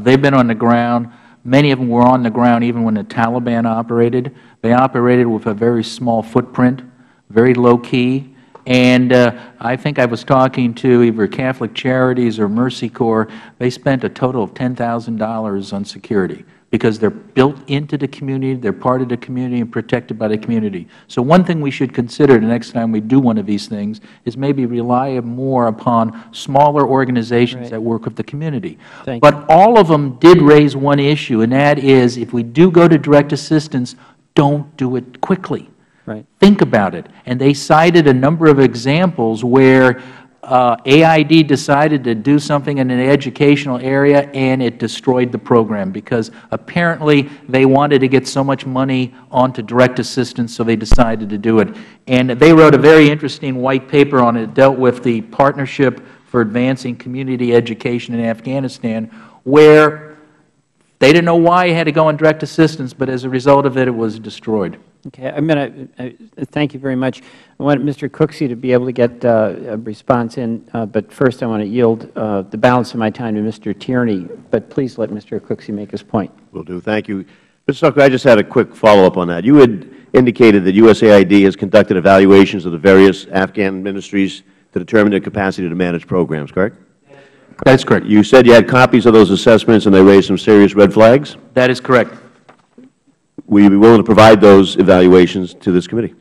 they've been on the ground. Many of them were on the ground even when the Taliban operated. They operated with a very small footprint, very low-key, and I think I was talking to either Catholic Charities or Mercy Corps. They spent a total of $10,000 on security, because they're built into the community, they're part of the community and protected by the community. So one thing we should consider the next time we do one of these things is maybe rely more upon smaller organizations that work with the community. But all of them did raise one issue, and that is, if we do go to direct assistance, don't do it quickly. Think about it. And they cited a number of examples where AID decided to do something in an educational area, and it destroyed the program because apparently they wanted to get so much money onto direct assistance, so they decided to do it. And they wrote a very interesting white paper on it. It dealt with the Partnership for Advancing Community Education in Afghanistan, where they didn't know why it had to go on direct assistance, but as a result of it, it was destroyed. Okay. I'm going to thank you very much. I want Mr. Cooksey to be able to get a response in, but first I want to yield the balance of my time to Mr. Tierney. But please let Mr. Cooksey make his point. Will do. Thank you. Mr. Zucker, I just had a quick follow-up on that. You had indicated that USAID has conducted evaluations of the various Afghan ministries to determine their capacity to manage programs, correct? That is correct. You said you had copies of those assessments and they raised some serious red flags? That is correct. Will you be willing to provide those evaluations to this committee?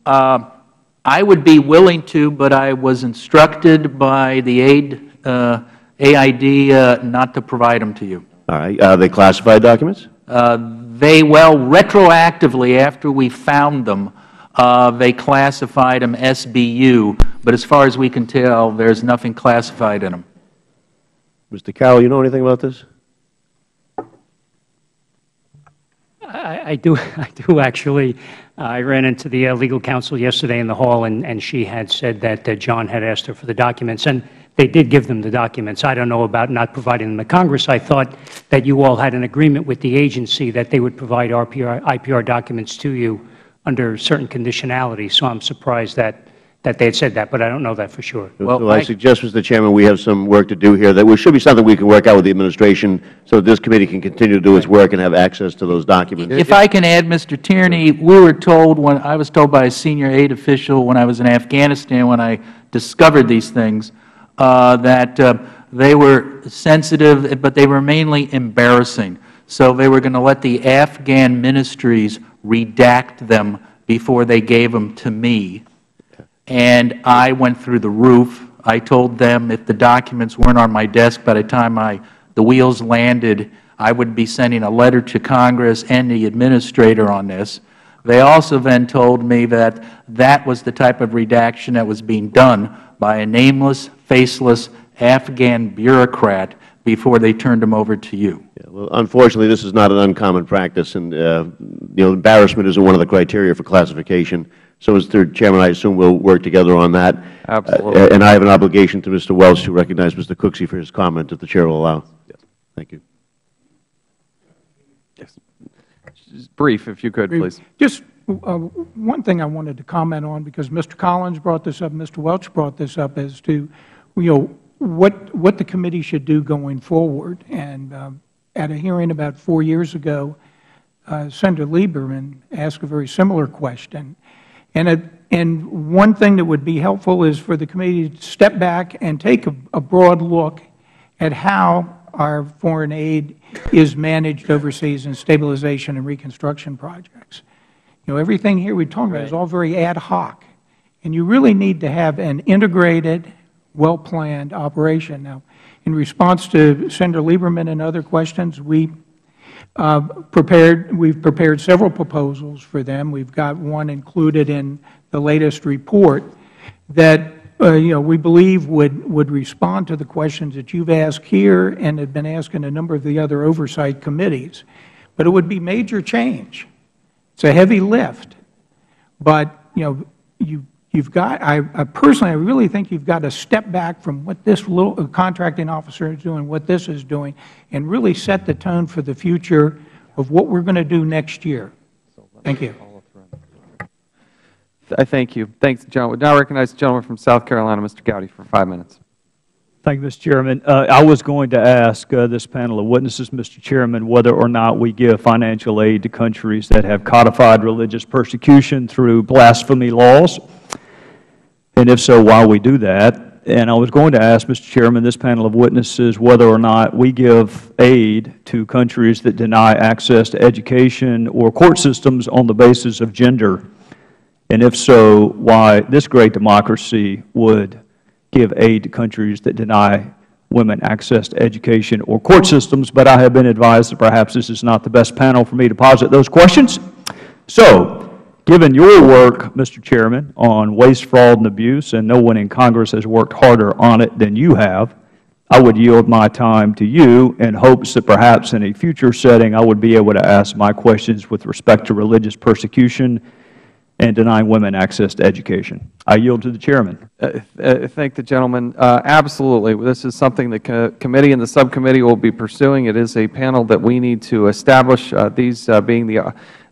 I would be willing to, but I was instructed by the AID not to provide them to you. All right. Are they classified documents? Well, retroactively, after we found them, they classified them SBU, but as far as we can tell, there's nothing classified in them. Mr. Carroll, you know anything about this? I do actually. I ran into the legal counsel yesterday in the hall, and she had said that John had asked her for the documents, and they did give them the documents. I don't know about not providing them to Congress. I thought that you all had an agreement with the agency that they would provide IPR documents to you under certain conditionality, so I'm surprised that they had said that, but I don't know that for sure. Well, so I suggest, Mr. Chairman, we have some work to do here. That should be something we can work out with the administration so that this committee can continue to do its work and have access to those documents. If I can add, Mr. Tierney, we were told, I was told by a senior aid official when I was in Afghanistan when I discovered these things, that they were sensitive, but they were mainly embarrassing. So they were going to let the Afghan ministries redact them before they gave them to me. And I went through the roof. I told them if the documents weren't on my desk by the time the wheels landed, I would be sending a letter to Congress and the administrator on this. They also then told me that that was the type of redaction that was being done by a nameless, faceless Afghan bureaucrat before they turned them over to you. Yeah, well, unfortunately, this is not an uncommon practice, and embarrassment isn't one of the criteria for classification. So, Mr. Chairman, I assume we'll work together on that. Absolutely. And I have an obligation to Mr. Welch to recognize Mr. Cooksey for his comment, if the Chair will allow. Yes. Thank you. Yes. Just brief, if you could, please. Just one thing I wanted to comment on, because Mr. Collins brought this up, Mr. Welch brought this up, as to what the committee should do going forward. And at a hearing about 4 years ago, Senator Lieberman asked a very similar question. And one thing that would be helpful is for the committee to step back and take a broad look at how our foreign aid is managed overseas in stabilization and reconstruction projects. Everything here we talk about is all very ad hoc, and you really need to have an integrated, well-planned operation. Now, in response to Senator Lieberman and other questions, we've prepared several proposals for them. We've got one included in the latest report that we believe would respond to the questions that you've asked here and have been asked in a number of the other oversight committees. But it would be major change. It's a heavy lift. But you've got. I personally, I really think you've got to step back from what this little contracting officer is doing, what this is doing, and really set the tone for the future of what we're going to do next year. Thank you. I thank you. Thanks, John. We now recognize the gentleman from South Carolina, Mr. Gowdy, for 5 minutes. Thank you, Mr. Chairman. I was going to ask this panel of witnesses, Mr. Chairman, whether or not we give financial aid to countries that have codified religious persecution through blasphemy laws, and if so, why we do that. And I was going to ask, Mr. Chairman, this panel of witnesses whether or not we give aid to countries that deny access to education or court systems on the basis of gender, and if so, why this great democracy would give aid to countries that deny women access to education or court systems. But I have been advised that perhaps this is not the best panel for me to posit those questions. So, Given your work, Mr. Chairman, on waste, fraud, and abuse, and no one in Congress has worked harder on it than you have, I would yield my time to you in hopes that perhaps in a future setting I would be able to ask my questions with respect to religious persecution and denying women access to education. I yield to the Chairman. Thank the gentleman. Absolutely. This is something the committee and the subcommittee will be pursuing. It is a panel that we need to establish, these being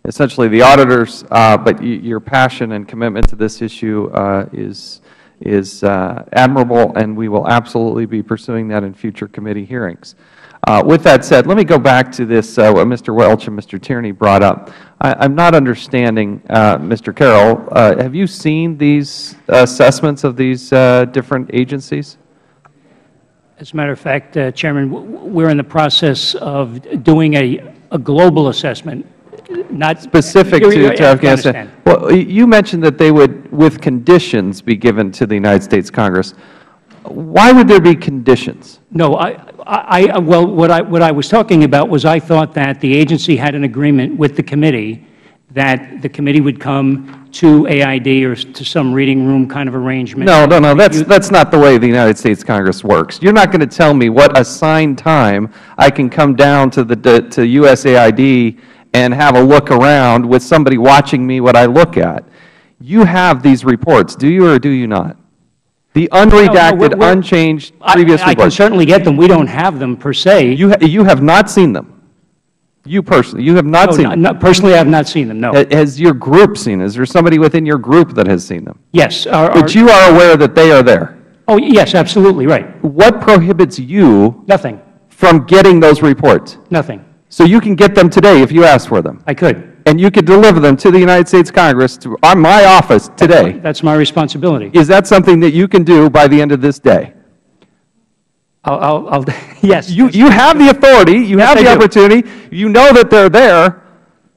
essentially the auditors, but your passion and commitment to this issue is admirable, and we will absolutely be pursuing that in future committee hearings. With that said, let me go back to this, what Mr. Welch and Mr. Tierney brought up. I'm not understanding, Mr. Carroll, have you seen these assessments of these different agencies? As a matter of fact, Chairman, we're in the process of doing a global assessment, not specific to Afghanistan. Well, you mentioned that they would, with conditions, be given to the United States Congress. Why would there be conditions? No, well, what I was talking about was I thought that the agency had an agreement with the committee that the committee would come to AID or to some reading room kind of arrangement. No, that's not the way the United States Congress works. You're not going to tell me what assigned time I can come down to USAID and have a look around with somebody watching me what I look at. You have these reports, do you or do you not? The unredacted, unchanged previous reports. I can certainly get them. We don't have them per se. You have not seen them? You personally, you have not seen them? No, personally I have not seen them, no. Has your group seen them? Is there somebody within your group that has seen them? Yes. But you are aware that they are there? Oh, yes, absolutely, right. What prohibits you Nothing. From getting those reports? Nothing. So you can get them today if you ask for them? I could. And you could deliver them to the United States Congress, to my office today? That's my responsibility. Is that something that you can do by the end of this day? Yes. You have the authority. You have the opportunity. You know that they're there.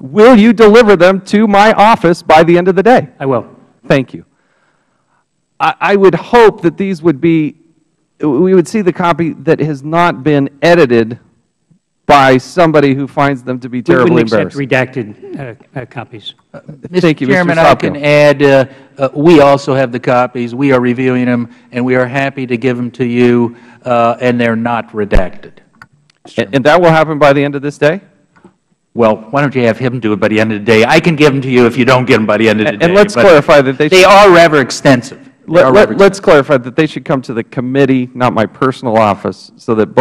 Will you deliver them to my office by the end of the day? I will. Thank you. I would hope that these would be, we would see the copy that has not been edited by somebody who finds them to be terribly embarrassing. We wouldn't accept redacted copies. Mr. Chairman, I can add, we also have the copies. We are reviewing them, and we are happy to give them to you, and they're not redacted. And that will happen by the end of this day? Well, why don't you have him do it by the end of the day? I can give them to you if you don't get them by the end of the day. And let's clarify that they are rather extensive. Let's clarify that they should come to the committee, not my personal office, so that